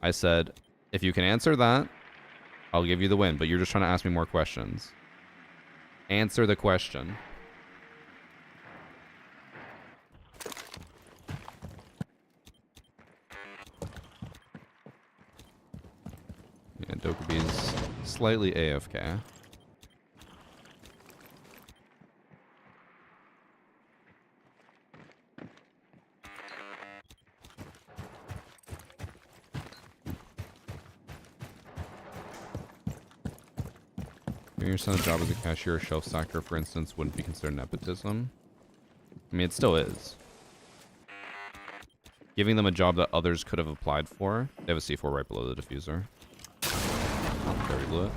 I said, if you can answer that, I'll give you the win. But you're just trying to ask me more questions. Answer the question. Yeah, Dokubi's slightly AFK. Giving your son a job as a cashier or shelf stacker, for instance, wouldn't be considered nepotism. I mean, it still is. Giving them a job that others could have applied for. They have a C4 right below the diffuser. Very lit.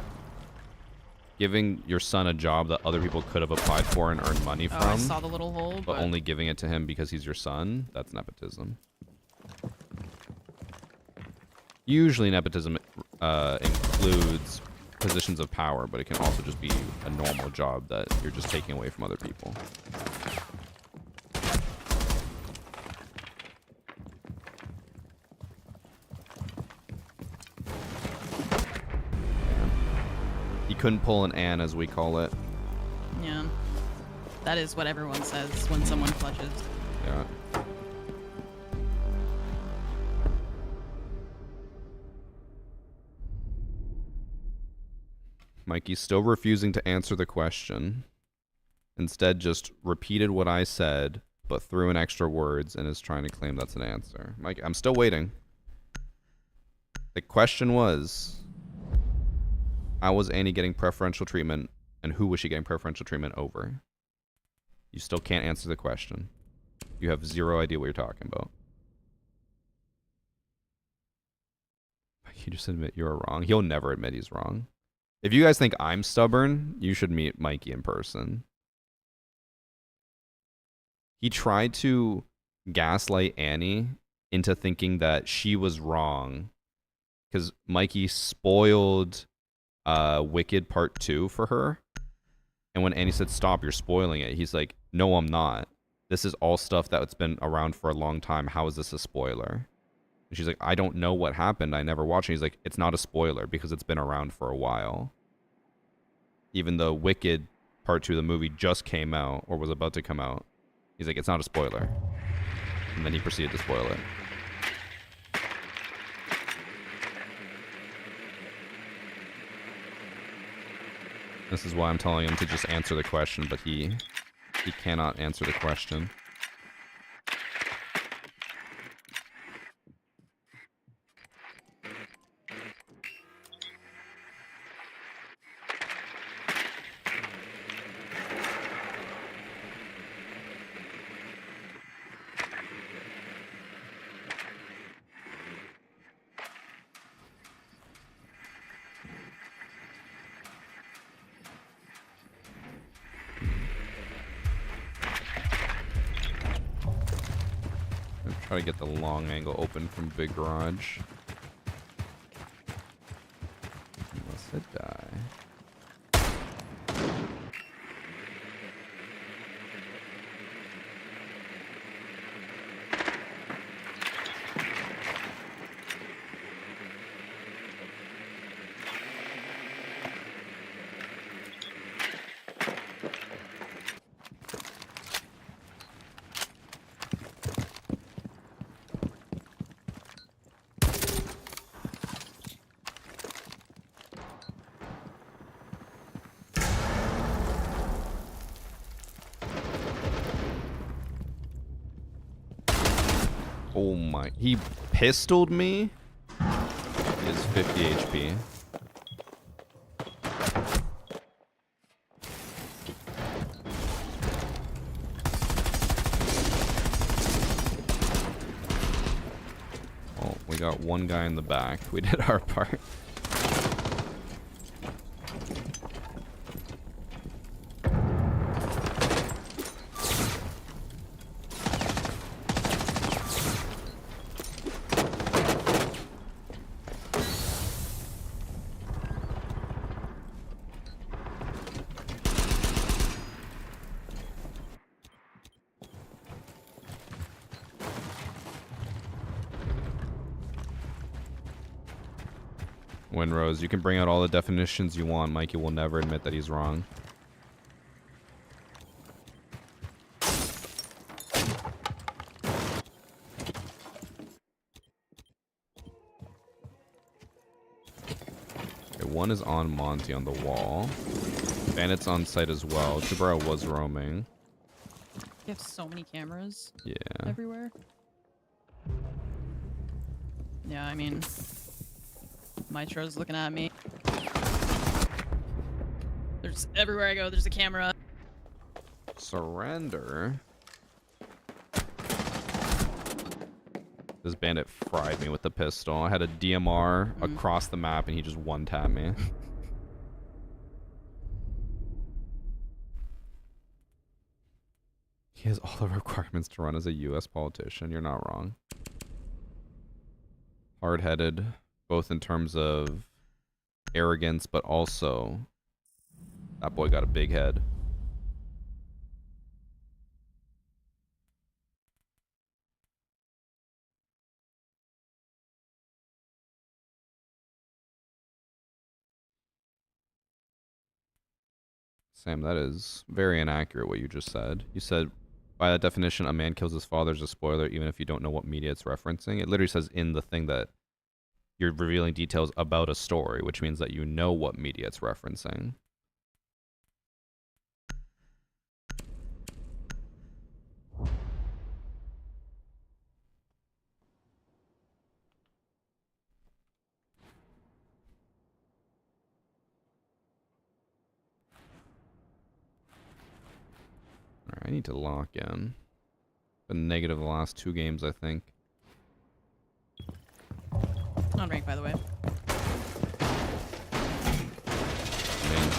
Giving your son a job that other people could have applied for and earned money from. I saw the little hole, but only giving it to him because he's your son. That's nepotism. Usually nepotism includes positions of power, but it can also just be a normal job that you're just taking away from other people. He couldn't pull an Ann, as we call it. Yeah. That is what everyone says when someone clutches. Yeah. Mikey's still refusing to answer the question. Instead, just repeated what I said, but threw in extra words and is trying to claim that's an answer. Mike, I'm still waiting. The question was, how was Annie getting preferential treatment, and who was she getting preferential treatment over? You still can't answer the question. You have zero idea what you're talking about. You just admit you're wrong. He'll never admit he's wrong. If you guys think I'm stubborn, you should meet Mikey in person. He tried to gaslight Annie into thinking that she was wrong because Mikey spoiled Wicked Part 2 for her. And when Annie said, stop, you're spoiling it, he's like, no, I'm not. This is all stuff that's been around for a long time. How is this a spoiler? And she's like, I don't know what happened. I never watched it. He's like, it's not a spoiler because it's been around for a while. Even though Wicked Part 2 of the movie just came out or was about to come out. He's like, it's not a spoiler. And then he proceeded to spoil it. This is why I'm telling him to just answer the question, but he cannot answer the question. Try to get the long angle open from big garage. Unless I die. Oh my, he pistoled me? He is 50 HP. Oh, we got one guy in the back. We did our part. Winrose, you can bring out all the definitions you want. Mikey will never admit that he's wrong. Okay, one is on Monty on the wall. Bandit's on site as well. Chibara was roaming. You have so many cameras Yeah. everywhere. Yeah, I mean, Mitro's looking at me. There's everywhere I go, there's a camera. Surrender. This bandit fried me with the pistol. I had a DMR across the map and he just one-tapped me. He has all the requirements to run as a US politician. You're not wrong. Hard-headed, both in terms of arrogance, but also that boy got a big head. Sam, that is very inaccurate what you just said. You said, by that definition, a man kills his father is a spoiler, even if you don't know what media it's referencing. It literally says in the thing that you're revealing details about a story, which means that you know what media it's referencing. Alright, I need to lock in. Been negative the last 2 games, I think. On rank, by the way. I mean,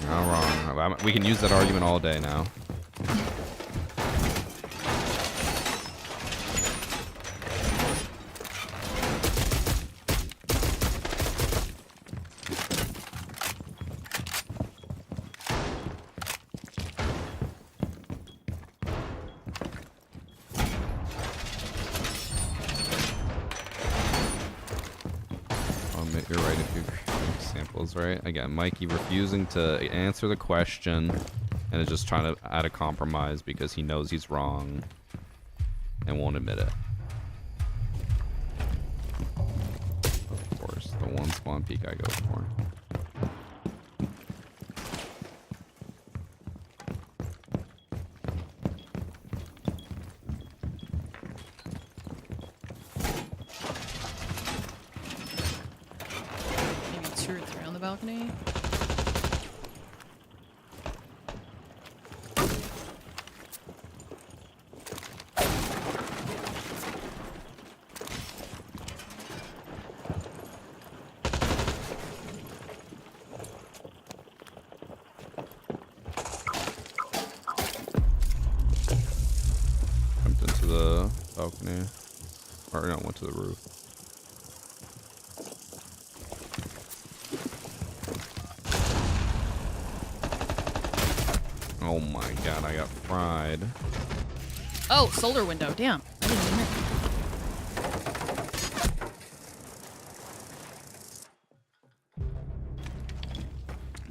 you're not wrong. We can use that argument all day now. You're right if you samples, right? Again, Mikey refusing to answer the question and is just trying to add a compromise because he knows he's wrong and won't admit it. Of course, the one spawn peek I go for. Balcony. Jumped into the balcony. Or no, went to the roof. Oh my god, I got fried. Oh, solar window. Damn. I didn't even hear.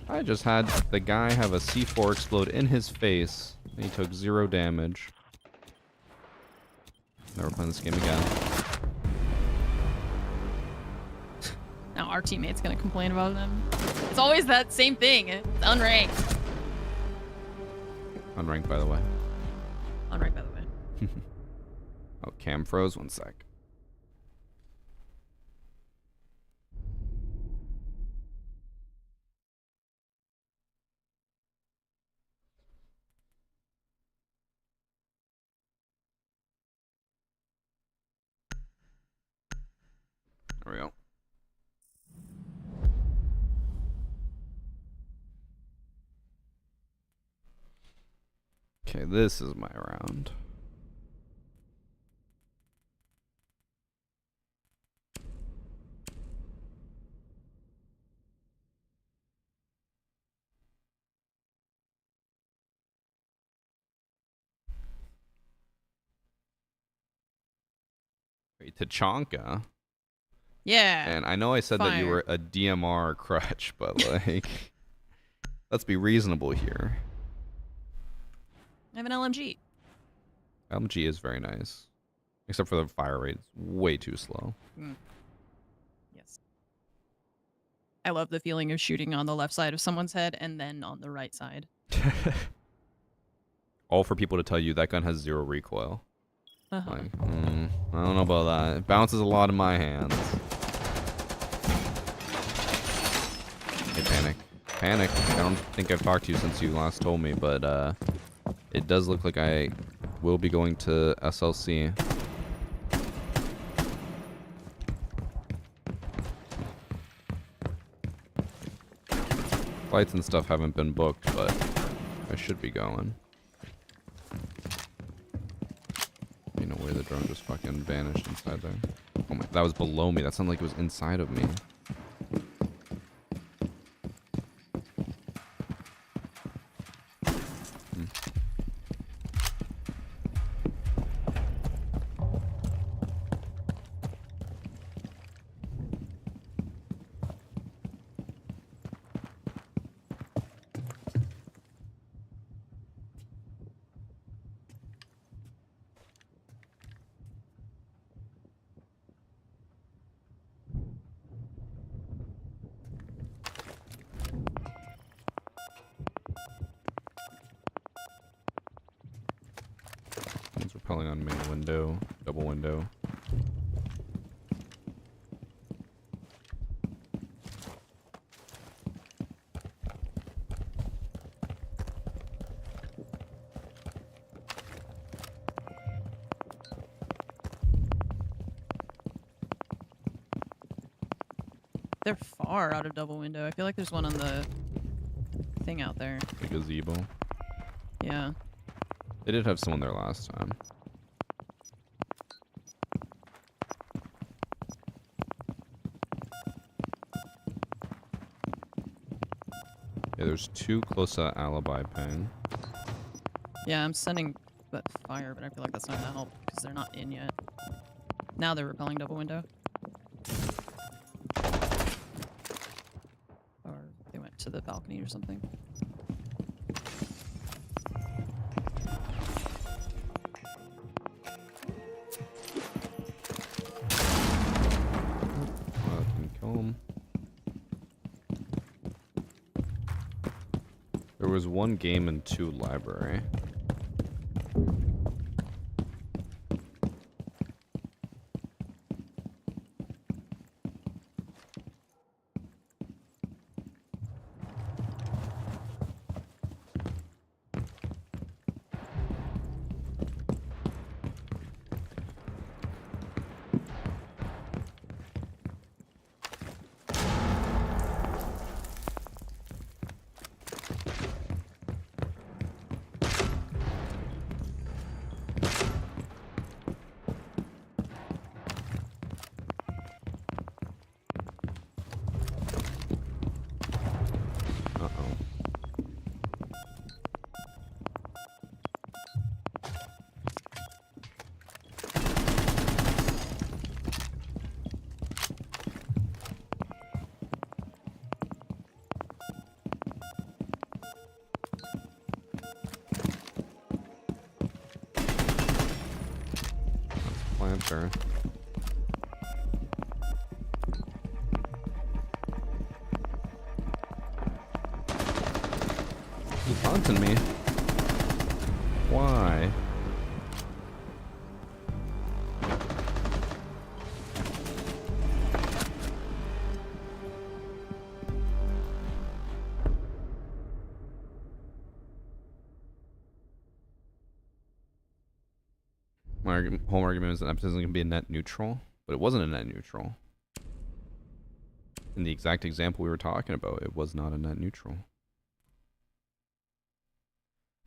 I just had the guy have a C4 explode in his face, and he took 0 damage. Never playing this game again. Now our teammate's gonna complain about them. It's always that same thing. It's unranked. Unranked, by the way. Unranked, by the way. Oh, cam froze. 1 sec. There we go. Okay, this is my round. Wait, Tachanka? Yeah. And I know I said that you Fire. were a DMR crutch, but like, let's be reasonable here. I have an LMG. LMG is very nice. Except for the fire rate. It's way too slow. Yes. I love the feeling of shooting on the left side of someone's head and then on the right side. All for people to tell you that gun has 0 recoil. Uh-huh. Like, I don't know about that. It bounces a lot in my hands. Hey, Panic. Panic. I don't think I've talked to you since you last told me, but it does look like I will be going to SLC. Flights and stuff haven't been booked, but I should be going. You know where the drone just fucking vanished inside there. Oh my, that was below me. That sounded like it was inside of me. One's repelling on main window, double window. They're far out of double window. I feel like there's one on the thing out there. The gazebo. Yeah. They did have someone there last time. Yeah, there's 2 close to alibi ping. Yeah, I'm sending that fire, but I feel like that's not gonna help because they're not in yet. Now they're repelling double window. Or they went to the balcony or something. Can kill him. There was 1 game and 2 library. center. He's taunting me. Why? My whole argument is that nepotism can be a net neutral, but it wasn't a net neutral. In the exact example we were talking about, it was not a net neutral.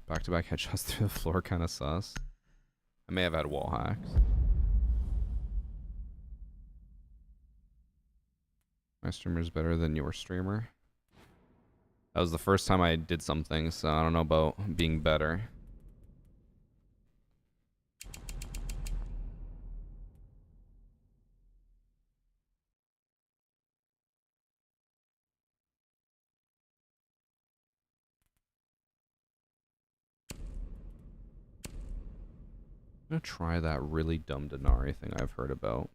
Back-to-back headshots through the floor, kind of sus. I may have had wall hacks. My streamer's better than your streamer. That was the first time I did something, so I don't know about being better. I'm gonna try that really dumb Denari thing I've heard about.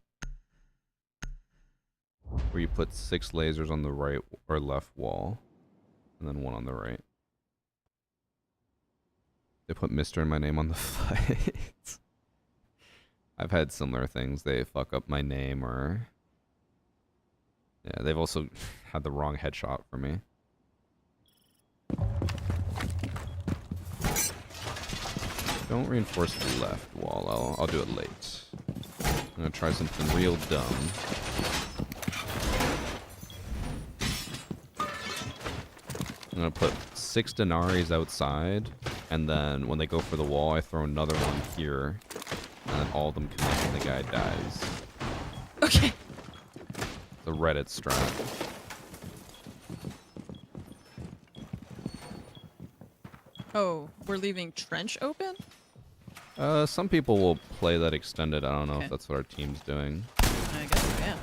Where you put 6 lasers on the right or left wall, and then 1 on the right. They put Mr. in my name on the fight. I've had similar things. They fuck up my name or... Yeah, they've also had the wrong headshot for me. Don't reinforce the left wall. I'll do it late. I'm gonna try something real dumb. I'm gonna put 6 Denaris outside, and then when they go for the wall, I throw another one here, and then all of them connect and the guy dies. Okay. The Reddit strat. Oh, we're leaving trench open? Some people will play that extended. I don't know Okay. if that's what our team's doing. I guess so, yeah.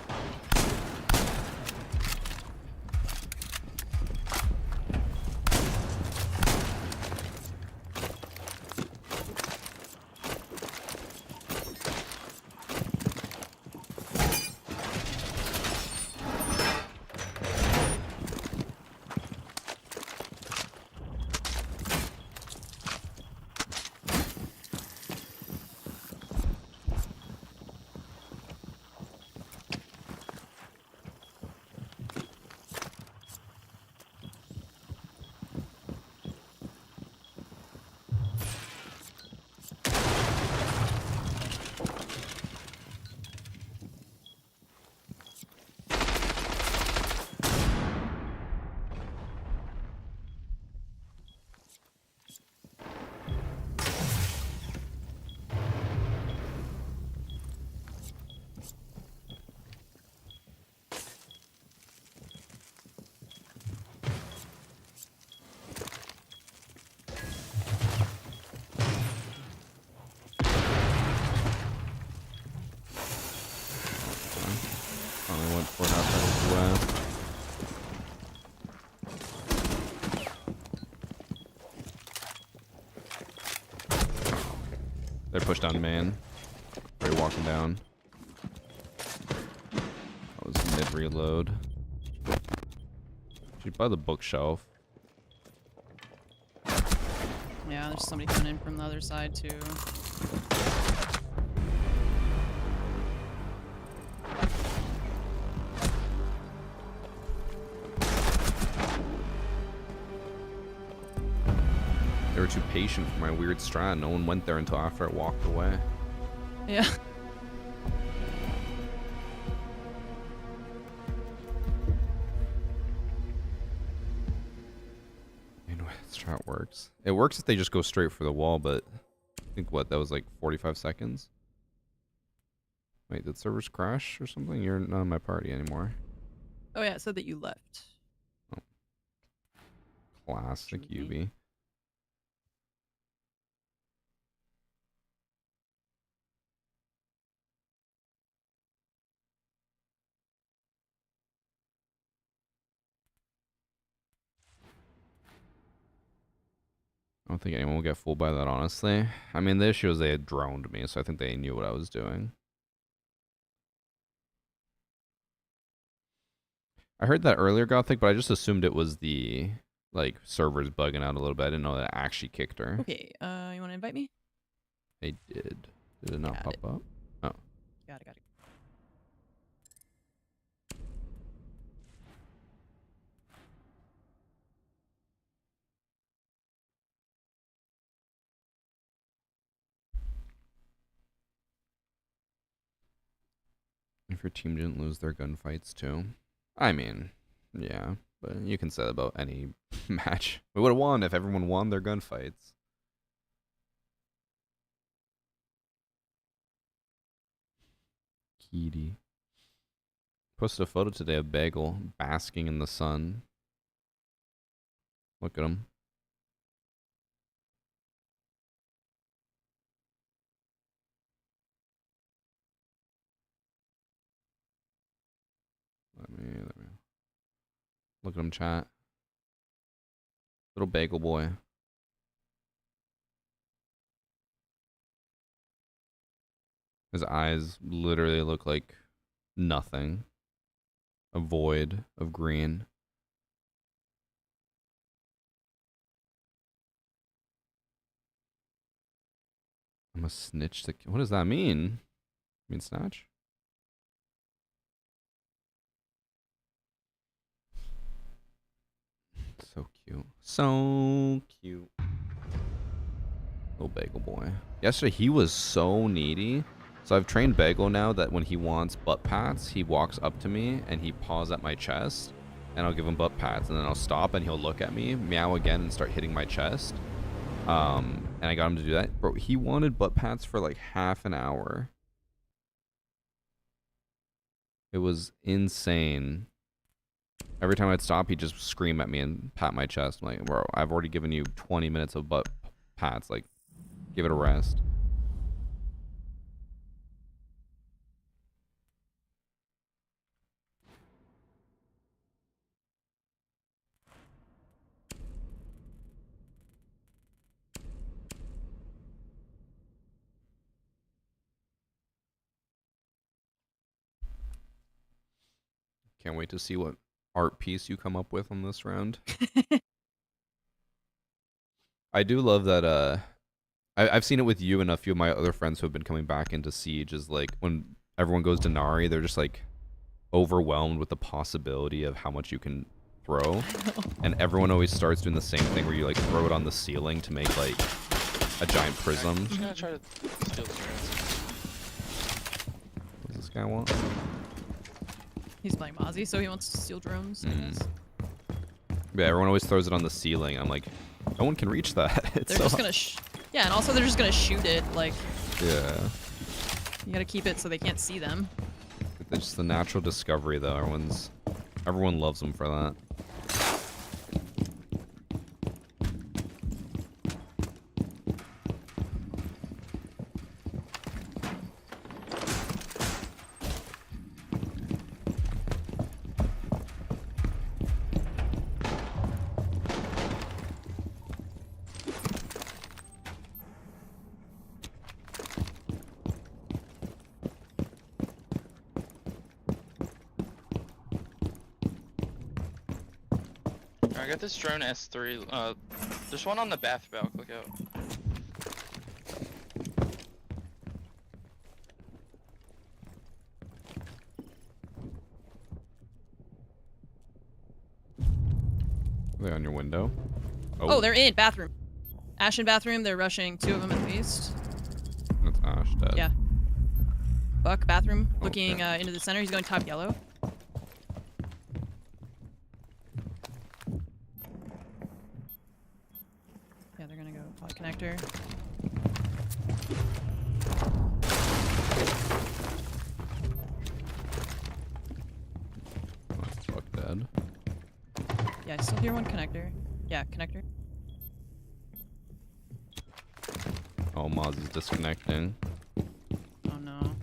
Only went for it outside his way. They're pushed down man. They're walking down. That was mid reload. She's by the bookshelf. Yeah, there's somebody coming in from the other side too. They were too patient for my weird strat. No one went there until after I walked away. Yeah. Anyway, strat works. It works if they just go straight for the wall, but I think what, that was like 45 seconds? Wait, did servers crash or something? You're not in my party anymore. Oh yeah, it said that you left. Classic Should be. UV. I don't think anyone will get fooled by that, honestly. I mean, the issue is they had droned me, so I think they knew what I was doing. I heard that earlier, Gothic, but I just assumed it was the like servers bugging out a little bit. I didn't know that it actually kicked her. Okay, you want to invite me? They did. Did it not Got pop it. up? Oh. Got it. If your team didn't lose their gunfights too. I mean, yeah, but you can say that about any match. We would have won if everyone won their gunfights. Kitty. Posted a photo today of Bagel basking in the sun. Look at him. Let me look at him, chat. Little Bagel boy. His eyes literally look like nothing. A void of green. I'm a snitch. What does that mean? Mean snatch? So cute. So cute. Little Bagel boy. Yesterday he was so needy. So I've trained Bagel now that when he wants butt pats, he walks up to me and he paws at my chest. And I'll give him butt pats and then I'll stop and he'll look at me, meow again and start hitting my chest. And I got him to do that. Bro, he wanted butt pats for like half an hour. It was insane. Every time I'd stop, he'd just scream at me and pat my chest. I'm like, bro, I've already given you 20 minutes of butt pats. Like, give it a rest. Can't wait to see what art piece you come up with on this round. I do love that I've seen it with you and a few of my other friends who have been coming back into Siege, is like when everyone goes to Nari, they're just like overwhelmed with the possibility of how much you can throw. And everyone always starts doing the same thing where you like throw it on the ceiling to make like a giant prism. I'm just gonna try to steal the strings. What does this guy want? He's playing Mozzie, so he wants to steal drones. I guess. Yeah, everyone always throws it on the ceiling. I'm like, no one can reach that. It's They're so just gonna yeah, and also they're just gonna shoot it. Like, yeah. you gotta keep it so they can't see them. It's just the natural discovery though. Everyone loves them for that. I got this drone S3. There's one on the bath balcony. Look out. Are they on your window? Oh, they're in bathroom. Ashen bathroom. They're rushing. 2 of them at least. That's Ash dead. Yeah. Buck bathroom. Oh, Looking okay. into the center. He's going top yellow. Yeah, they're gonna go pod connector. That's Buck dead. Yeah, I still hear one connector. Yeah, connector. Oh, Moz is disconnecting. Oh no.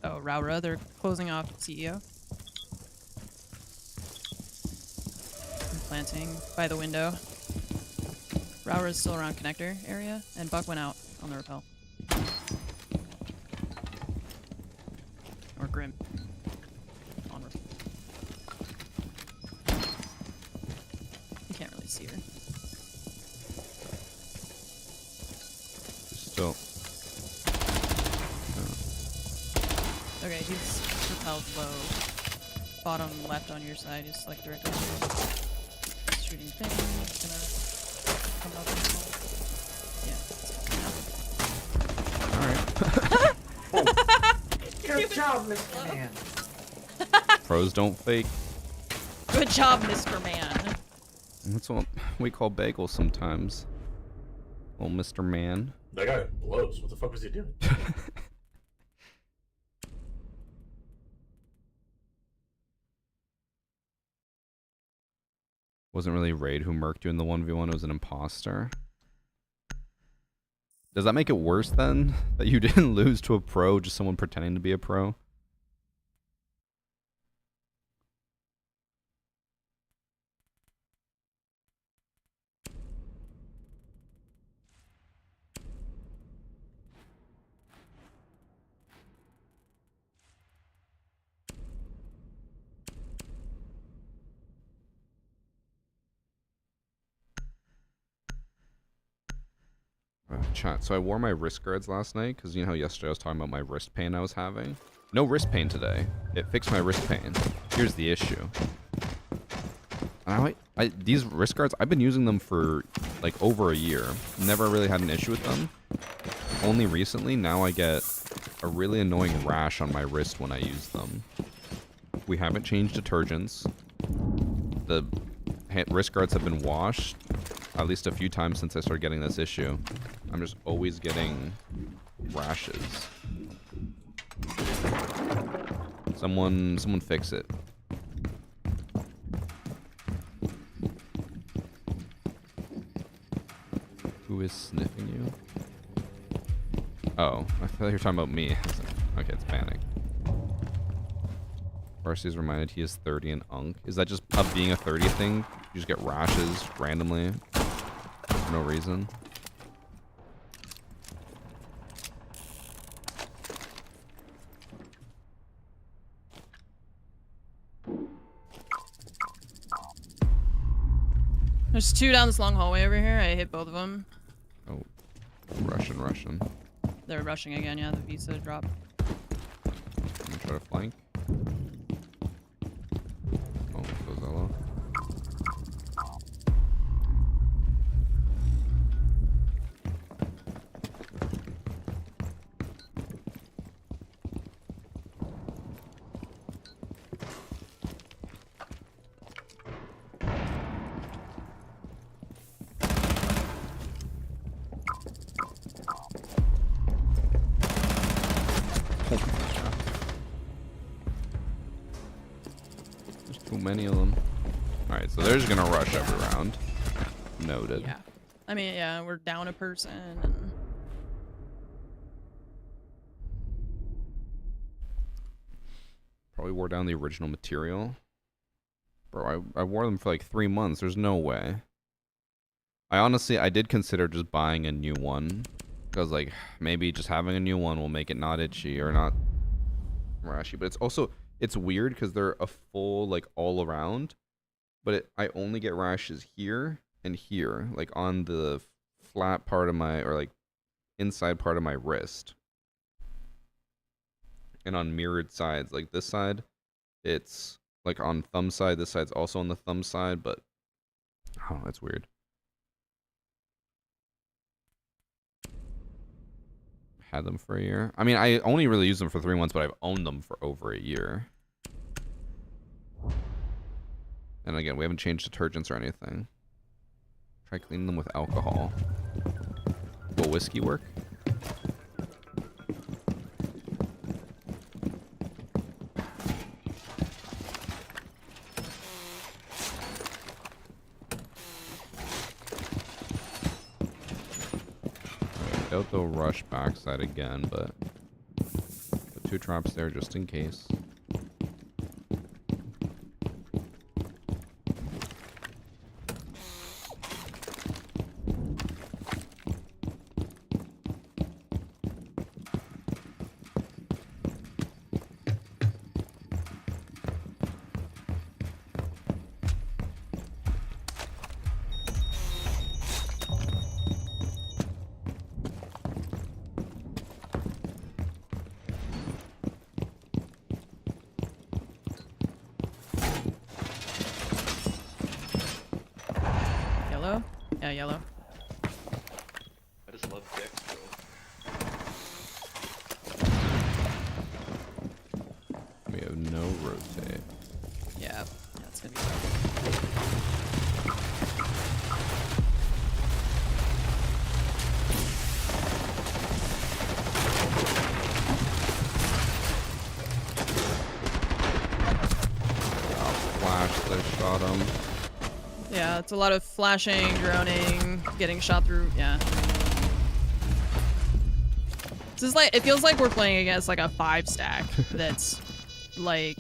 Oh, Raura, they're closing off CEO. I'm planting by the window. Raura's still around connector area, and Buck went out on the rappel. He's here. Still. Okay, he's propelled low. Bottom left on your side, just like directly on you. Shooting thing. Gonna come up and yeah. Alright. Good job, Mr. Man. Pros don't fake. Good job, Mr. Man. That's what we call bagels sometimes. Well, Mr. Man. That guy blows. What the fuck was he doing? Wasn't really Raid who murked you in the 1v1, it was an imposter. Does that make it worse then? That you didn't lose to a pro, just someone pretending to be a pro? Chat. So I wore my wrist guards last night because you know how yesterday I was talking about my wrist pain I was having? No wrist pain today. It fixed my wrist pain. Here's the issue. These wrist guards, I've been using them for like over a year. Never really had an issue with them. Only recently, now I get a really annoying rash on my wrist when I use them. We haven't changed detergents. The wrist guards have been washed at least a few times since I started getting this issue. I'm just always getting rashes. Someone fix it. Who is sniffing you? Oh, I thought you were talking about me. Okay, it's Panic. Varsity's reminded he is 30 and unk. Is that just of being a 30 thing? You just get rashes randomly for no reason? There's two down this long hallway over here. I hit both of them. Oh, Russian. They're rushing again, yeah, the visa drop. I'm gonna try to flank. Oh, Gozella. There's too many of them. Alright, so they're just gonna rush every round. Noted. Yeah. I mean, yeah, we're down a person. And... Probably wore down the original material. Bro, I wore them for like 3 months. There's no way. I did consider just buying a new one. Because like, maybe just having a new one will make it not itchy or not rashy. But it's weird because they're a full, like, all around. But I only get rashes here and here. Like on the flat part of my, or like inside part of my wrist. And on mirrored sides. Like this side, it's like on thumb side. This side's also on the thumb side. But, oh, that's weird. Had them for a year. I mean, I only really used them for 3 months, but I've owned them for over a year. And again, we haven't changed detergents or anything. Try cleaning them with alcohol. Will whiskey work? I doubt they'll rush backside again, but put 2 traps there just in case. Yeah, yellow. I just love Dex, bro. We have no rotate. Yeah, that's gonna be tough. Flash, they shot him. Yeah, it's a lot of flashing, droning, getting shot through. Yeah. This is like, it feels like we're playing against like a 5 stack that's like.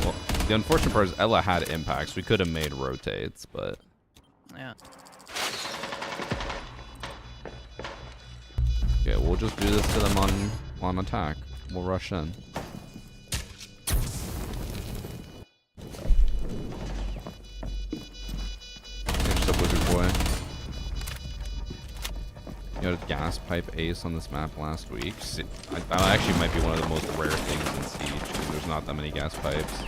Well, the unfortunate part is Ella had impacts. We could have made rotates, but Yeah. yeah, we'll just do this to them on attack. We'll rush in. Finish up Wizard Boy. You had a gas pipe ace on this map last week. That actually might be one of the most rare things in Siege, because there's not that many gas pipes.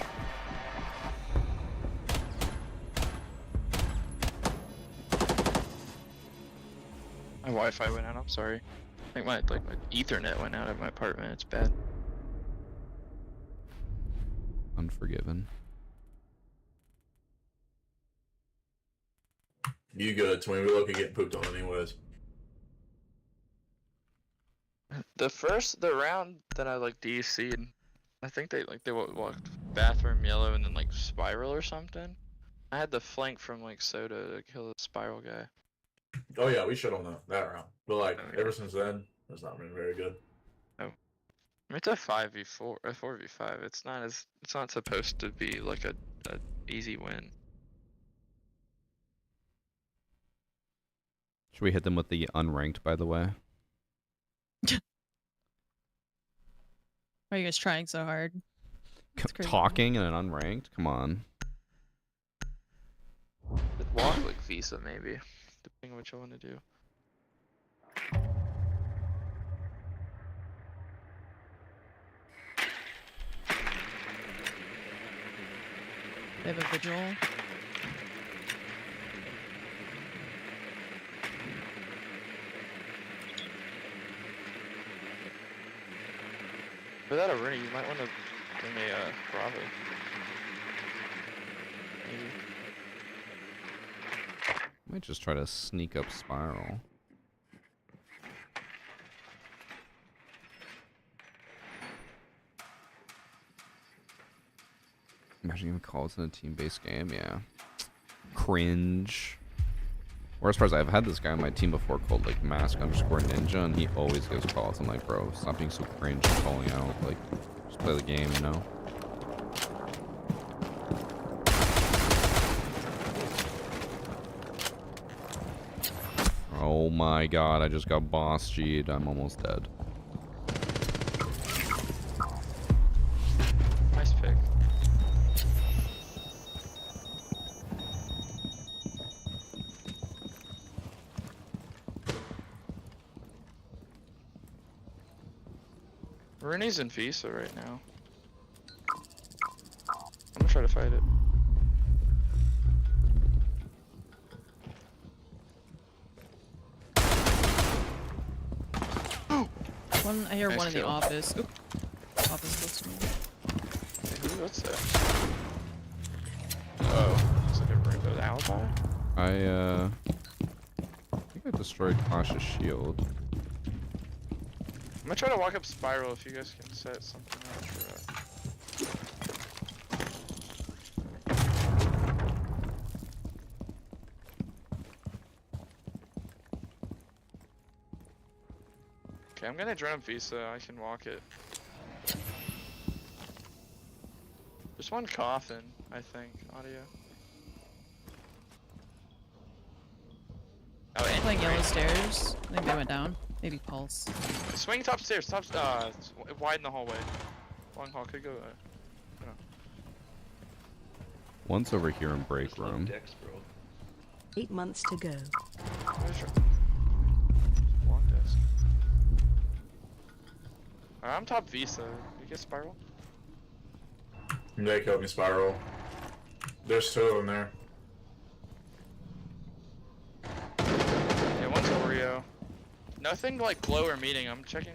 My Wi-Fi went out. I'm sorry. I think my Ethernet went out at my apartment. It's bad. Unforgiven. You good, Twin? We look at getting pooped on anyways. The round that I like DC'd, I think they walked bathroom yellow and then like spiral or something. I had the flank from like Soda to kill the spiral guy. Oh yeah, we shit on that round. But like Oh, yeah. ever since then, it's not been very good. I mean, it's a 5v4, a 4v5. It's not supposed to be like a easy win. Should we hit them with the unranked, by the way? Why are you guys trying so hard? It's crazy. Talking and an unranked? Come on. Could walk like Visa maybe, depending on what you want to do. They have a vigil. Without a Rooney, you might want to bring a Bravo. Maybe. Might just try to sneak up spiral. Imagine even calls in a team-based game, yeah. Cringe. Worst part is I've had this guy on my team before called like Mask_Ninja, and he always gives calls. I'm like, bro, stop being so cringe and calling out. Like, just play the game, you know? Oh my god, I just got boss G'd. I'm almost dead. Nice pick. Rooney's in Visa right now. I'm gonna try to fight it. I hear Nice one in the kill. office. Oop. Office close to me. Hey, what's that? Oh, looks like a room. Alibi? I think I destroyed Clash's shield. I'm gonna try to walk up spiral if you guys can set something up for Okay, I'm gonna drone up Visa. I can walk it. There's one coffin, I think, audio. Oh, and Playing yellow stairs. I think they went down. Maybe pulse. swing top stairs, it's wide in the hallway. Long hall could go. One's over here in I break just love room. Dex, bro. 8 months to go. Where's your long desk? I'm top Visa. You get spiral? They killed me spiral. There's two of them there. Nothing like glow or meeting. I'm checking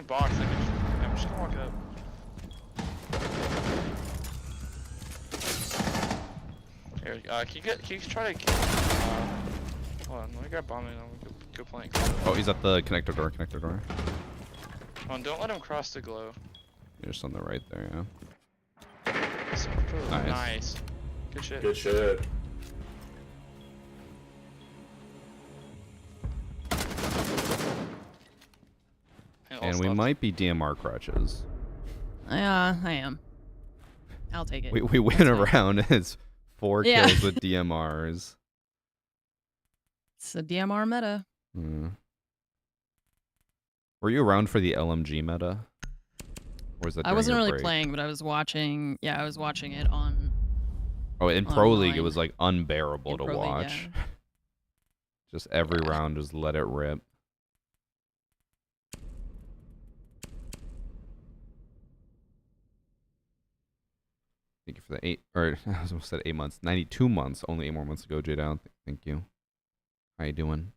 box. I'm just gonna walk up. Here, can you try to? Hold on, let me grab bomb and I'll go plank. Oh, he's at the connector door. Connector door. Oh, don't let him cross the glow. You're just on the right there, yeah. Nice. Nice. Good shit. Good shit. And we might be DMR crutches. Yeah, I am. I'll take it. We win around as 4 Yeah. kills with DMRs. It's a DMR meta. Hmm. Were you around for the LMG meta? Or was that I during wasn't your really break? playing, but I was watching. Yeah, I was watching it on. Oh, in Pro League, it online. was like unbearable In to Pro League, watch. yeah. Just every round, just let it rip. Thank you for the 8, or I almost said 8 months, 92 months, only 8 more months to go, J-Down. Thank you. How you doing?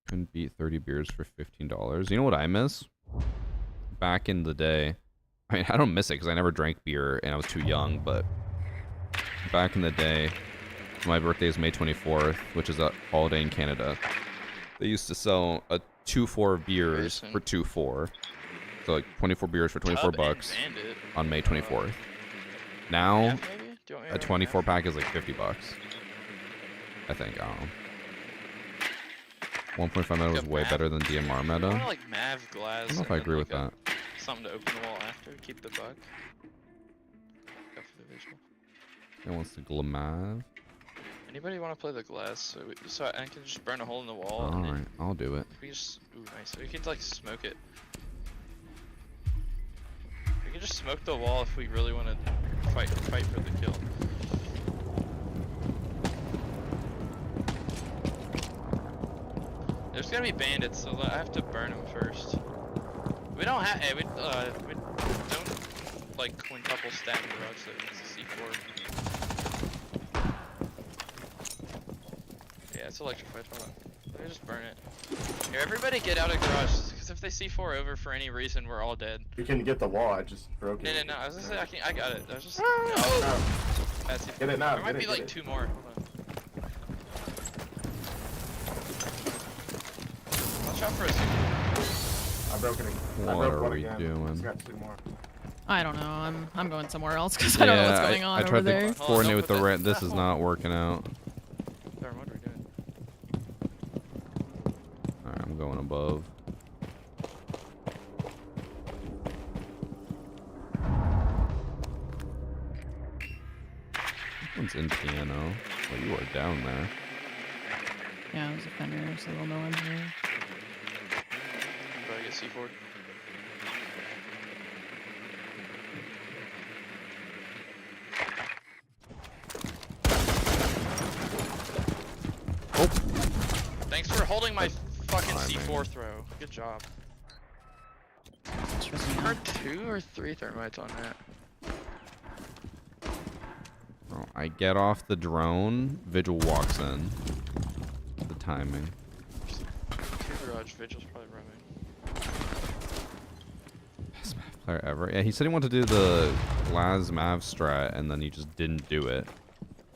Couldn't beat 30 beers for $15. You know what I miss? Back in the day, I mean, I don't miss it because I never drank beer and I was too young, but back in the day, my birthday is May 24th, which is a holiday in Canada. They used to sell a 2-4 of beers for 2-4. So like 24 beers for 24 bucks on May 24th. Now, a 24 pack is like 50 bucks. I think, I don't know. 1.5 meta was way better than DMR meta. I want like Mav glass. I don't know if I agree with that. Something to open the wall after, keep the buck. Go for the visual. It wants to glamav. Anybody want to play the glass? So I can just burn a hole in the wall. And Alright, I'll do it. we just, ooh, nice. We can like smoke it. We can just smoke the wall if we really want to fight for the kill. There's gonna be bandits, so I have to burn them first. We don't have. Hey, we don't like quintuple stack the rush that it's a C4. Yeah, it's electrified. Hold on. Let me just burn it. Here, everybody get out of garage, because if they C4 over for any reason, we're all dead. You can get the wall. I just broke it. No. I was gonna say I got it. I was just. No. That's it. Get it now. There might Get be it, like get it. 2 more. Hold on. Watch out for a C4. I broke it. What I broke are one we again. doing? Just got 2 more. I don't know. I'm going somewhere else because I don't know what's going on I over tried there. to coordinate with the rent. This is not working out. Darn, what are we doing? Alright, I'm going above. This one's in piano. Well, you are down there. Yeah, it was a fender, so they'll know I'm here. Do I get C4? Oh! Thanks for holding my fucking Fine, C4 man. throw. Good job. Stressing me Are out. 2 or 3 thermites on that? Oh, I get off the drone. Vigil walks in. The timing. 2 garage, Vigil's probably roaming. Best Mav player ever. Yeah, he said he wanted to do the Laz Mav strat, and then he just didn't do it.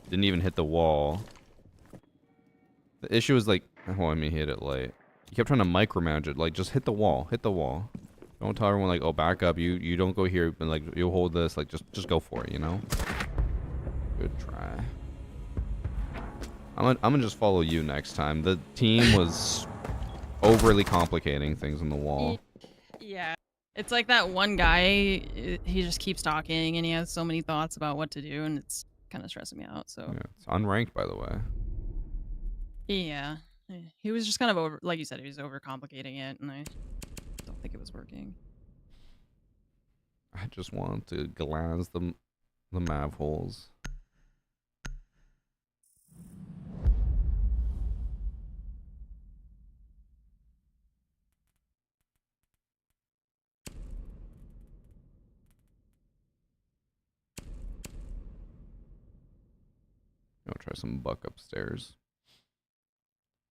Didn't even hit the wall. The issue is like, well, I mean, he hit it late. He kept trying to micromanage it. Like, just hit the wall. Hit the wall. Don't tell everyone like, oh, back up. You don't go here, but like, you'll hold this. Like, just go for it. You know. Good try. I'm gonna just follow you next time. The team was overly complicating things on the wall. Yeah. It's like that one guy, he just keeps talking and he has so many thoughts about what to do and it's kind of stressing me out, so. Yeah, it's unranked, by the way. Yeah. He was just kind of over, like you said, he was overcomplicating it and I don't think it was working. I just want to glass the Mav holes. Try some buck upstairs.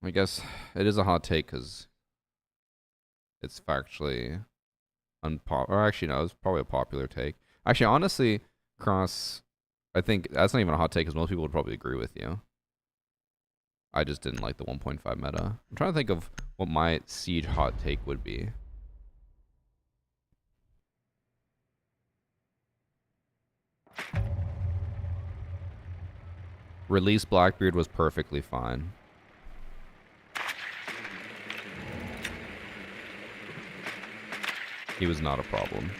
I guess it is a hot take because it's factually or actually no, it's probably a popular take. Actually, honestly, Cross, I think that's not even a hot take because most people would probably agree with you. I just didn't like the 1.5 meta. I'm trying to think of what my Siege hot take would be. Release Blackbeard was perfectly fine. He was not a problem.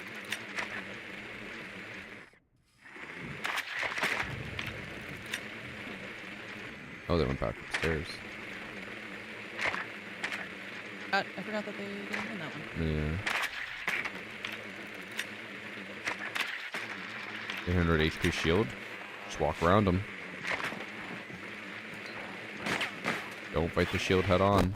Oh, they went back upstairs. I forgot that they didn't win that one. Yeah. 800 HP shield. Just walk around him. Don't fight the shield head on.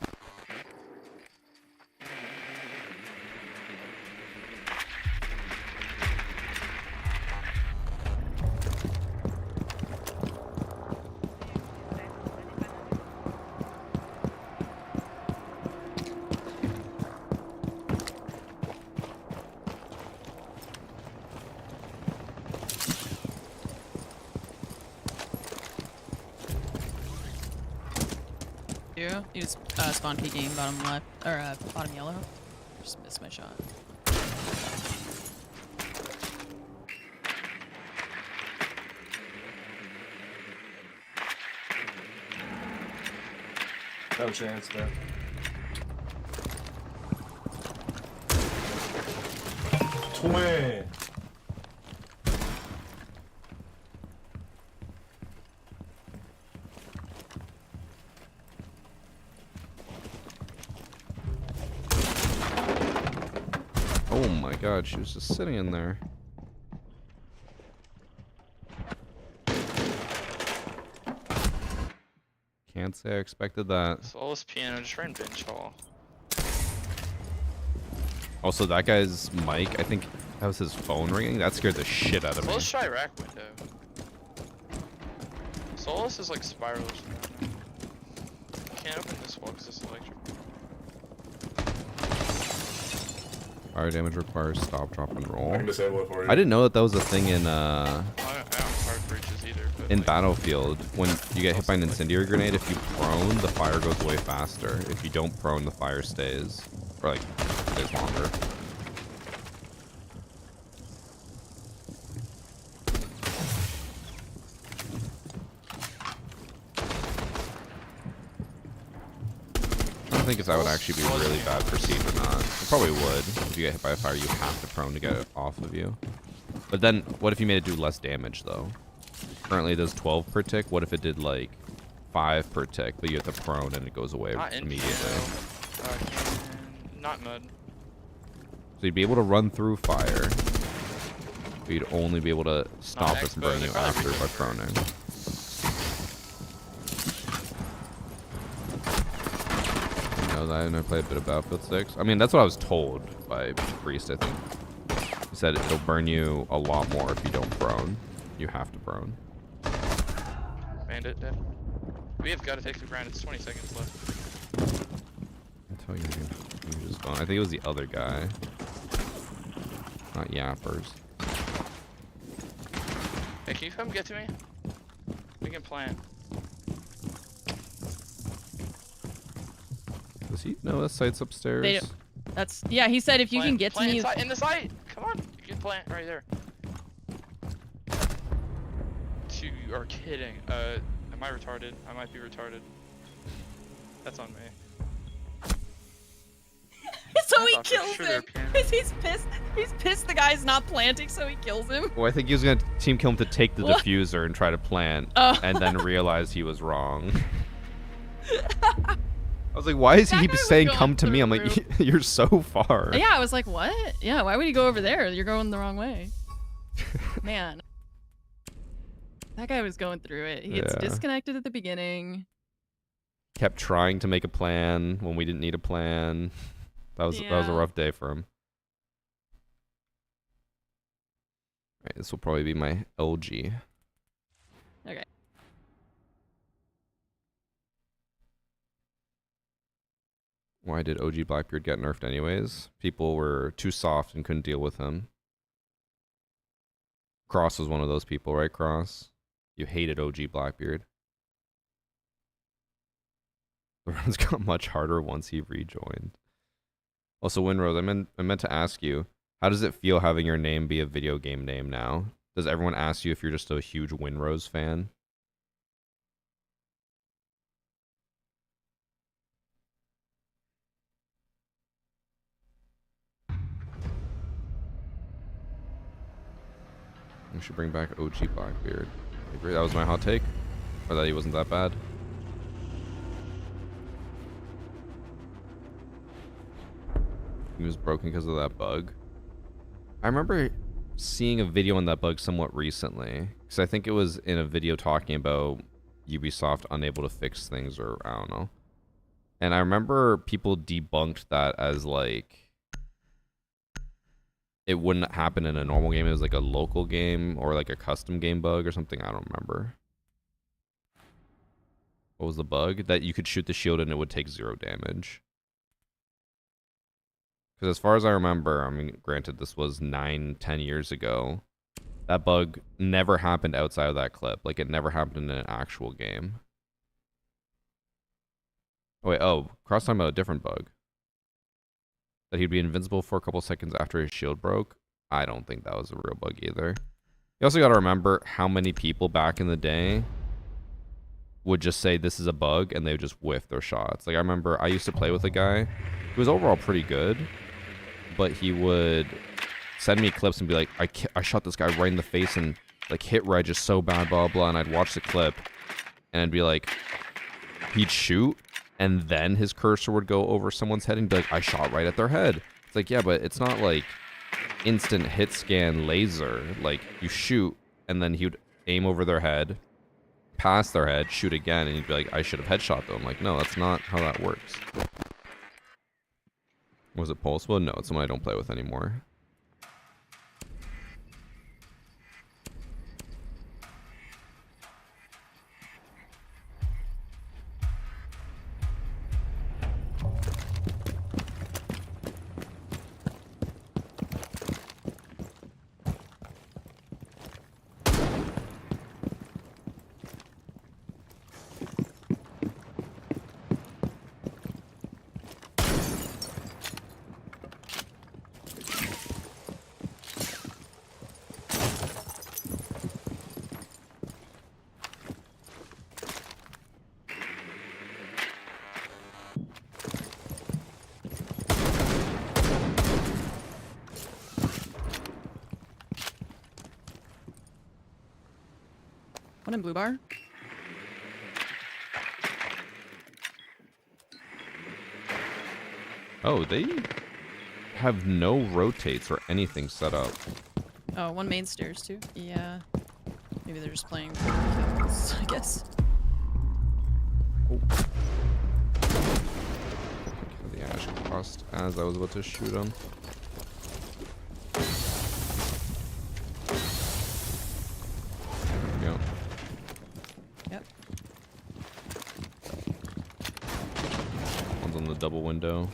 He was spawn peeking bottom left or bottom yellow. Just missed my shot. No chance, man. Twin. Oh my god, she was just sitting in there. Can't say I expected that. Solace piano just ran bench hall. Also, that guy's mic, I think that was his phone ringing. That scared the shit out of me. Solace try rack window. Solace is like spirals. Can't open this wall because it's electric. Fire damage requires stop, drop, and roll. I can disable it for you. I didn't know that was a thing in I don't hard breaches either. But in like, Battlefield. When you get hit by an incendiary grenade, if you prone, the fire goes away faster. If you don't prone, the fire stays. Or like, stays longer. I think if that would actually be really bad perceived or not. It probably would. If you get hit by a fire, you have to prone to get it off of you. But then, what if you made it do less damage, though? Currently, it does 12 per tick. What if it did, like, 5 per tick, but you have to prone and it goes away not immediately? Not mud. So you'd be able to run through fire, but you'd only be able to stop it from expo, burning they you probably after by reworked it. proning. And I played a bit of Battlefield 6. I mean, that's what I was told by Priest, I think. He said it'll burn you a lot more if you don't prone. You have to prone. Bandit dead. We have got to take the ground. It's 20 seconds left. I'll tell you, he was gone. I think it was the other guy. Not Yappers. Hey, can you come get to me? We can plan. Does he know that site's upstairs? They don't- That's yeah. He said if you can get to me. In the site. Come on, you can plant right there. You are kidding. Am I retarded? I might be retarded. That's on me. So he thought for kills sure they're him. piano. 'Cause he's pissed. He's pissed the guy's not planting, so he kills him. Well, I think he was gonna team kill him to take the What? diffuser and try to plant, Oh. and then realize he was wrong. I was like, why is he That keep guy was saying going come to through me? I'm the like, roof. you're so far. Yeah, I was like, what? Yeah, why would he go over there? You're going the wrong way. Man. That guy was going through it. He gets Yeah. disconnected at the beginning. Kept trying to make a plan when we didn't need a plan. That was a Yeah. rough day for him. Alright, this will probably be my LG. Okay. Why did OG Blackbeard get nerfed anyways? People were too soft and couldn't deal with him. Cross was one of those people, right, Cross? You hated OG Blackbeard. The runs got much harder once he rejoined. Also, Winrose, I meant to ask you, how does it feel having your name be a video game name now? Does everyone ask you if you're just a huge Winrose fan? We should bring back OG Blackbeard. I agree, that was my hot take. Or that he wasn't that bad. He was broken because of that bug. I remember seeing a video on that bug somewhat recently. Because I think it was in a video talking about Ubisoft unable to fix things, or I don't know. And I remember people debunked that as like it wouldn't happen in a normal game. It was like a local game or like a custom game bug or something. I don't remember. What was the bug? That you could shoot the shield and it would take 0 damage. Because as far as I remember, I mean, granted, this was 9-10 years ago. That bug never happened outside of that clip. Like, it never happened in an actual game. Oh, wait, Cross talking about a different bug. That he'd be invincible for a couple seconds after his shield broke. I don't think that was a real bug either. You also got to remember how many people back in the day would just say this is a bug and they would just whiff their shots. Like, I remember I used to play with a guy who was overall pretty good, but he would send me clips and be like, I shot this guy right in the face and like hit reg is so bad, blah, blah, and I'd watch the clip and I'd be like, he'd shoot and then his cursor would go over someone's head and be like, I shot right at their head. It's like, yeah, but it's not like instant hit scan laser. Like, you shoot and then he would aim over their head, past their head, shoot again, and you'd be like, I should have headshot them. Like, no, that's not how that works. Was it Pulsewood? No, it's someone I don't play with anymore. One in blue bar. Oh, they have no rotates or anything set up. Oh, one main stairs too. Yeah. Maybe they're just playing kills, I guess. Oh. The ash crossed as I was about to shoot him. There we go. Yep. One's on the double window.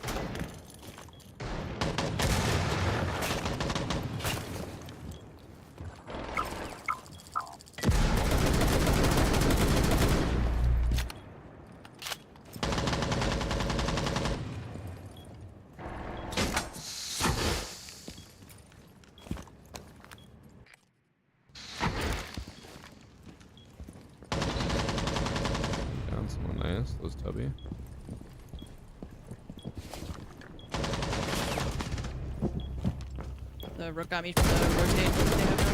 Those tubby. The rook got me from the rotate. They have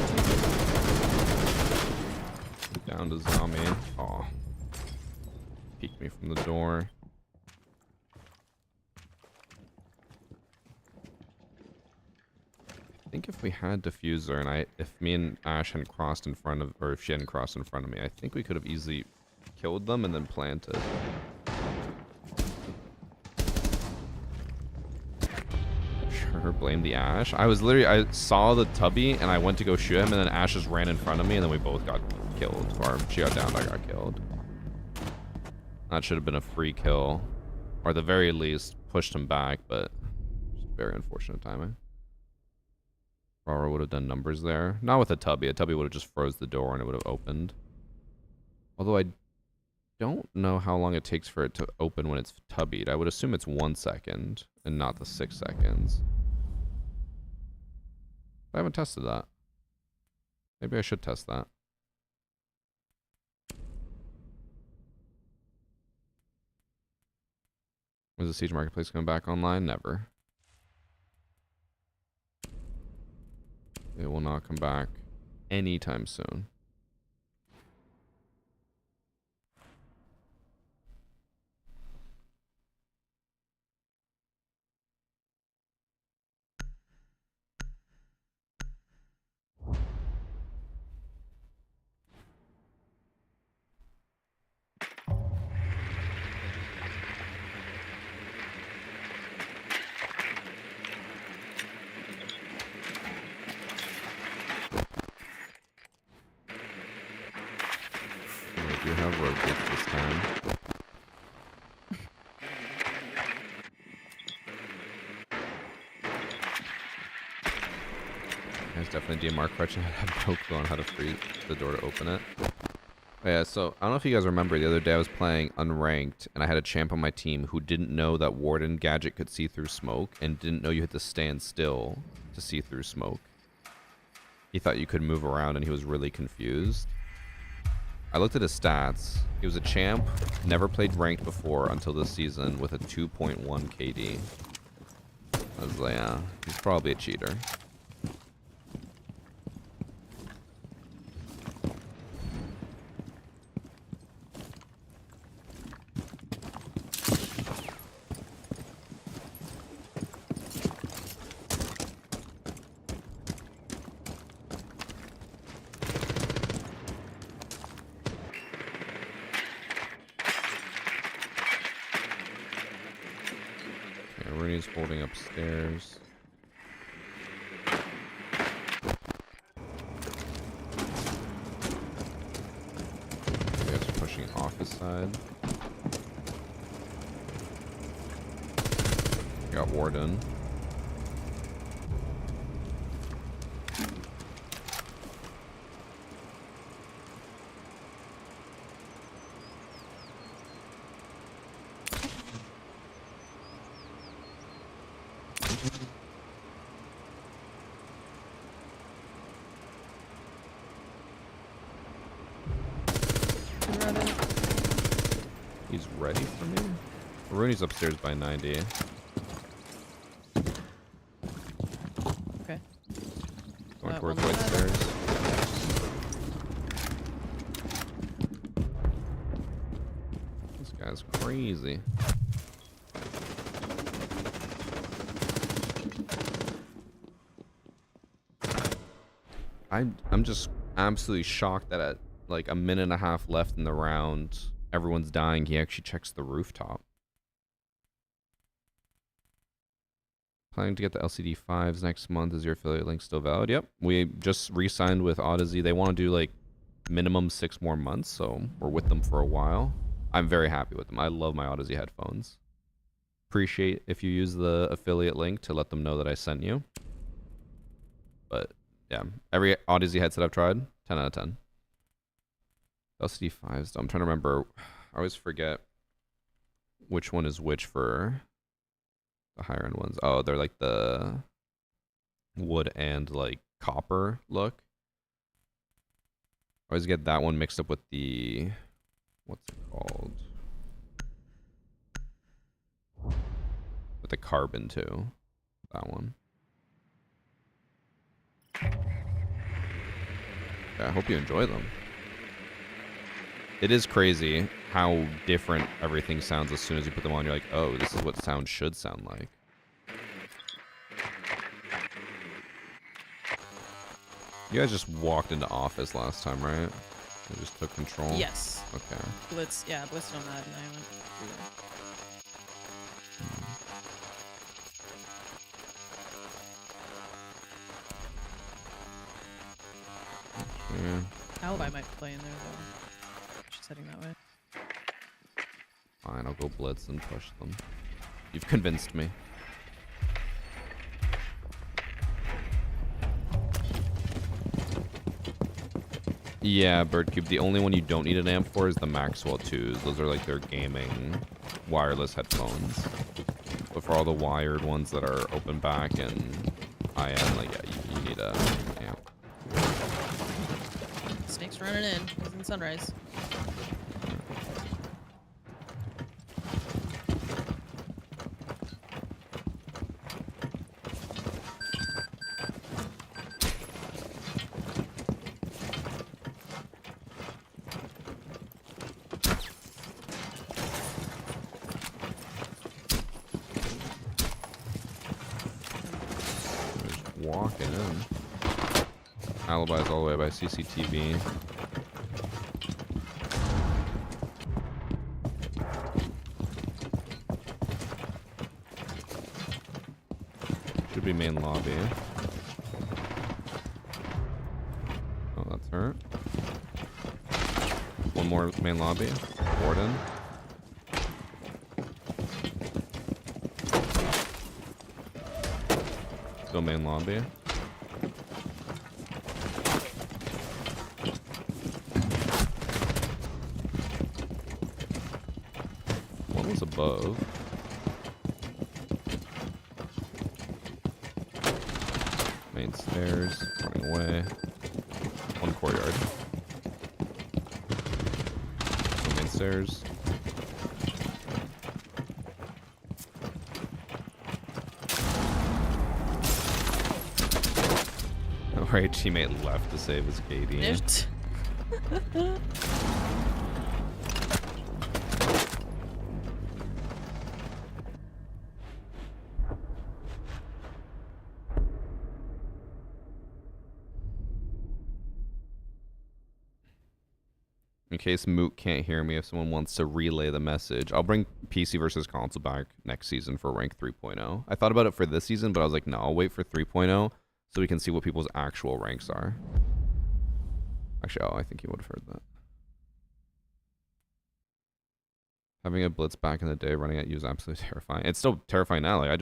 rotate. Down to zombie. Aw. Peeked me from the door. I think if we had diffuser and if me and Ash hadn't crossed in front of, or if she hadn't crossed in front of me, I think we could have easily killed them and then planted. Sure, blame the Ash. I saw the tubby and I went to go shoot him and then Ash just ran in front of me and then we both got killed. Or she got downed, I got killed. That should have been a free kill. Or at the very least, pushed him back, but just very unfortunate timing. Aurora would have done numbers there. Not with a tubby. A tubby would have just froze the door and it would have opened. Although I don't know how long it takes for it to open when it's tubbied. I would assume it's 1 second and not the 6 seconds. I haven't tested that. Maybe I should test that. When's the Siege Marketplace coming back online? Never. It will not come back anytime soon. We do have road gates this time. There's definitely DMR question. I had no clue on how to free the door to open it. Oh yeah, so I don't know if you guys remember, the other day I was playing unranked and I had a champ on my team who didn't know that Warden gadget could see through smoke and didn't know you had to stand still to see through smoke. He thought you could move around and he was really confused. I looked at his stats. He was a champ, never played ranked before until this season with a 2.1 KD. I was like, yeah, he's probably a cheater. Rooney's holding upstairs. You guys are pushing office side. Got Warden. He's ready for me? Rooney's upstairs by 90. Okay. Going towards right stairs. This guy's crazy. I'm just absolutely shocked that at like a minute and a half left in the round, everyone's dying. He actually checks the rooftop. Planning to get the LCD 5s next month. Is your affiliate link still valid? Yep. We just re-signed with Odyssey. They want to do like minimum 6 more months, so we're with them for a while. I'm very happy with them. I love my Odyssey headphones. Appreciate if you use the affiliate link to let them know that I sent you. But yeah, every Odyssey headset I've tried, 10 out of 10. LCD 5s, I'm trying to remember. I always forget which one is which for the higher end ones. Oh, they're like the wood and like copper look. I always get that one mixed up with the, what's it called? With the carbon too. That one. Yeah, I hope you enjoy them. It is crazy how different everything sounds as soon as you put them on. You're like, oh, this is what sound should sound like. You guys just walked into office last time, right? You just took control? Yes. Okay. Blitz, yeah, blitzed on that and I went through there. Yeah. Alibi might play in there though. She's heading that way. Fine, I'll go blitz and push them. You've convinced me. Yeah, Birdcube, the only one you don't need an amp for is the Maxwell 2s. Those are like their gaming wireless headphones. But for all the wired ones that are open back and high-end, like, yeah, you need a amp. Snake's running in. He's in Sunrise. Walking in. Alibi's all the way by CCTV. Should be main lobby. Oh, that's hurt. One more main lobby. Warden. Still main lobby. One was above. Main stairs, running away. One courtyard. Still main stairs. Right, teammate left to save his KD. Nift. In case Moot can't hear me, if someone wants to relay the message, I'll bring PC versus console back next season for rank 3.0. I thought about it for this season, but I was like, no, I'll wait for 3.0 so we can see what people's actual ranks are. Actually, oh, I think you would have heard that. Having a blitz back in the day running at you is absolutely terrifying. It's still terrifying now. Like,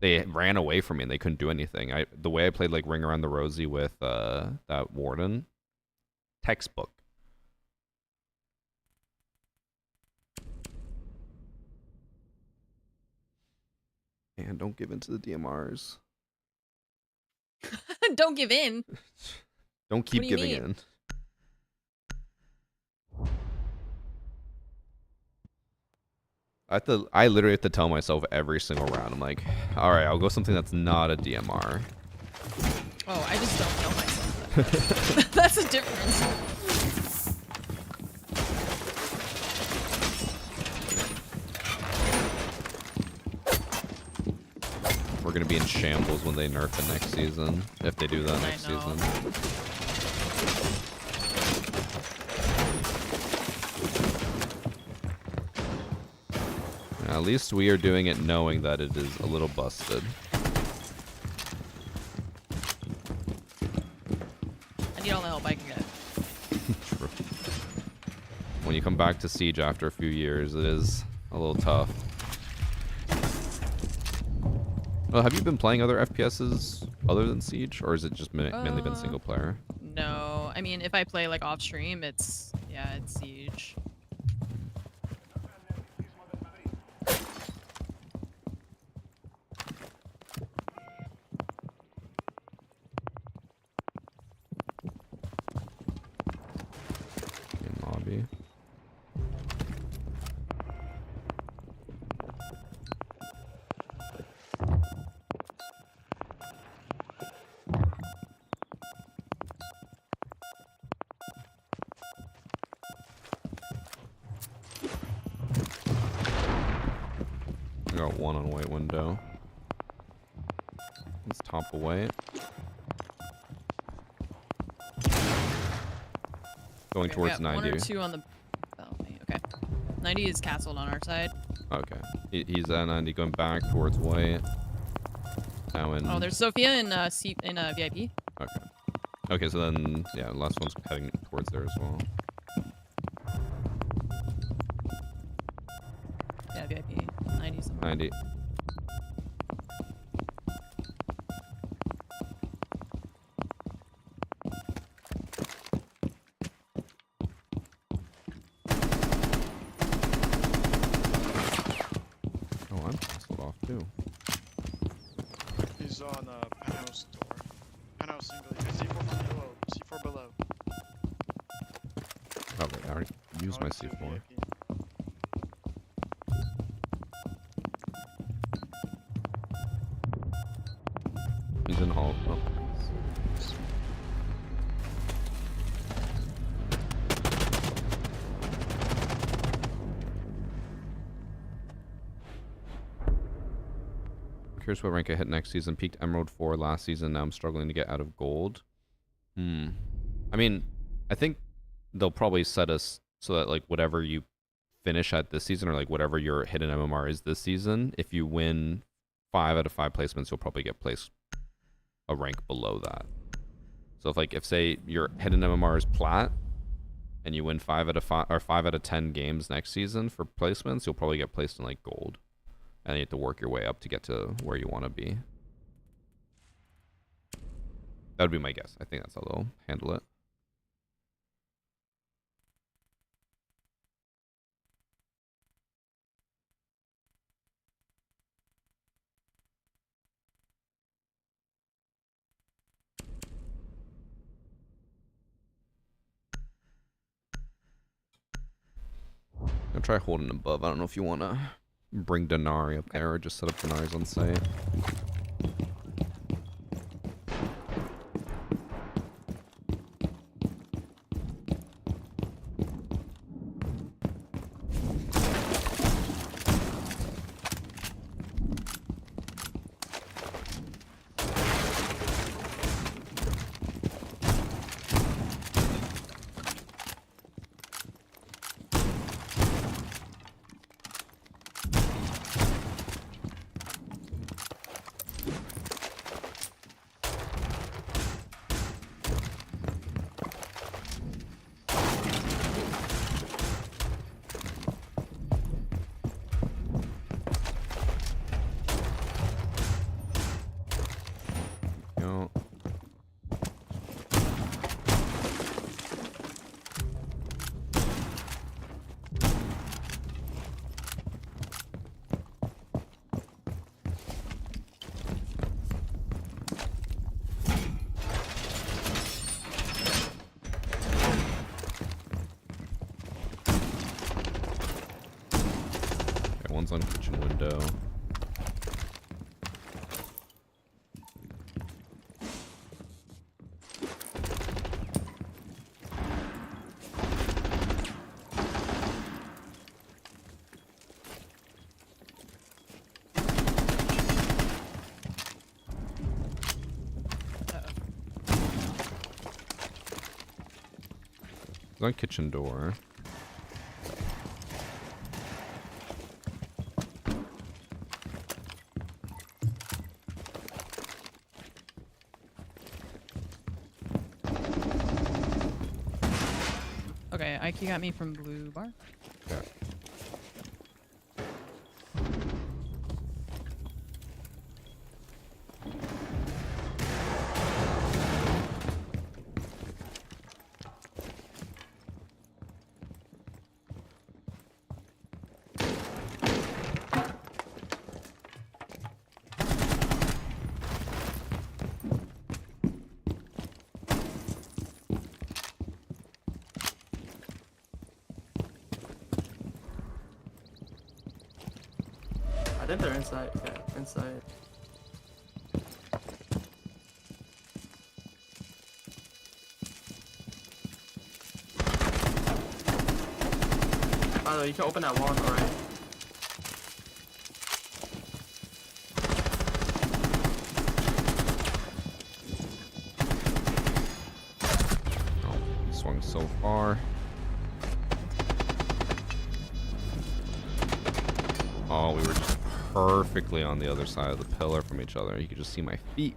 they ran away from me and they couldn't do anything. The way I played like Ring Around the Rosie with that Warden, textbook. And don't give in to the DMRs. Don't give in. Don't keep What do you giving mean? in. I literally have to tell myself every single round. I'm like, all right, I'll go something that's not a DMR. Oh, I just don't know myself. That's the difference. We're gonna be in shambles when they nerf it next season. If they do that next season. At least we are doing it knowing that it is a little busted. I need all the help I can get. True. When you come back to Siege after a few years, it is a little tough. Well, have you been playing other FPSs other than Siege, or is it just mainly been single player? No, I mean, if I play like off stream, it's Siege. In lobby. I got one on white window. Let's top away. Going Okay, towards we got 90. One or two on the balcony. Okay. 90 is castled on our side. Okay. He's at 90 going back towards white. Now in... Oh, there's Sophia in VIP. Okay. Okay, so then, yeah, the last one's heading towards there as well. Yeah, VIP. 90 somewhere. 90. Oh, I'm pistoled off too. He's on penthouse door. Penthouse single. C4 from below. C4 below. Oh wait, I already used my C4. VIP. He's in hall. Oh. Curious what rank I hit next season. Peaked Emerald 4 last season. Now I'm struggling to get out of gold. I mean, I think they'll probably set us so that like whatever you finish at this season or like whatever your hidden MMR is this season, if you win 5 out of 5 placements, you'll probably get placed a rank below that. So if say your hidden MMR is plat and you win 5 out of 5 or 5 out of 10 games next season for placements, you'll probably get placed in like gold. And you have to work your way up to get to where you want to be. That would be my guess. I think that's how they'll handle it. I'll try holding above. I don't know if you want to bring Denari up there or just set up Denari's on site. One's on kitchen window. He's on kitchen door. Okay, Ike, you got me from blue bar. Yeah. I think they're inside. Yeah, inside. By the way, you can open that wall on the right. Oh, he swung so far. Oh, we were just perfectly on the other side of the pillar from each other. You could just see my feet.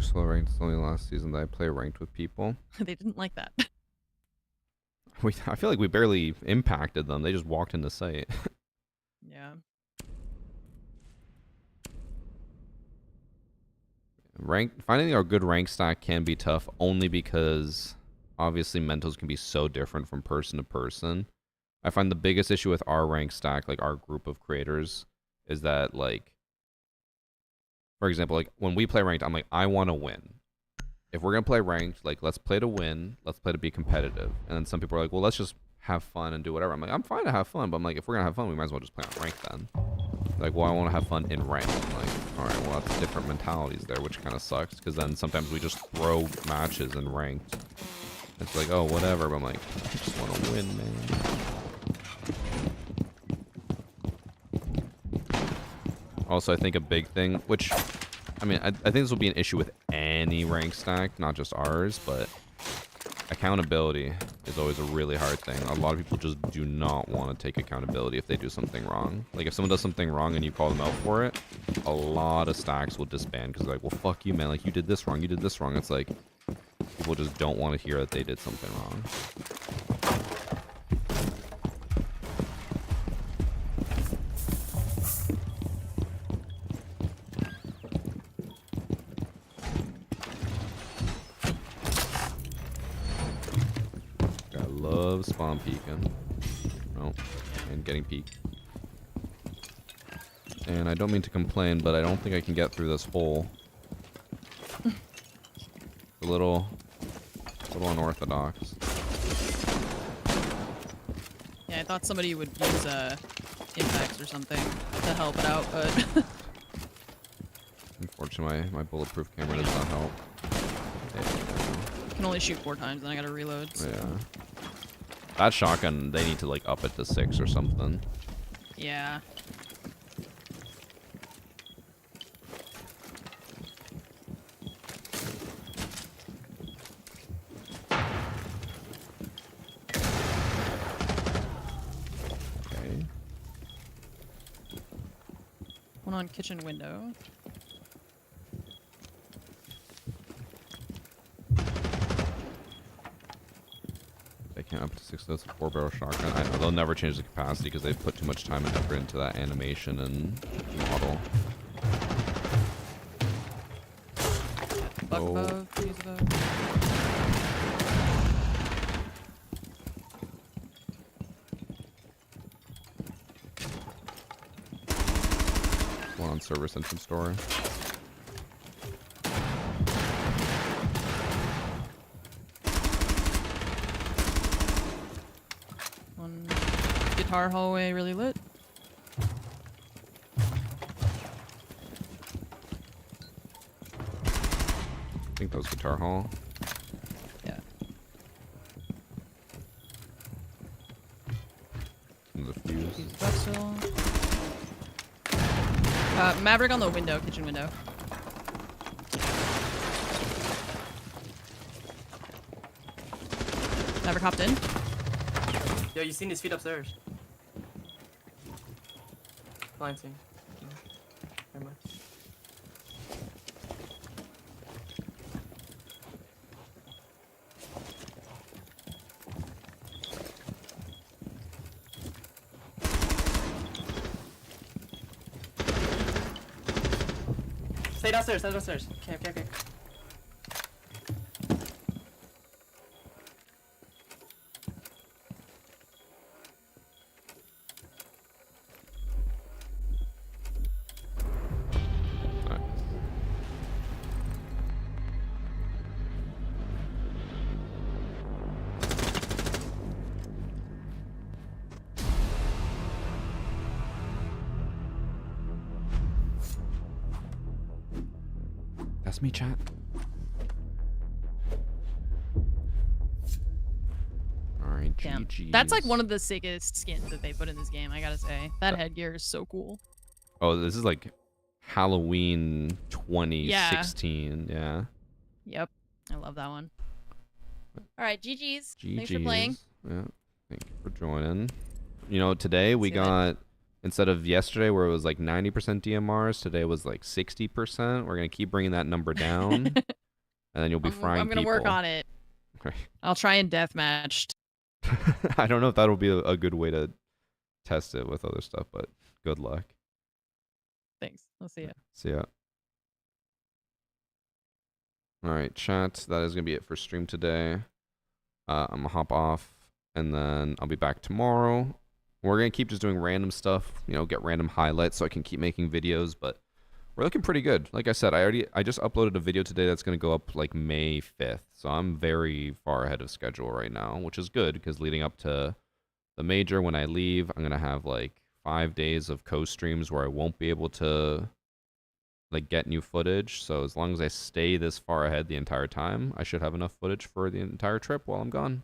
usually slow ranked. It's only last season that I play ranked with people. They didn't like that. I feel like we barely impacted them. They just walked into sight. Yeah. Finding a good rank stack can be tough only because obviously mentals can be so different from person to person. I find the biggest issue with our rank stack, like our group of creators, is that like, for example, like when we play ranked, I'm like, I want to win. If we're gonna play ranked, like let's play to win, let's play to be competitive. And then some people are like, well, let's just have fun and do whatever. I'm like, I'm fine to have fun, but I'm like, if we're gonna have fun, we might as well just play on ranked then. Like, well, I want to have fun in ranked. I'm like, all right, well, that's different mentalities there, which kind of sucks because then sometimes we just throw matches in ranked. It's like, oh, whatever, but I'm like, I just want to win, man. Also, I think a big thing, which, I mean, I think this will be an issue with any rank stack, not just ours, but accountability is always a really hard thing. A lot of people just do not want to take accountability if they do something wrong. Like, if someone does something wrong and you call them out for it, a lot of stacks will disband because they're like, well, fuck you, man. Like, you did this wrong, you did this wrong. It's like, people just don't want to hear that they did something wrong. I love spawn peeking. Oh, and getting peeked. And I don't mean to complain, but I don't think I can get through this hole. a little unorthodox. Yeah, I thought somebody would use impacts or something to help it out, but Unfortunately, my bulletproof camera does not help. I can only shoot 4 times, then I gotta reload. So. Yeah. That shotgun, they need to like up it to 6 or something. Yeah. Okay. One on kitchen window. They can't up to 6. That's a 4-barrel shotgun. I know they'll never change the capacity because they've put too much time and effort into that animation and model. Buck Oh. above, trees above. One on service entrance door. One guitar hallway really lit. I think that was guitar hall. Yeah. And the fuse. Fuse left still. Maverick on the window, kitchen window. Maverick hopped in. Yo, you seen his feet upstairs? Planting. Never mind. Stay downstairs, stay downstairs. Okay. Alright. That's me, chat. Alright, Damn. GG's. That's like one of the sickest skins that they put in this game, I gotta say. That headgear is so cool. Oh, this is like Halloween 2016. Yeah. Yep. I love that one. Alright, GG's. GG's. Thanks for playing. Yeah. Thank you for joining. You know, today we See you got Instead of yesterday where it was like 90% DMRs, today was like 60%. We're gonna keep bringing that number down, and then you'll be frying I'm gonna people. work on it. Okay. I'll try and deathmatch. I don't know if that'll be a good way to test it with other stuff, but good luck. Thanks. I'll see ya. See ya. All right, chat. That is gonna be it for stream today. I'm gonna hop off, and then I'll be back tomorrow. We're gonna keep just doing random stuff, you know, get random highlights so I can keep making videos. But we're looking pretty good. Like I said, I just uploaded a video today that's gonna go up like May 5th. So I'm very far ahead of schedule right now, which is good because leading up to the major, when I leave, I'm gonna have like 5 days of co-streams where I won't be able to like get new footage. So as long as I stay this far ahead the entire time, I should have enough footage for the entire trip while I'm gone.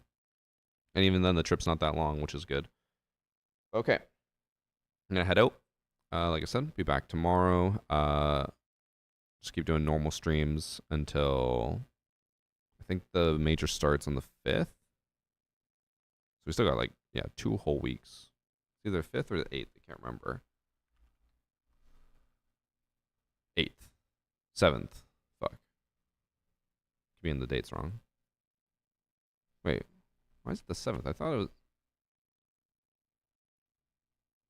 And even then, the trip's not that long, which is good. Okay, I'm gonna head out. Like I said, be back tomorrow. Just keep doing normal streams until I think the major starts on the 5th. So we still got like 2 whole weeks. It's either 5th or the 8th. I can't remember. 8th, 7th. Fuck. Could be in the dates wrong. Wait, why is it the 7th? I thought it was.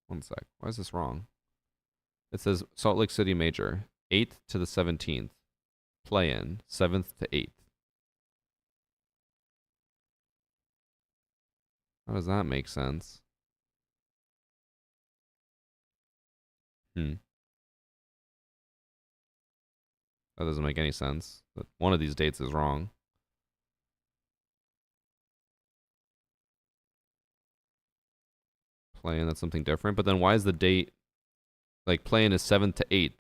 One sec. Why is this wrong? It says Salt Lake City Major, 8th to the 17th. Play-in, 7th to 8th. How does that make sense? That doesn't make any sense. But one of these dates is wrong. Play-in, that's something different. But then why is the date, like play-in is 7th to 8th,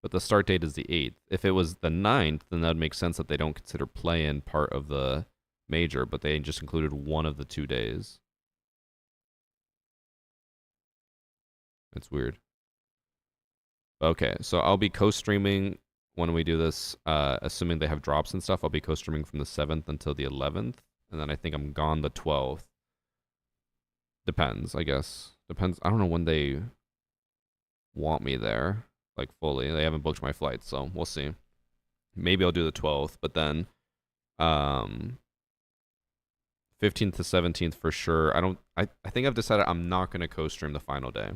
but the start date is the 8th. If it was the 9th, then that would make sense that they don't consider play-in part of the major, but they just included one of the 2 days. It's weird. Okay, so I'll be co-streaming when we do this, assuming they have drops and stuff. I'll be co-streaming from the 7th until the 11th, and then I think I'm gone the 12th. Depends, I guess. Depends. I don't know when they want me there, like fully. They haven't booked my flight, so we'll see. Maybe I'll do the 12th, but then 15th to 17th for sure. I think I've decided I'm not going to co-stream the final day.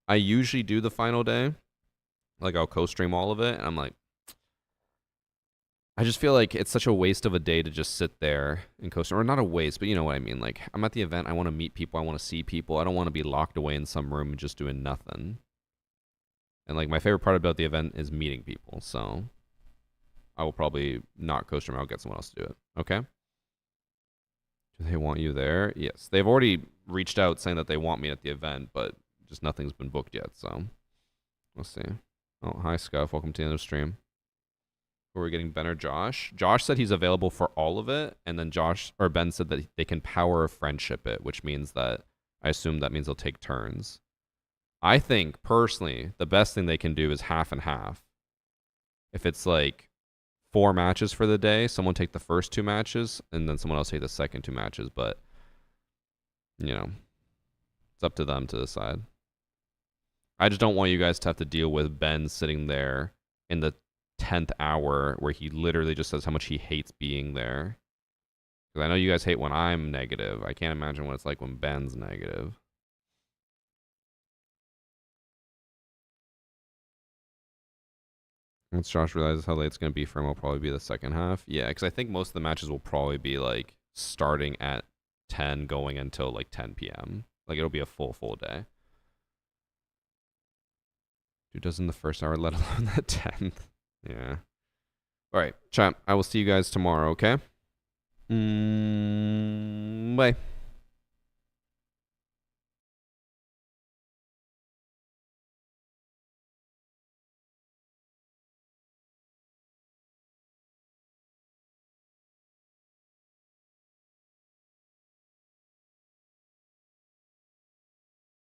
I usually do the final day. Like, I'll co-stream all of it, and I'm like, I just feel like it's such a waste of a day to just sit there and co-stream. Or not a waste, but you know what I mean. Like, I'm at the event, I want to meet people, I want to see people. I don't want to be locked away in some room just doing nothing. And, like, my favorite part about the event is meeting people, so I will probably not co-stream. I'll get someone else to do it. Okay? Do they want you there? Yes. They've already reached out saying that they want me at the event, but just nothing's been booked yet, so we'll see. Oh, hi, Scuff. Welcome to the end of the stream. We're getting Ben or Josh. Josh said he's available for all of it, and then Ben said that they can power of friendship it, which means that I assume that means they'll take turns. I think, personally, the best thing they can do is half and half. If it's like 4 matches for the day, someone take the first 2 matches, and then someone else take the second 2 matches, but, you know, it's up to them to decide. I just don't want you guys to have to deal with Ben sitting there in the 10th hour where he literally just says how much he hates being there. Because I know you guys hate when I'm negative. I can't imagine what it's like when Ben's negative. Once Josh realizes how late it's going to be for him, it'll probably be the second half. Yeah, because I think most of the matches will probably be like starting at 10 going until like 10 p.m. Like it'll be a full day. Who does in the first hour, let alone the 10th? Yeah. All right, chat. I will see you guys tomorrow, okay? Bye.